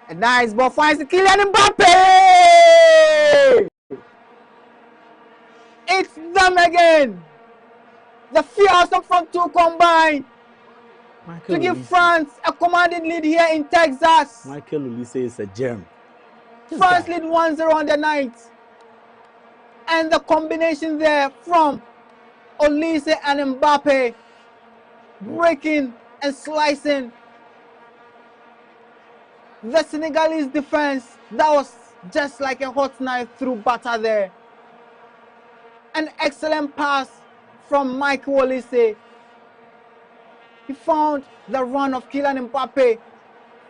A nice ball finds Kylian Mbappe! It's them again! The fearsome front two combined to give France a commanding lead here in Texas. Michael Olise is a gem. France lead 1-0 on the night. And the combination there from Olise and Mbappe, breaking and slicing the Senegalese defense. That was just like a hot knife through butter there. An excellent pass from Michael Olise. He found the run of Kylian Mbappe,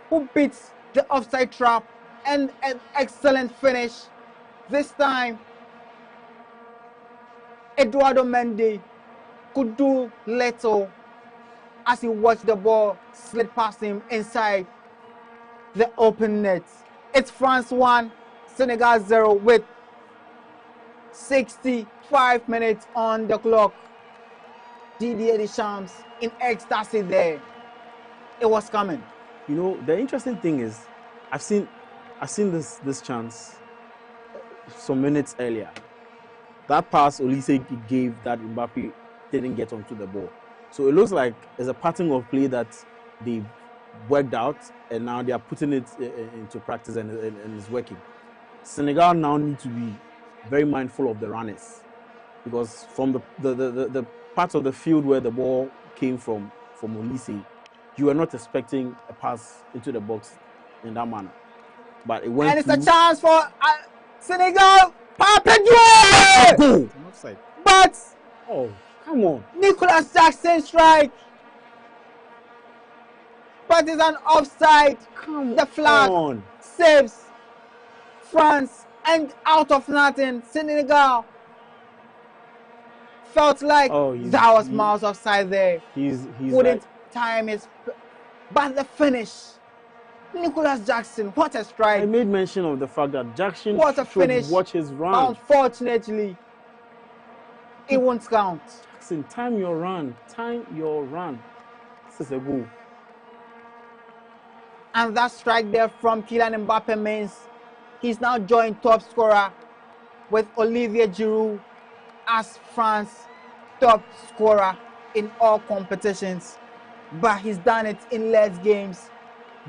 who beats the offside trap, and an excellent finish. This time, Eduardo Mendy could do little as he watched the ball slip past him inside the open net. It's France 1, Senegal 0 with 65 minutes on the clock. Didier Deschamps in ecstasy there. It was coming. You know, the interesting thing is, I've seen this chance some minutes earlier. That pass Olise gave that Mbappe didn't get onto the ball. So it looks like it's a pattern of play that they've worked out, and now they are putting it into practice, and it's working. Senegal now need to be very mindful of the runners, because from the part of the field where the ball came from Olise, you were not expecting a pass into the box in that manner, but it went And it's through. a chance for Senegal. Papedoué! Go! But oh, come on, Nicolas Jackson strike. But it's an offside. The flag on. saves France, and out of nothing, Senegal felt like that was miles offside there. He's Couldn't time his, but the finish. Nicolas Jackson, what a strike! I made mention of the fact that Jackson What a should finish! watch his run. Unfortunately, it won't count. Jackson, time your run. Time your run. This is a goal. And that strike there from Kylian Mbappe means he's now joined top scorer with Olivier Giroud as France's top scorer in all competitions. But he's done it in less games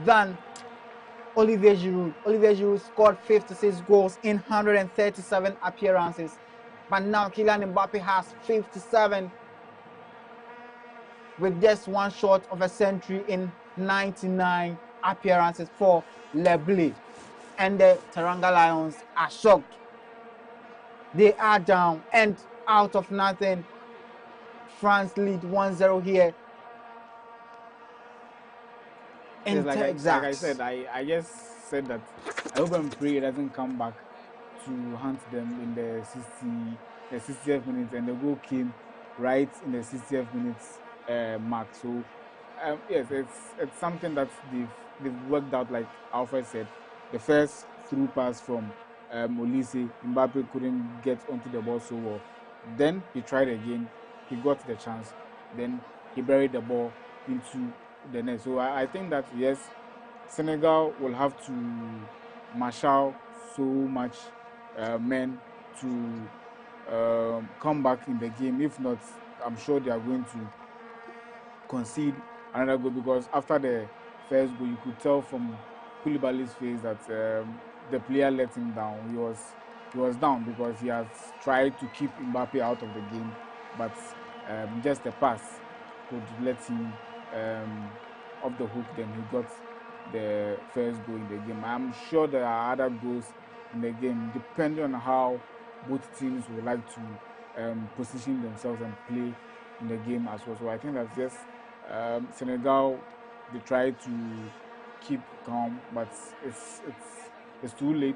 than Olivier Giroud. Olivier Giroud scored 56 goals in 137 appearances. But now Kylian Mbappe has 57 with just one shot of a century in 99 appearances for Le Bleu. And the Teranga Lions are shocked. They are down and out of nothing. France lead 1-0 here. Yes, like I said, I just said that I hope and pray it doesn't come back to hunt them in the 60th minute, and the goal came right in the 60th minutes mark. So yes, it's something that they've worked out, like Alfred said. The first through pass from Olise, Mbappe couldn't get onto the ball so well. Then he tried again, he got the chance, then he buried the ball into the net. So I think that yes, Senegal will have to marshal so much men to come back in the game. If not, I'm sure they are going to concede another goal, because after the first goal, you could tell from Koulibaly's face that the player let him down. He was down because he has tried to keep Mbappe out of the game, but just a pass could let him off the hook. Then he got the first goal in the game. I'm sure there are other goals in the game, depending on how both teams would like to position themselves and play in the game as well. So I think that's just Senegal. They try to keep calm, but it's too late.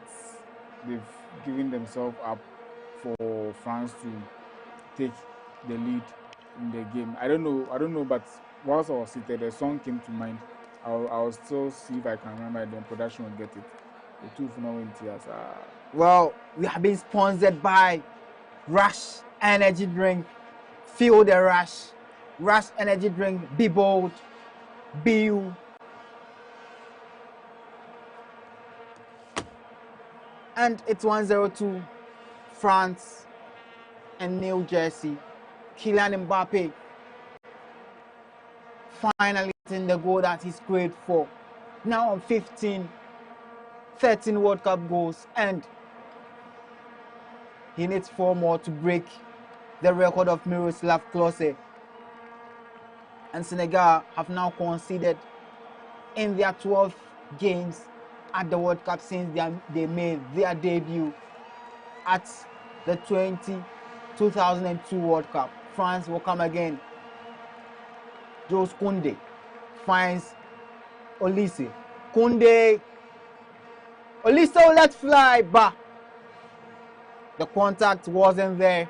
They've given themselves up for France to take the lead in the game. I don't know, but whilst I was seated, a song came to mind. I'll still see if I can remember it, then production will get it. The two for now in tears. Well, we have been sponsored by Rush Energy Drink. Feel the rush. Rush Energy Drink. Be bold. Be you. And it's 1-0 France and New Jersey. Kylian Mbappe finally getting the goal that he's great for. Now on 13 World Cup goals, and he needs 4 more to break the record of Miroslav Klose. And Senegal have now conceded in their 12 games at the World Cup since they made their debut at the 2002 World Cup. France will come again. Jules Koundé finds Olise. Koundé. Olise will let fly, but the contact wasn't there.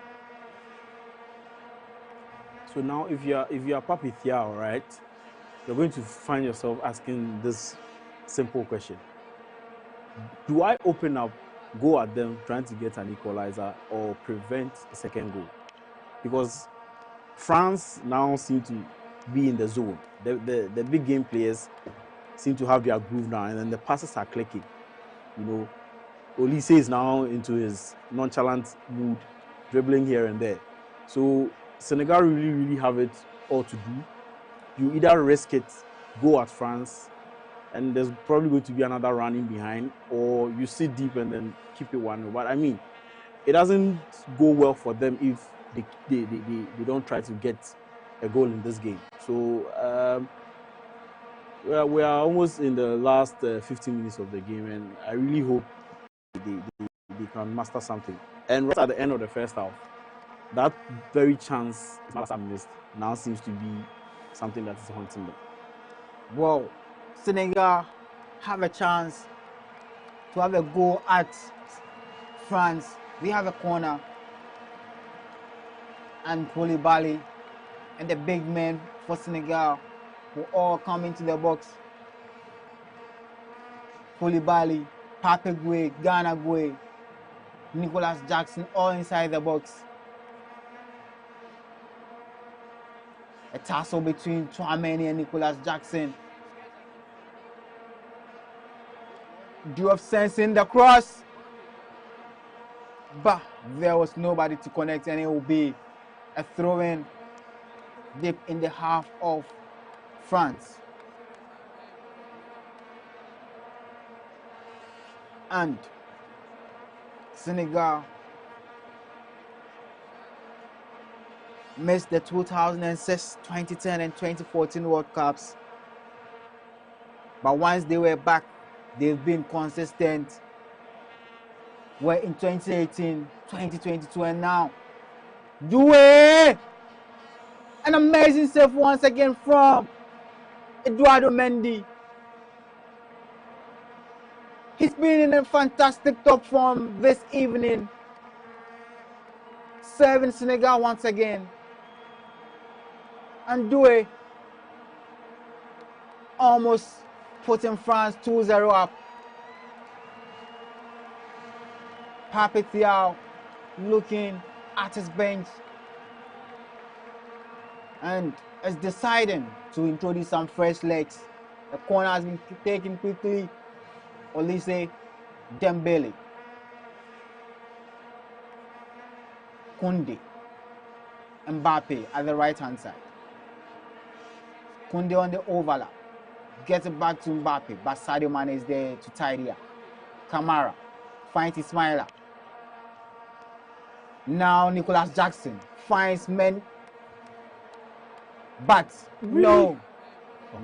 So now, if you are Papi Thiaw, right, you're going to find yourself asking this simple question: do I open up, go at them, trying to get an equalizer, or prevent a second goal? Because France now seem to be in the zone. The big game players seem to have their groove now, and then the passes are clicking. You know, Olise is now into his nonchalant mood, dribbling here and there. So Senegal really have it all to do. You either risk it go at France, and there's probably going to be another running behind, or you sit deep and then keep it 1-0. But I mean, it doesn't go well for them if they don't try to get a goal in this game. So we are almost in the last 15 minutes of the game, and I really hope they can master something. And right at the end of the first half, that very chance Martha missed now seems to be something that is haunting them. Well, Senegal have a chance to have a go at France. We have a corner, and Koulibaly and the big men for Senegal will all come into the box. Koulibaly, Pape Gueye, Ghana Gueye, Nicholas Jackson, all inside the box. A tussle between Tchouaméni and Nicholas Jackson. Diop sensing the cross, but there was nobody to connect, and it will be a throw-in deep in the half of France. And Senegal missed the 2006, 2010 and 2014 World Cups, but once they were back, they've been consistent. We're in 2018, 2022, and now Doué! An amazing save once again from Eduardo Mendy. He's been in a fantastic top form this evening, serving Senegal once again. And Doué almost putting France 2-0 up. Pape Thiaw looking at his bench and is deciding to introduce some fresh legs. The corner has been taken quickly. Olise Dembele, Koundé, Mbappe at the right hand side. Koundé on the overlap, gets it back to Mbappe, but Sadio Mane is there to tidy up. Kamara finds Ismaila. Now Nicholas Jackson finds men, but no,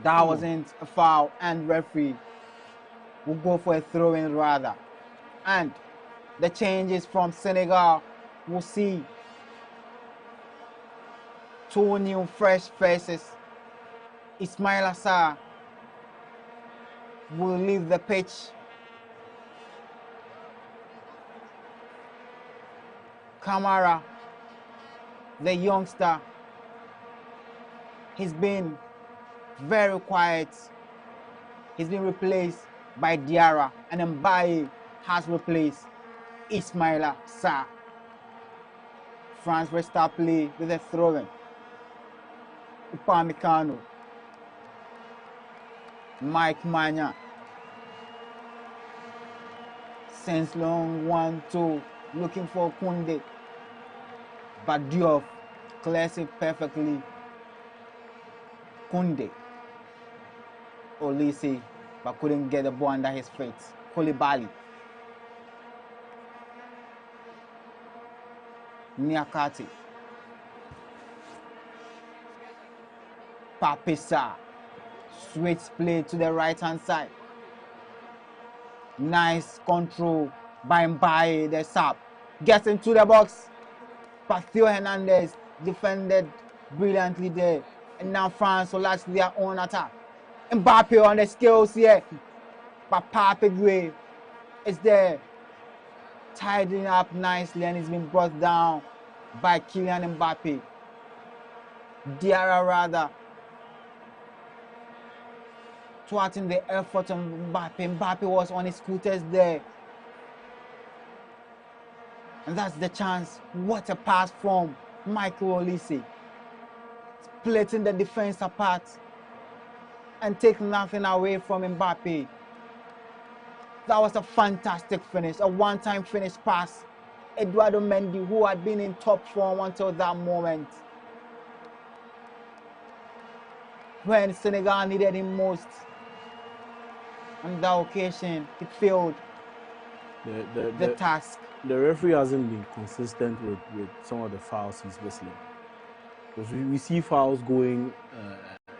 that wasn't a foul, and referee will go for a throw-in rather. And the changes from Senegal, we'll see 2 new fresh faces. Ismaila Sarr will leave the pitch. Kamara, the youngster, he's been very quiet. He's been replaced by Diarra, and Mbaye has replaced Ismaila Sarr. France will start play with a throw-in. Upamecano, Mike Maignan sends long 1-2, looking for Koundé, but Diop clears it perfectly. Koundé, Olise, but couldn't get the ball under his feet. Koulibaly, Niakate, Pape Sarr, switch play to the right hand side. Nice control by Mbaye, the sub, gets into the box, but Theo Hernandez defended brilliantly there, and now France will launch their own attack. Mbappe on the skills here, but Pape Gueye is there, tidying up nicely, and he's been brought down by Kylian Mbappe. Diarra rather thwarting the effort of Mbappe. Mbappe was on his scooters there, and that's the chance. What a pass from Michael Olise, splitting the defense apart and taking nothing away from Mbappe. That was a fantastic finish, a one-time finish pass. Eduardo Mendy, who had been in top form until that moment, when Senegal needed him most. On that occasion, he failed the task. The referee hasn't been consistent with some of the fouls he's whistling. Because we see fouls going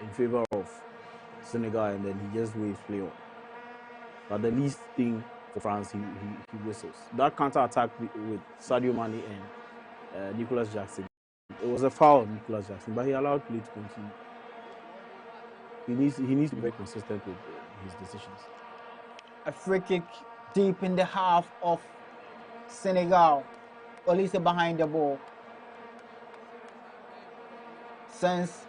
in favor of Senegal, and then he just waves play on. But the least thing for France, he whistles. That counter-attack with Sadio Mane and Nicolas Jackson, it was a foul on Nicolas Jackson, but he allowed play to continue. He needs to be very consistent with his decisions. A free kick deep in the half of Senegal. Olise behind the ball. Sends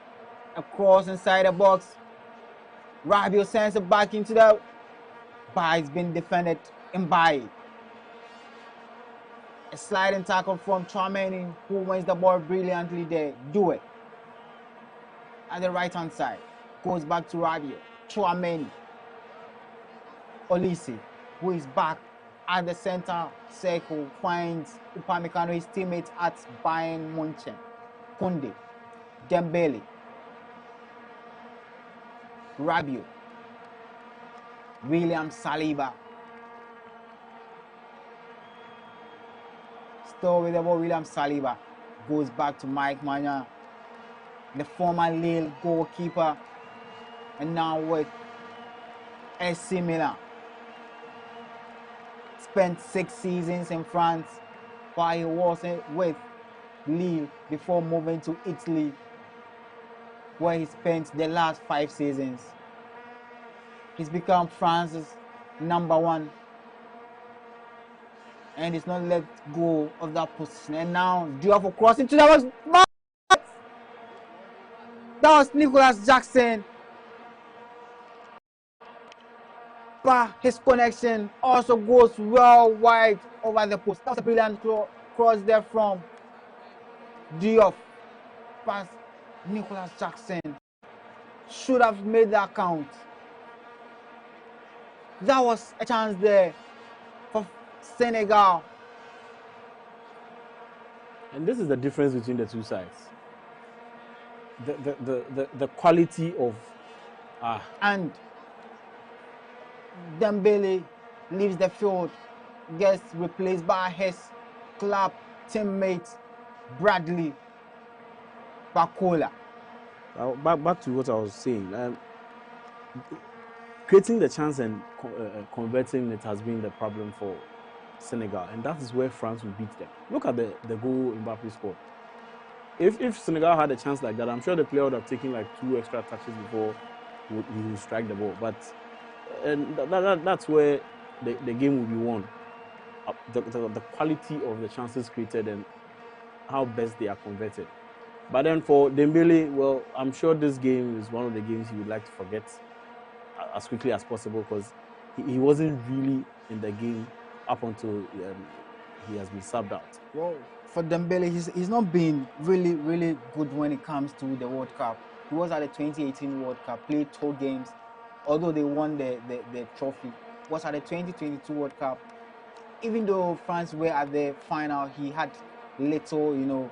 a cross inside the box. Rabiot sends it back into the... But it's been defended in Baye. A sliding tackle from Tchouaméni, who wins the ball brilliantly there. Do it. At the right-hand side. Goes back to Rabiot. Tchouaméni. Olise, who is back at the center circle, finds Upamecano, his teammate at Bayern Munchen. Koundé. Dembele. Rabiot. William Saliba. Still with the ball, William Saliba. Goes back to Mike Maignan, the former Lille goalkeeper, and now with AC Milan. Spent 6 seasons in France, while he was with Lille before moving to Italy, where he spent the last 5 seasons. He's become France's #1, and he's not let go of that position. And now, due for crossing to that was Nicolas Jackson. But his connection also goes well wide over the post. That's a brilliant cross there from Diop. But Nicolas Jackson should have made that count. That was a chance there for Senegal. And this is the difference between the two sides. The quality of and Dembele leaves the field, gets replaced by his club teammate Bradley Bakola. Back to what I was saying. Creating the chance and converting it has been the problem for Senegal, and that is where France will beat them. Look at the goal Mbappe scored. If Senegal had a chance like that, I'm sure the player would have taken like 2 extra touches before he would strike the ball. But that's where the game will be won. The quality of the chances created and how best they are converted. But then for Dembele, well, I'm sure this game is one of the games he would like to forget as quickly as possible, because he wasn't really in the game up until he has been subbed out. Well, for Dembele, he's not been really good when it comes to the World Cup. He was at the 2018 World Cup, played 2 games, although they won the trophy. Was at the 2022 World Cup. Even though France were at the final, he had little,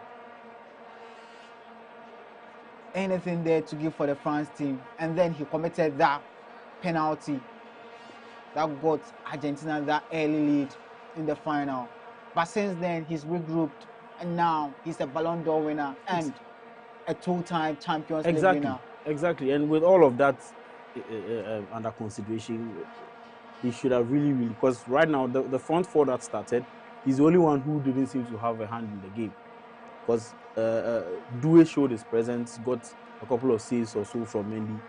anything there to give for the France team. And then he committed that penalty that got Argentina that early lead in the final. But since then, he's regrouped, and now he's a Ballon d'Or winner and a 2-time Champions League winner. Exactly, and with all of that under consideration, he should have really, because right now, the front 4 that started, he's the only one who didn't seem to have a hand in the game. Because Doué showed his presence, got a couple of saves or so from Mendy.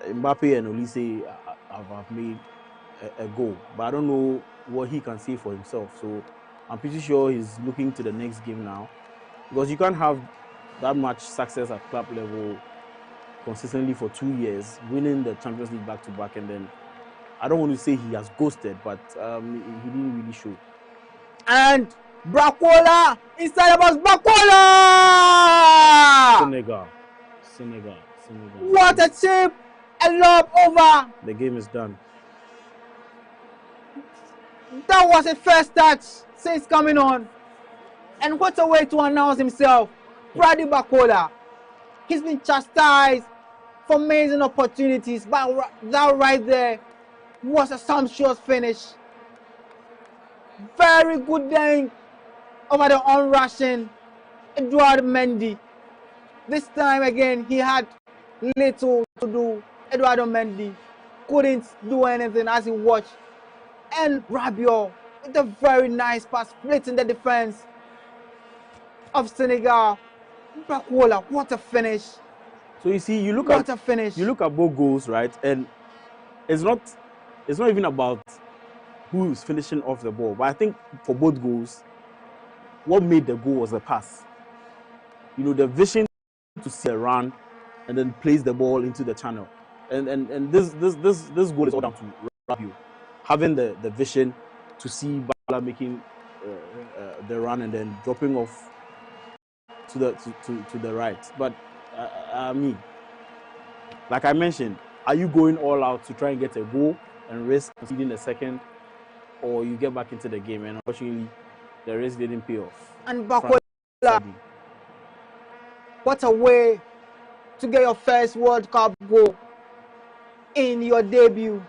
Mbappe and Olise have made a goal, but I don't know what he can say for himself. So I'm pretty sure he's looking to the next game now, because you can't have that much success at club level consistently for 2 years, winning the Champions League back-to-back, and then I don't want to say he has ghosted, but he didn't really show. And Bakola inside the box, Bakola! Senegal. What a chip! A lob over. The game is done. That was his first touch since coming on. And what a way to announce himself. Brady Bakola. He's been chastised for amazing opportunities, but that right there was a sumptuous finish. Very good dink over the onrushing Edouard Mendy. This time again, he had little to do. Eduardo Mendy couldn't do anything as he watched. And Rabiot with a very nice pass, splitting the defense of Senegal. Bakola, what a finish. So you see, you look What a finish. You look at both goals, right? And it's not even about who is finishing off the ball. But I think for both goals, what made the goal was the pass. You know, the vision to see a run and then place the ball into the channel. And this goal is all down to Rabiot having the vision to see Bala making the run and then dropping off to the right. But I mean, like I mentioned, are you going all out to try and get a goal and risk conceding a second, or you get back into the game? And unfortunately, the risk didn't pay off. And Bakola, what a way to get your first World Cup goal in your debut.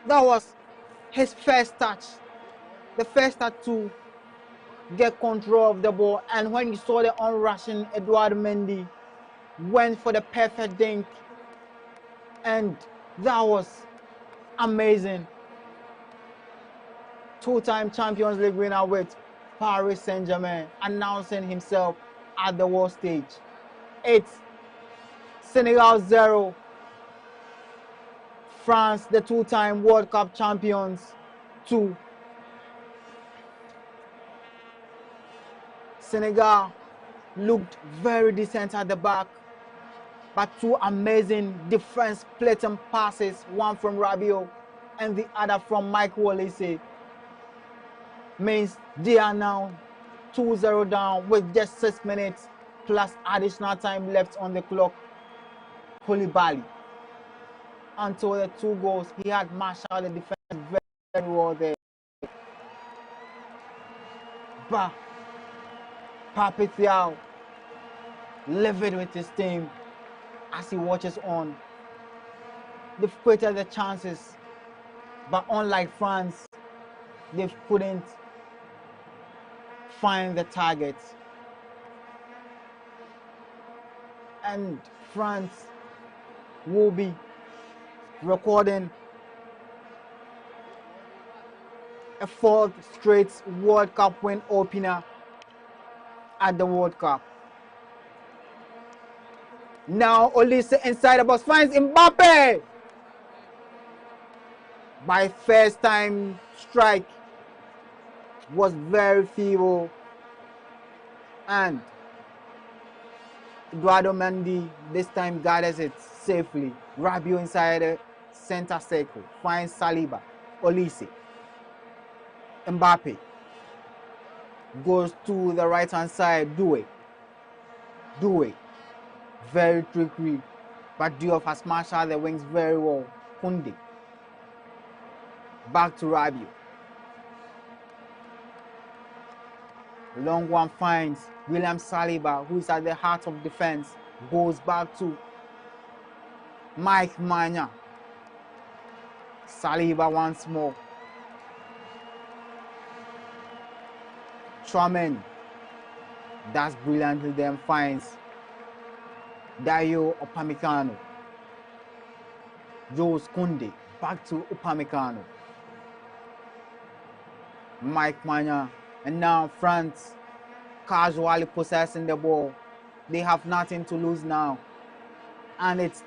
That was his first touch, the first touch to get control of the ball. And when you saw the onrushing Edouard Mendy went for the perfect dink, and that was amazing. Two-time Champions League winner with Paris Saint-Germain announcing himself at the world stage. It's Senegal 0, France, the two-time World Cup champions, 2. Senegal looked very decent at the back, but two amazing defense-splitting passes, one from Rabiot and the other from Mike Olise, means they are now 2-0 down with just 6 minutes plus additional time left on the clock. Koulibaly, until the 2 goals, he had marshaled the defense very, very well there. But Pape Thiaw livid with his team as he watches on. They've created the chances, but unlike France, they couldn't find the target. And France will be recording a 4th straight World Cup win opener at the World Cup. Now Olise inside the box finds Mbappe. By first time strike was very feeble, and Eduardo Mendy this time gathers it safely. Rabiot inside the center circle finds Saliba. Olise. Mbappe goes to the right hand side. Doué. Very tricky, but Diop has marshaled the wings very well. Koundé. Back to Rabiot. Long one finds William Saliba, who is at the heart of defense. Goes back to Mike Maignan. Saliba once more. Tchouaméni does brilliantly, then finds Dayo Upamecano. Jules Koundé back to Upamecano. Mike Maignan. And now France casually possessing the ball. They have nothing to lose now. And it's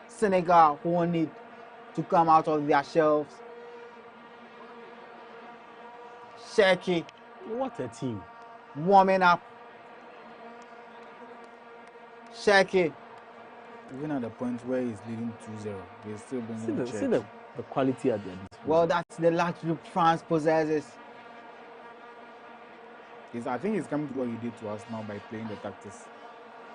Senegal who will need to come out of their shelves. Cherki. What a team. Warming up. Cherki. Even at the point where he's leading 2-0, he's still bringing See the quality at their disposal. Well, that's the luxury France possesses. I think he's coming to what he did to us now by playing the tactics.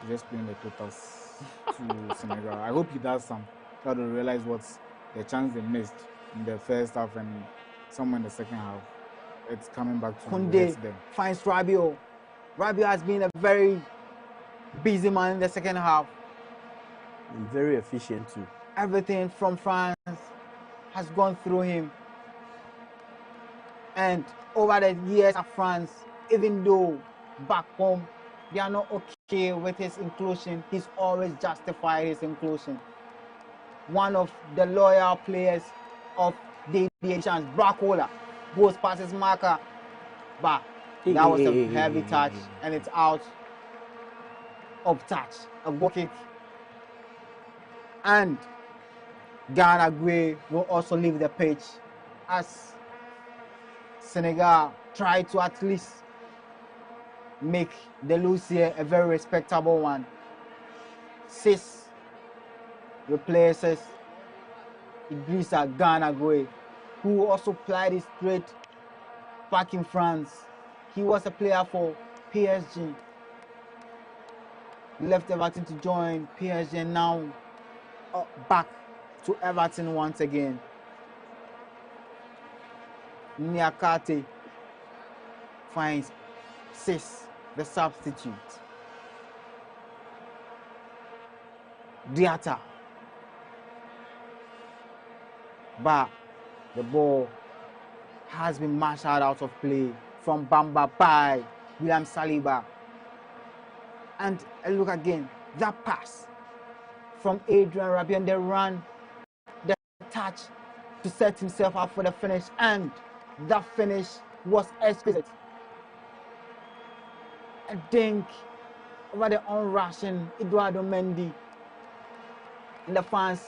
He's just playing the totals to Senegal. I hope he does some. Try to realize what's the chance they missed in the first half and somewhere in the second half. It's coming back to Koundé them. finds Rabiot. Rabiot has been a very busy man in the second half. And very efficient too. Everything from France has gone through him. And over the years of France, even though back home they are not okay with his inclusion, he's always justified his inclusion. One of the loyal players of the chance, Bracola, goes past his marker, but that was a heavy touch and it's out of touch, a goal kick. And Ghana Gray will also leave the pitch as Senegal try to at least make the lose here a very respectable one. 6 replaces Idrissa Gana Gueye, who also played his straight back in France. He was a player for PSG. He left Everton to join PSG and now back to Everton once again. Niakate finds 6, the substitute. Diatta. But the ball has been mashed out of play from Bamba by William Saliba. And look again, that pass from Adrian Rabiot, and the run, the touch to set himself up for the finish, and that finish was exquisite. I think over the on-rushing Eduardo Mendy, and the fans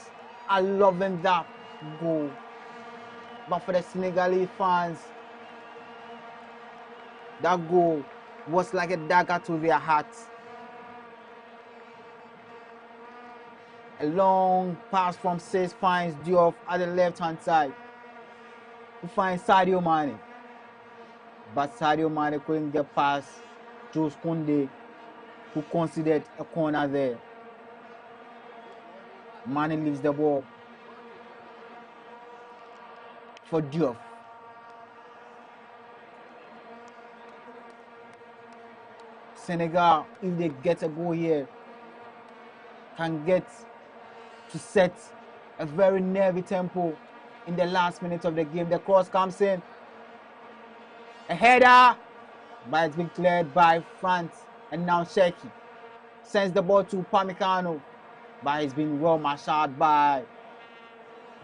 are loving that goal. But for the Senegalese fans, that goal was like a dagger to their hearts. A long pass from Sis finds Diop at the left-hand side. He finds Sadio Mane. But Sadio Mane couldn't get past Jules Koundé, who considered a corner there. Mane leaves the ball for Diop. Senegal, if they get a goal here, can get to set a very nervy tempo in the last minute of the game. The cross comes in. A header, but it's been cleared by France. And now Sheki sends the ball to Pamecano, but it's been well marshaled by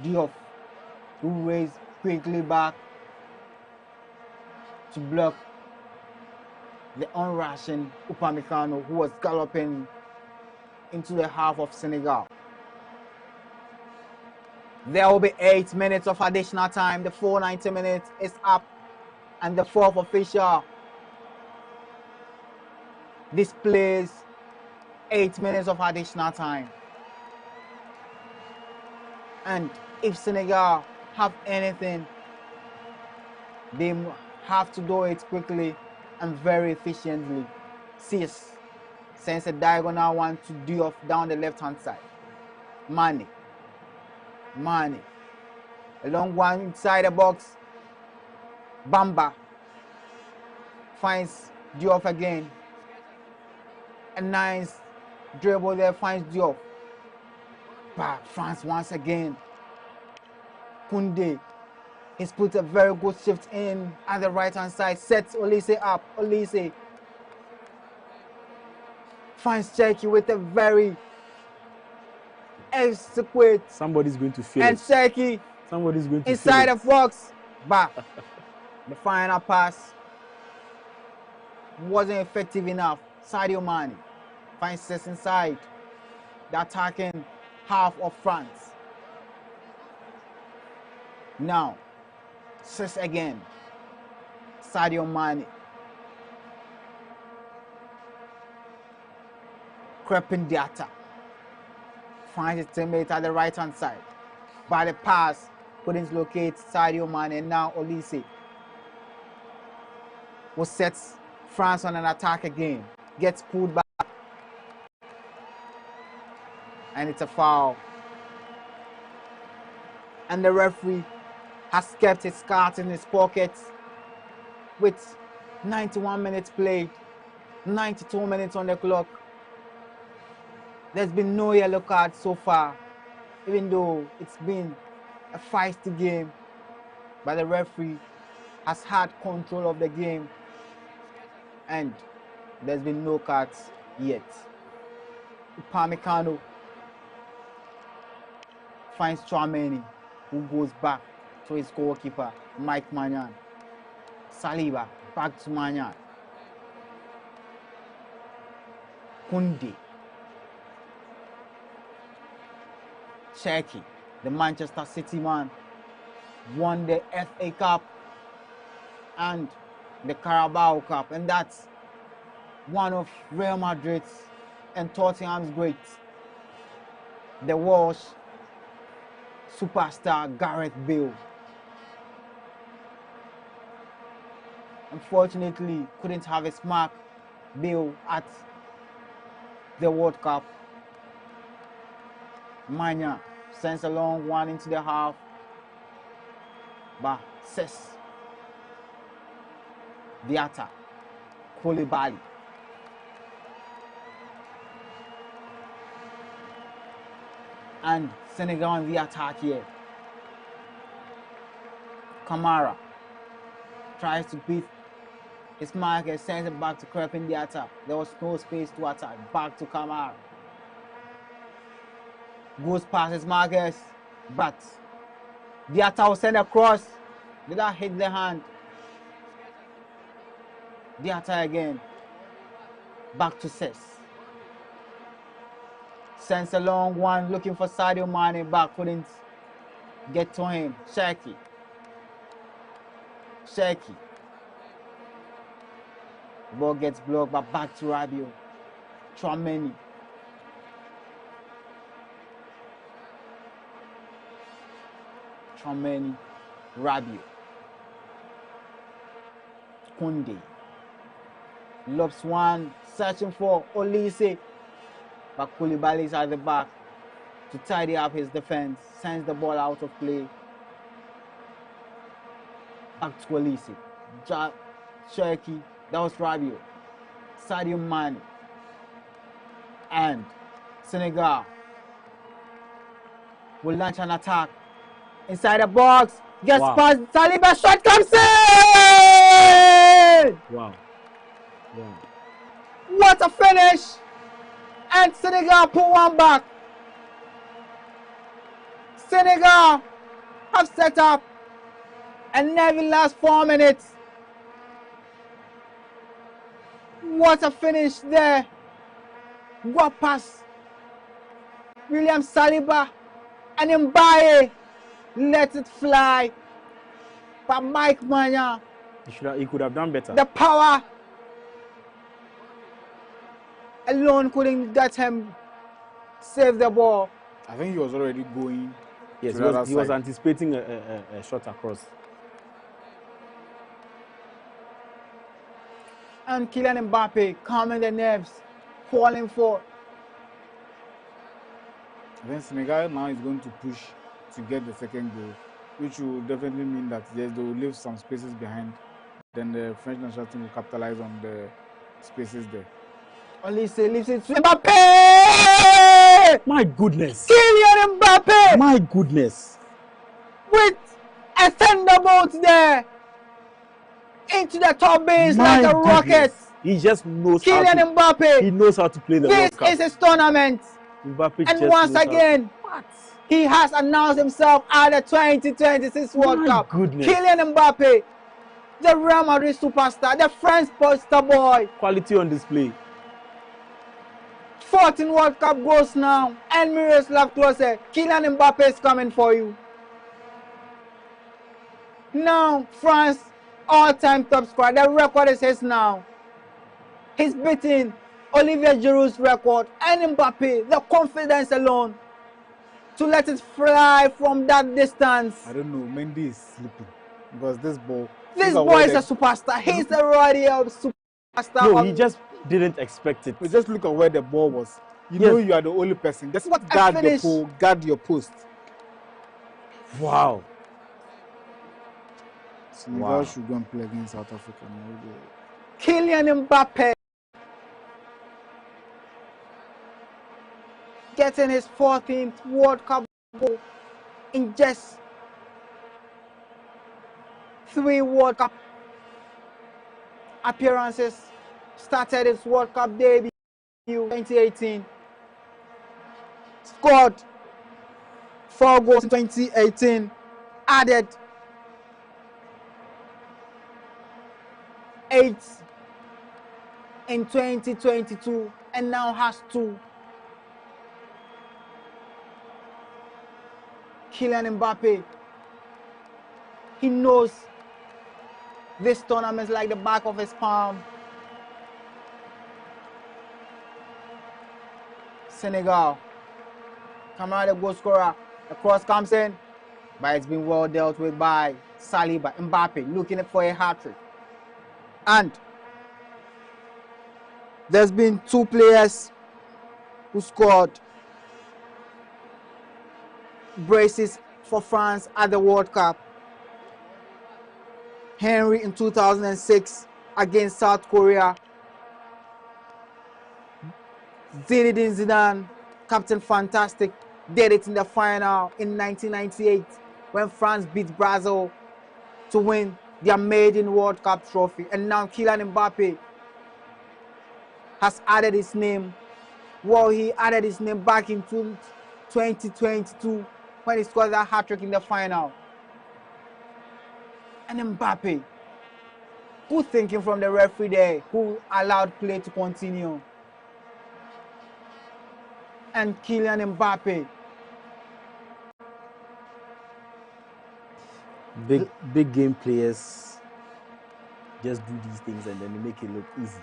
Diop, who raised quickly back to block the on-rushing Upamecano, who was galloping into the half of Senegal. There will be 8 minutes of additional time. The full 90 minutes is up, and the fourth official displays 8 minutes of additional time. And if Senegal have anything, they have to do it quickly and very efficiently. Sis sends a diagonal one to Diop down the left-hand side. Mane. A long one inside the box. Bamba finds Diop again. A nice dribble there, finds Diop. But France once again. Koundé. He's put a very good shift in at the right-hand side. Sets Olise up. Olise finds Cherki with a very exquisite. Somebody's going to feel and it. Cherki Somebody's going to inside feel the box. But the final pass wasn't effective enough. Sadio Mane finds Sis inside the attacking half of France. Now, Sis again. Sadio Mane. Crepin Diatta finds his teammate at the right-hand side. By the pass, couldn't locate Sadio Mane, and now Olise will set France on an attack again. Gets pulled back. And it's a foul. And the referee has kept his cards in his pockets with 91 minutes played, 92 minutes on the clock. There's been no yellow card so far, even though it's been a feisty game, but the referee has had control of the game and there's been no cards yet. Upamecano finds Chouameni, who goes back to his goalkeeper, Mike Maignan. Saliba, back to Maignan. Koundé. Cherki, the Manchester City man, won the FA Cup and the Carabao Cup, and that's one of Real Madrid's and Tottenham's greats, the Welsh superstar Gareth Bale. Unfortunately, couldn't have his mark, Bale, at the World Cup. Maignan sends a long one into the half, but says Diatta, Koulibaly. And Senegal on the attack here. Kamara tries to beat his marker, sends it back to Crepin Diatta. There was no space to attack. Back to Kamara. Goes past his markers, but Diatta was sent across. Did that hit the hand? Diatta again. Back to Cess. Sends a long one looking for Sadio Mane, but couldn't get to him. Cherki. The ball gets blocked, but back to Rabiot. Chouameni. Rabiot. Koundé. Lobs one, searching for Olise. But Koulibaly is at the back to tidy up his defense. Sends the ball out of play. Back to Olise. Cherki. That was Rabiot. Sadio Mane. And Senegal will launch an attack. Inside the box. Gets past Saliba. Shot comes in! Wow. What a finish! And Senegal pull one back. Senegal have set up and every last 4 minutes. What a finish there. What pass. William Saliba and Mbaye let it fly. But Mike Maignan, He could have done better. the power alone couldn't get him save the ball. I think he was already going. Yes, to the other he was side. anticipating a shot across. And Kylian Mbappe calming the nerves, falling for. I think Senegal now is going to push to get the second goal, which will definitely mean that yes, they will leave some spaces behind. Then the French national team will capitalize on the spaces there. Olise leaves it to Mbappe! My goodness. Kylian Mbappe! My goodness. With a thunderbolt there. Into the top base like a rocket. He just knows Kylian Mbappe. He knows how to play the This World Cup. is his tournament. Mbappe And just once knows how- again, he has announced himself at the 2026 World Cup. goodness. Kylian Mbappe, the Real Madrid superstar, the French poster boy. Quality on display. 14 World Cup goals now. And Miroslav Klose, Kylian Mbappe is coming for you. Now, France, all-time top scorer. The record is his now. He's beating Olivier Giroud's record and Mbappe, the confidence alone to let it fly from that distance. I don't know. Mendy is sleeping because this ball. This boy is a superstar. He's the royal superstar. No, he just didn't expect it. But just look at where the ball was. You Yes. know you are the only person. Just What a guard your finish. pole, guard your post. Wow. Senegal should go and play against South Africa now. Kylian Mbappe. getting his 14th World Cup goal in just 3 World Cup appearances. Started his World Cup debut 2018. Scored 4 goals in 2018. Added 8 in 2022 and now has 2. Kylian Mbappe, he knows this tournament like the back of his palm. Senegal, Kamara, the goal scorer. The cross comes in, but it's been well dealt with by Saliba. Mbappe looking for a hat-trick. And there's been 2 players who scored braces for France at the World Cup. Henry in 2006 against South Korea. Zinedine Zidane, Captain Fantastic, did it in the final in 1998 when France beat Brazil to win their maiden World Cup trophy. And now Kylian Mbappe has added his name. Well, he added his name back in 2022 when he scored that hat-trick in the final. And Mbappe, good thinking from the referee there, who allowed play to continue. And Kylian Mbappe, big game players just do these things and then they make it look easy.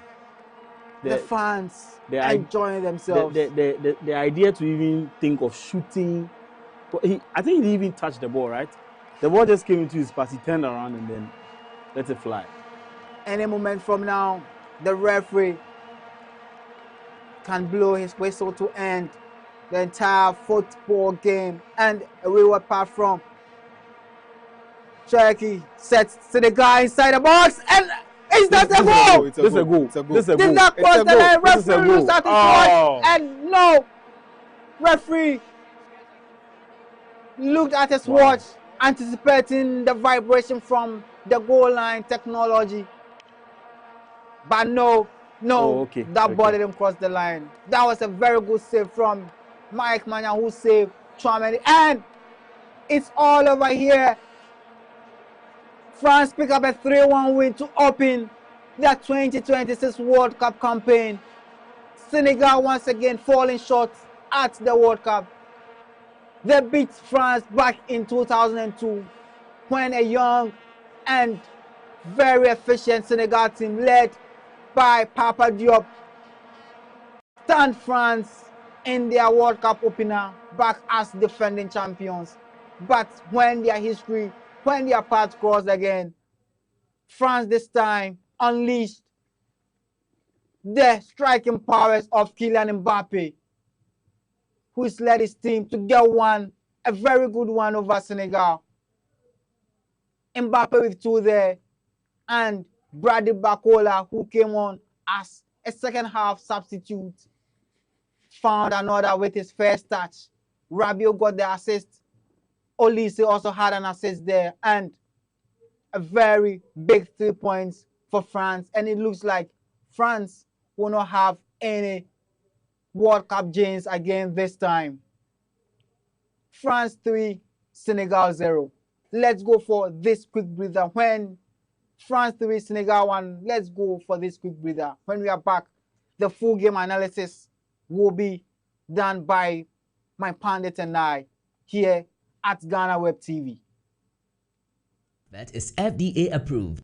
The fans enjoying themselves. The idea to even think of shooting, I think he even touched the ball, right? The ball just came into his pass, he turned around and then let it fly. Any moment from now, the referee can blow his whistle to end the entire football game. And away apart from Cherokee sets to the guy inside the box, and is that a goal? This is a goal. Did not cross the line. Referee looks at his watch, and no, referee looked at his watch, anticipating the vibration from the goal line technology. But no, that ball didn't cross the line. That was a very good save from Mike Manya, who saved Chouameni, and it's all over here. France pick up a 3-1 win to open their 2026 World Cup campaign. Senegal once again falling short at the World Cup. They beat France back in 2002 when a young and very efficient Senegal team led by Papa Diop stand France in their World Cup opener back as defending champions. But when their paths crossed again, France this time unleashed the striking powers of Kylian Mbappe, who has led his team to get a very good one over Senegal. Mbappe with 2 there, and Brady Bacola, who came on as a second half substitute, found another with his first touch. Rabiot got the assist. Olise also had an assist there, and a very big 3 points for France. And it looks like France will not have any World Cup gains again this time. France 3, Senegal 0. Let's go for this quick breather. When France 3, Senegal 1, let's go for this quick breather. When we are back, the full game analysis will be done by my pundit and I here at GhanaWeb TV. That is FDA approved.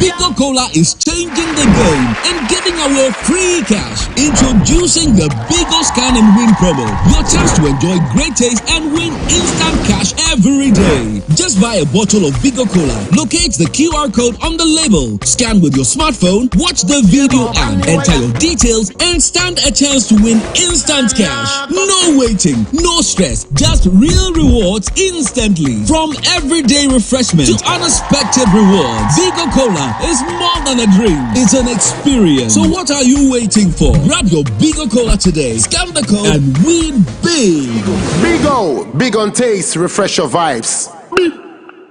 Bigo Cola is changing the game and giving away free cash. Introducing the Bigo Scan and Win promo. Your chance to enjoy great taste and win instant cash every day. Just buy a bottle of Bigo Cola, locate the QR code on the label, scan with your smartphone, watch the video and enter your details and stand a chance to win instant cash. No waiting, no stress, just real rewards instantly. From everyday refreshment to unexpected rewards, Bigo Cola is more than a drink. It's an experience. So what are you waiting for? Grab your Bigo Cola today. Scan the code and win big. Bigo, big on taste, refresh your vibes.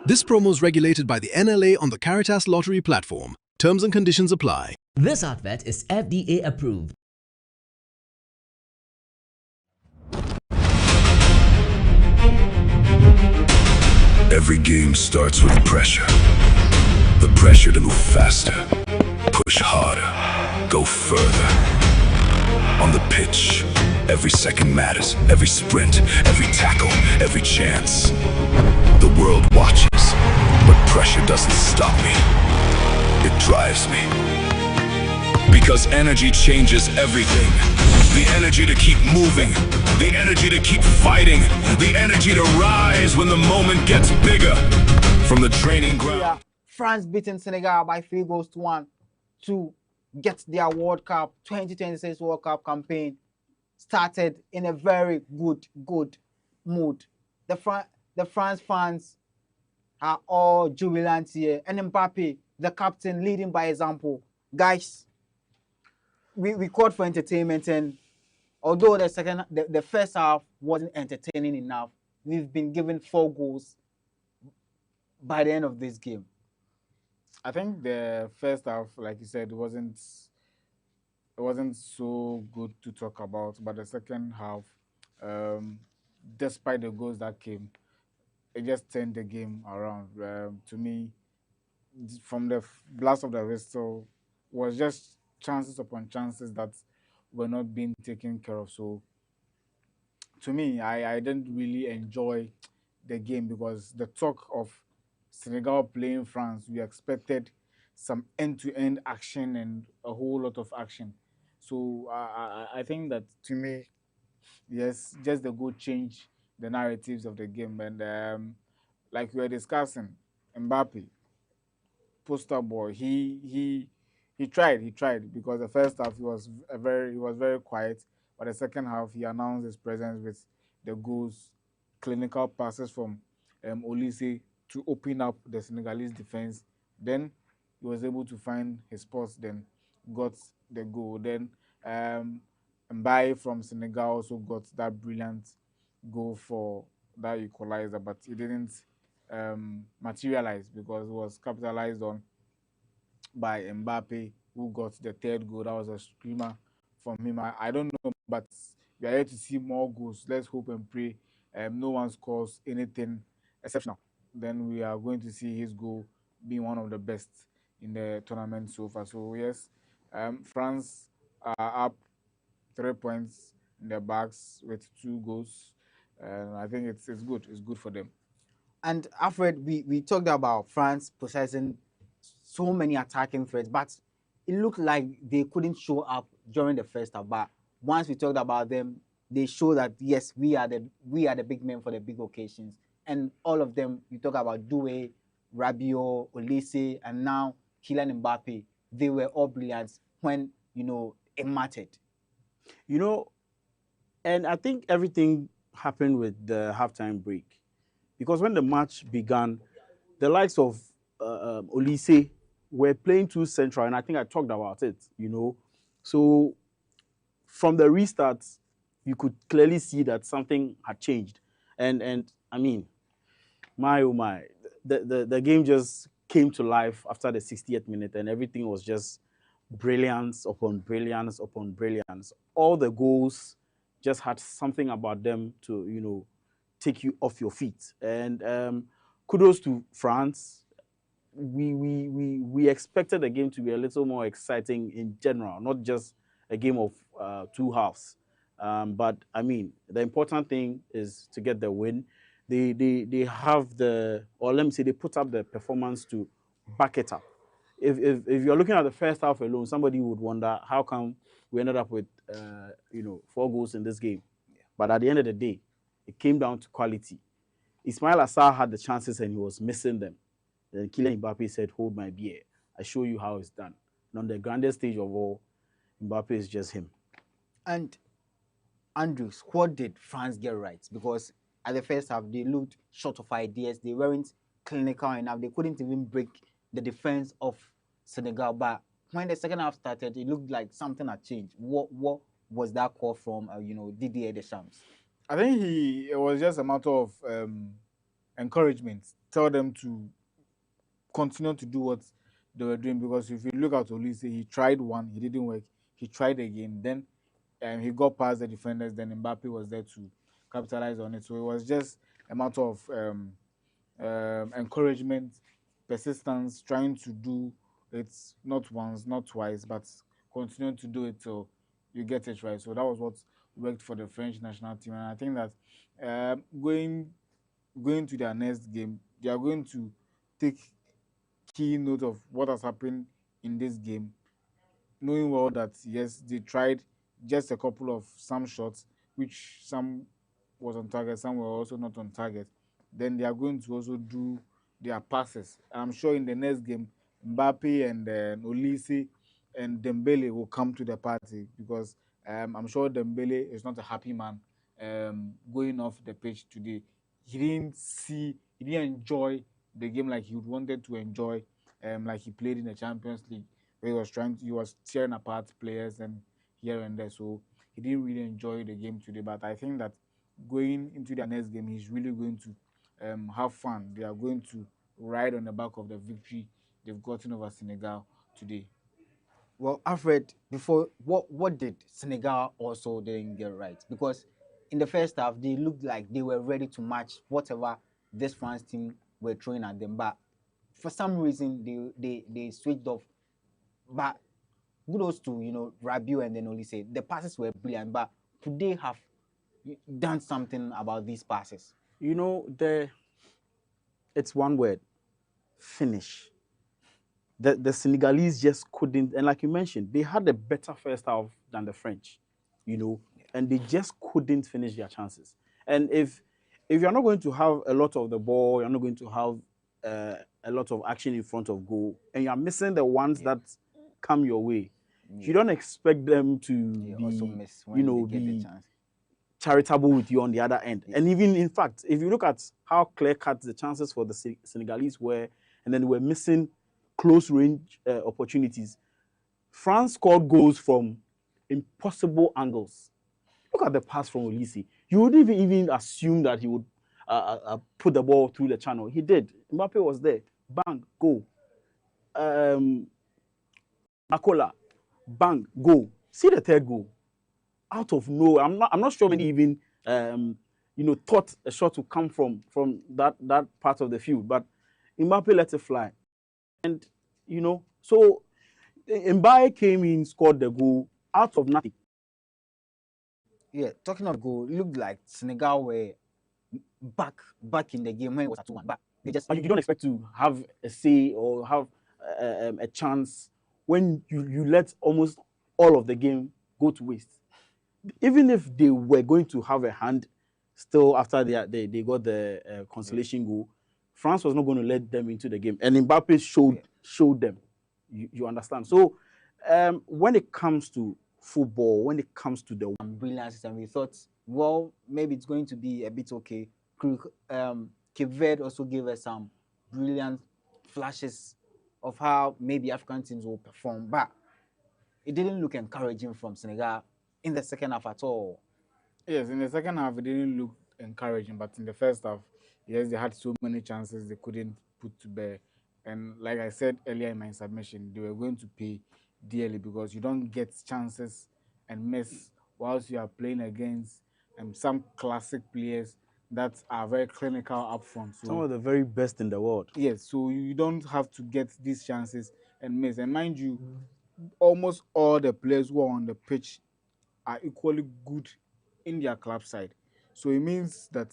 This promo is regulated by the NLA on the Caritas Lottery platform. Terms and conditions apply. This advert is FDA approved. Every game starts with pressure. The pressure to move faster, push harder, go further. On the pitch, every second matters, every sprint, every tackle, every chance. The world watches, but pressure doesn't stop me. It drives me. Because energy changes everything. The energy to keep moving, the energy to keep fighting, the energy to rise when the moment gets bigger. From the training ground. Yeah. France beating Senegal by 3-1 to get their World Cup 2026 World Cup campaign started in a very good mood. The France fans are all jubilant here, and Mbappe, the captain, leading by example. Guys, we called for entertainment, and although the first half wasn't entertaining enough, we've been given 4 goals by the end of this game. I think the first half, like you said, wasn't so good to talk about, but the second half, despite the goals that came, it just turned the game around. To me, from the blast of the whistle, was just chances upon chances that were not being taken care of. So, to me, I didn't really enjoy the game because the talk of Senegal playing France, we expected some end-to-end action and a whole lot of action. So I think that, to me, yes, just the goal change the narratives of the game. And like we were discussing, Mbappe, poster boy, he tried because the first half he was very quiet, but the second half he announced his presence with the goals, clinical passes from Olise to open up the Senegalese defense. Then he was able to find his spots, then got the goal. Then Mbaye from Senegal also got that brilliant goal for that equalizer, but it didn't materialize because it was capitalized on by Mbappe, who got the 3rd goal. That was a screamer from him. I don't know, but we are here to see more goals. Let's hope and pray no one scores anything exceptional. Then we are going to see his goal being one of the best in the tournament so far. So yes, France are up 3 points in their bags with 2 goals. I think it's good. It's good for them. And Alfred, we talked about France possessing so many attacking threats, but it looked like they couldn't show up during the first half. But once we talked about them, they show that yes, we are the big men for the big occasions. And all of them, you talk about Doué, Rabiot, Olise, and now Kylian Mbappe. They were all brilliant when it mattered. And I think everything happened with the halftime break, because when the match began, the likes of Olise were playing too central, and I think I talked about it. So from the restart, you could clearly see that something had changed, and I mean, my oh my, the game just came to life after the 60th minute, and everything was just brilliance upon brilliance upon brilliance. All the goals just had something about them to take you off your feet. And kudos to France. We expected the game to be a little more exciting in general, not just a game of 2 halves. But I mean, the important thing is to get the win. They have they put up the performance to back it up. If you're looking at the first half alone, somebody would wonder how come we ended up with 4 goals in this game. But at the end of the day, it came down to quality. Ismail Assar had the chances and he was missing them. Then Kylian Mbappe said, "Hold my beer. I show you how it's done." And on the grandest stage of all, Mbappe is just him. And Andrews, what did France get right? Because at the first half, they looked short of ideas. They weren't clinical enough. They couldn't even break the defense of Senegal. But when the second half started, it looked like something had changed. What was that call from? Didier Deschamps? I think it was just a matter of encouragement. Tell them to continue to do what they were doing, because if you look at Olise, he tried one, he didn't work. He tried again, then he got past the defenders. Then Mbappe was there to capitalize on it. So it was just a matter of encouragement, persistence, trying to do it not once, not twice, but continuing to do it till you get it right. So that was what worked for the French national team, and I think that going to their next game, they are going to take key note of what has happened in this game, knowing well that yes, they tried just a couple of some shots, which some was on target, some were also not on target. Then they are going to also do their passes. I'm sure in the next game, Mbappe and Olise and Dembele will come to the party, because I'm sure Dembele is not a happy man going off the pitch today. He didn't enjoy the game like he wanted to enjoy, like he played in the Champions League, where he was tearing apart players and here and there. So he didn't really enjoy the game today. But I think that going into their next game, he's really going to have fun. They are going to ride on the back of the victory they've gotten over Senegal today. Well, Alfred, before what did Senegal also didn't get right? Because in the first half, they looked like they were ready to match whatever this France team were throwing at them, but for some reason they switched off. But kudos to Rabiot and then Olise. The passes were brilliant, but could they have done something about these passes? It's one word: finish. The Senegalese just couldn't, and like you mentioned, they had a better first half than the French, and they just couldn't finish their chances. And if you're not going to have a lot of the ball, you're not going to have a lot of action in front of goal, and you're missing the ones that come your way, you don't expect them to be charitable with you on the other end. And even in fact, if you look at how clear cut the chances for the Senegalese were, and then they were missing close range opportunities. France scored goals from impossible angles. Look at the pass from Olise. You wouldn't even assume that he would put the ball through the channel. He did. Mbappe was there. Bang, goal. Makola, bang, goal. See the third goal. Out of nowhere. I'm not sure many even thought a shot would come from that part of the field, but Mbappe let it fly. And so Mbappe came in, scored the goal out of nothing. Yeah, talking of goal, it looked like Senegal were back in the game when it was at 2-1. But you don't expect to have a say or have a chance when you let almost all of the game go to waste. Even if they were going to have a hand still after they got the consolation goal, France was not going to let them into the game. And Mbappe showed them. You understand? So when it comes to football, when it comes to the brilliance, and we thought, well, maybe it's going to be a bit okay. Cape Verde also gave us some brilliant flashes of how maybe African teams will perform, but it didn't look encouraging from Senegal in the second half at all. Yes, in the second half, it didn't look encouraging, but in the first half, yes, they had so many chances they couldn't put to bear. And like I said earlier in my submission, they were going to pay dearly, because you don't get chances and miss whilst you are playing against some classic players that are very clinical up front. So, some of the very best in the world. Yes, so you don't have to get these chances and miss. And mind you, almost all the players who are on the pitch are equally good in their club side. So it means that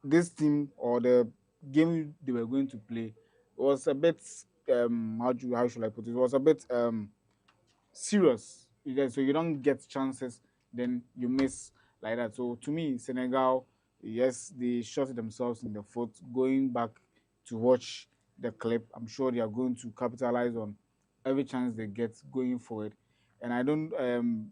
this team, or the game they were going to play, was a bit how should I put it? It was a bit serious. So you don't get chances, then you miss like that. So to me, Senegal, yes, they shot themselves in the foot. Going back to watch the clip, I'm sure they are going to capitalize on every chance they get going forward. And I don't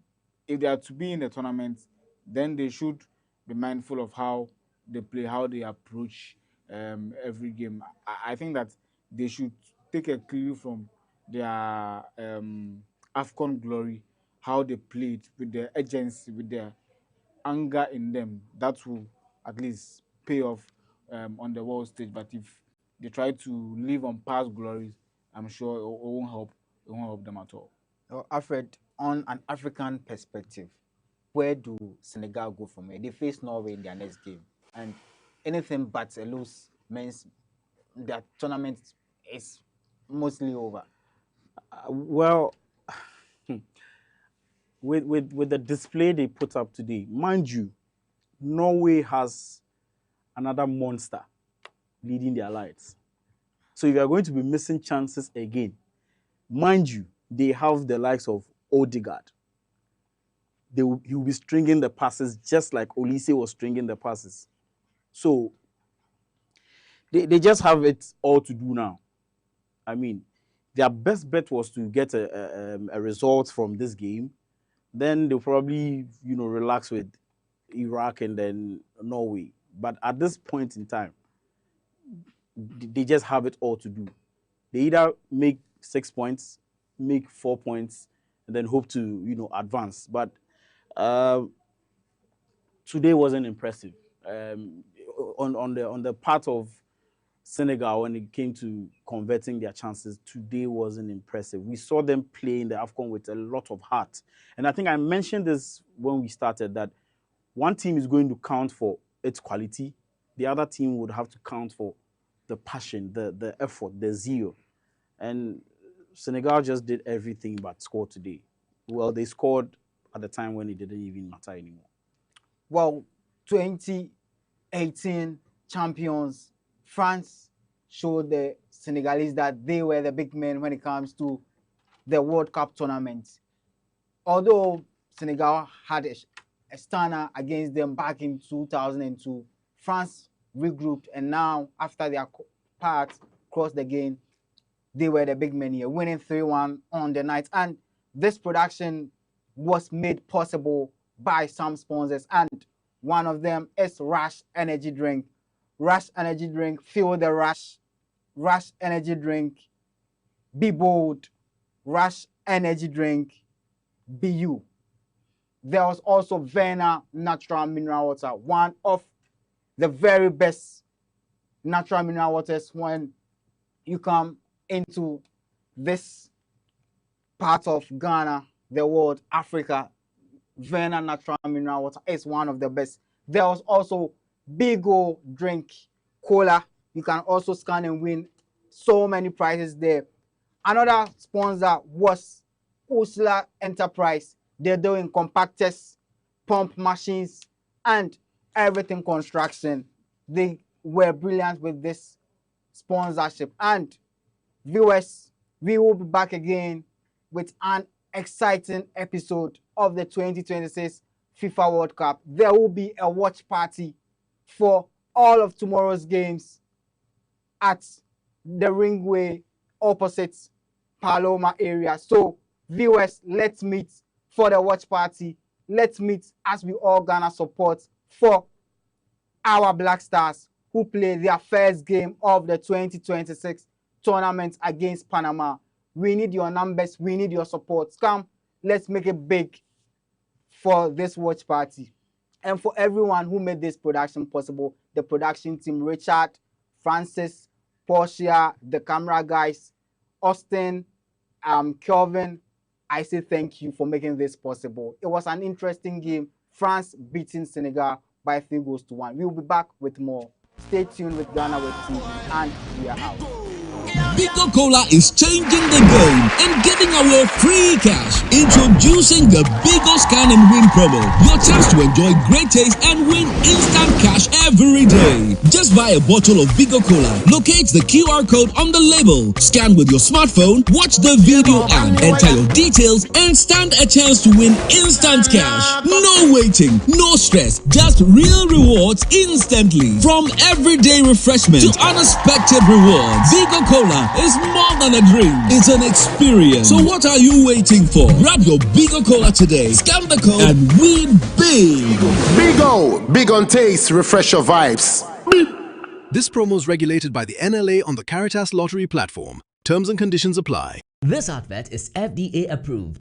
if they are to be in the tournament, then they should be mindful of how they play, how they approach every game. I think that they should take a clue from their AFCON glory, how they played with their agency, with their anger in them, that will at least pay off on the world stage. But if they try to live on past glories, I'm sure it won't help. It won't help them at all. Alfred, on an African perspective, where do Senegal go from here? They face Norway in their next game, and anything but a lose means that tournament is mostly over. Well, with the display they put up today, mind you, Norway has another monster leading their lights. So if you are going to be missing chances again, mind you, they have the likes of Odegaard. He will be stringing the passes just like Olise was stringing the passes. So they just have it all to do now. I mean, their best bet was to get a result from this game. Then they'll probably, relax with Iraq and then Norway. But at this point in time, they just have it all to do. They either make 6 points, make 4 points, and then hope to, advance. But today wasn't impressive. On the part of Senegal, when it came to converting their chances, today wasn't impressive. We saw them play in the AFCON with a lot of heart. And I think I mentioned this when we started, that one team is going to count for its quality. The other team would have to count for the passion, the effort, the zeal. And Senegal just did everything but score today. Well, they scored at the time when it didn't even matter anymore. Well, 2018 champions, France showed the Senegalese that they were the big men when it comes to the World Cup tournament. Although Senegal had a stunner against them back in 2002, France regrouped, and now after their paths crossed again, they were the big men here, winning 3-1 on the night. And this production was made possible by some sponsors, and one of them is Rush Energy Drink. Rush Energy Drink, feel the rush. Rush Energy Drink, be bold. Rush Energy Drink, be you. There was also Vena Natural Mineral Water, one of the very best natural mineral waters when you come into this part of Ghana, the world, Africa. Vena Natural Mineral Water is one of the best. There was also Bigo Drink Cola. You can also scan and win so many prizes there. Another sponsor was Ursula Enterprise. They're doing compactors, pump machines, and everything construction. They were brilliant with this sponsorship. And viewers, we will be back again with an exciting episode of the 2026 FIFA World Cup. There will be a watch party for all of tomorrow's games at the Ringway opposite Paloma area. So viewers, let's meet for the watch party. Let's meet as we all Ghana support for our Black Stars who play their first game of the 2026 tournament against Panama. We need your numbers. We need your support. Come, let's make it big for this watch party. And for everyone who made this production possible, the production team, Richard, Francis, Portia, the camera guys, Austin, Kelvin, I say thank you for making this possible. It was an interesting game. France beating Senegal by 3-1. We will be back with more. Stay tuned with GhanaWeb TV, and we are out. Bigo Cola is changing the game and giving away free cash. Introducing the Bigo Scan and Win promo. Your chance to enjoy great taste and win instant cash every day. Just buy a bottle of Bigo Cola. Locate the QR code on the label. Scan with your smartphone, watch the video and enter your details and stand a chance to win instant cash. No waiting, no stress, just real rewards instantly. From everyday refreshment to unexpected rewards, Bigo Cola is more than a drink, it's an experience. So what are you waiting for? Grab your Bigo Cola today, scan the code and win big. Bigo, big on taste, refresh your vibes. This promo is regulated by the NLA on the Caritas Lottery platform. Terms and conditions apply. This advert is FDA approved.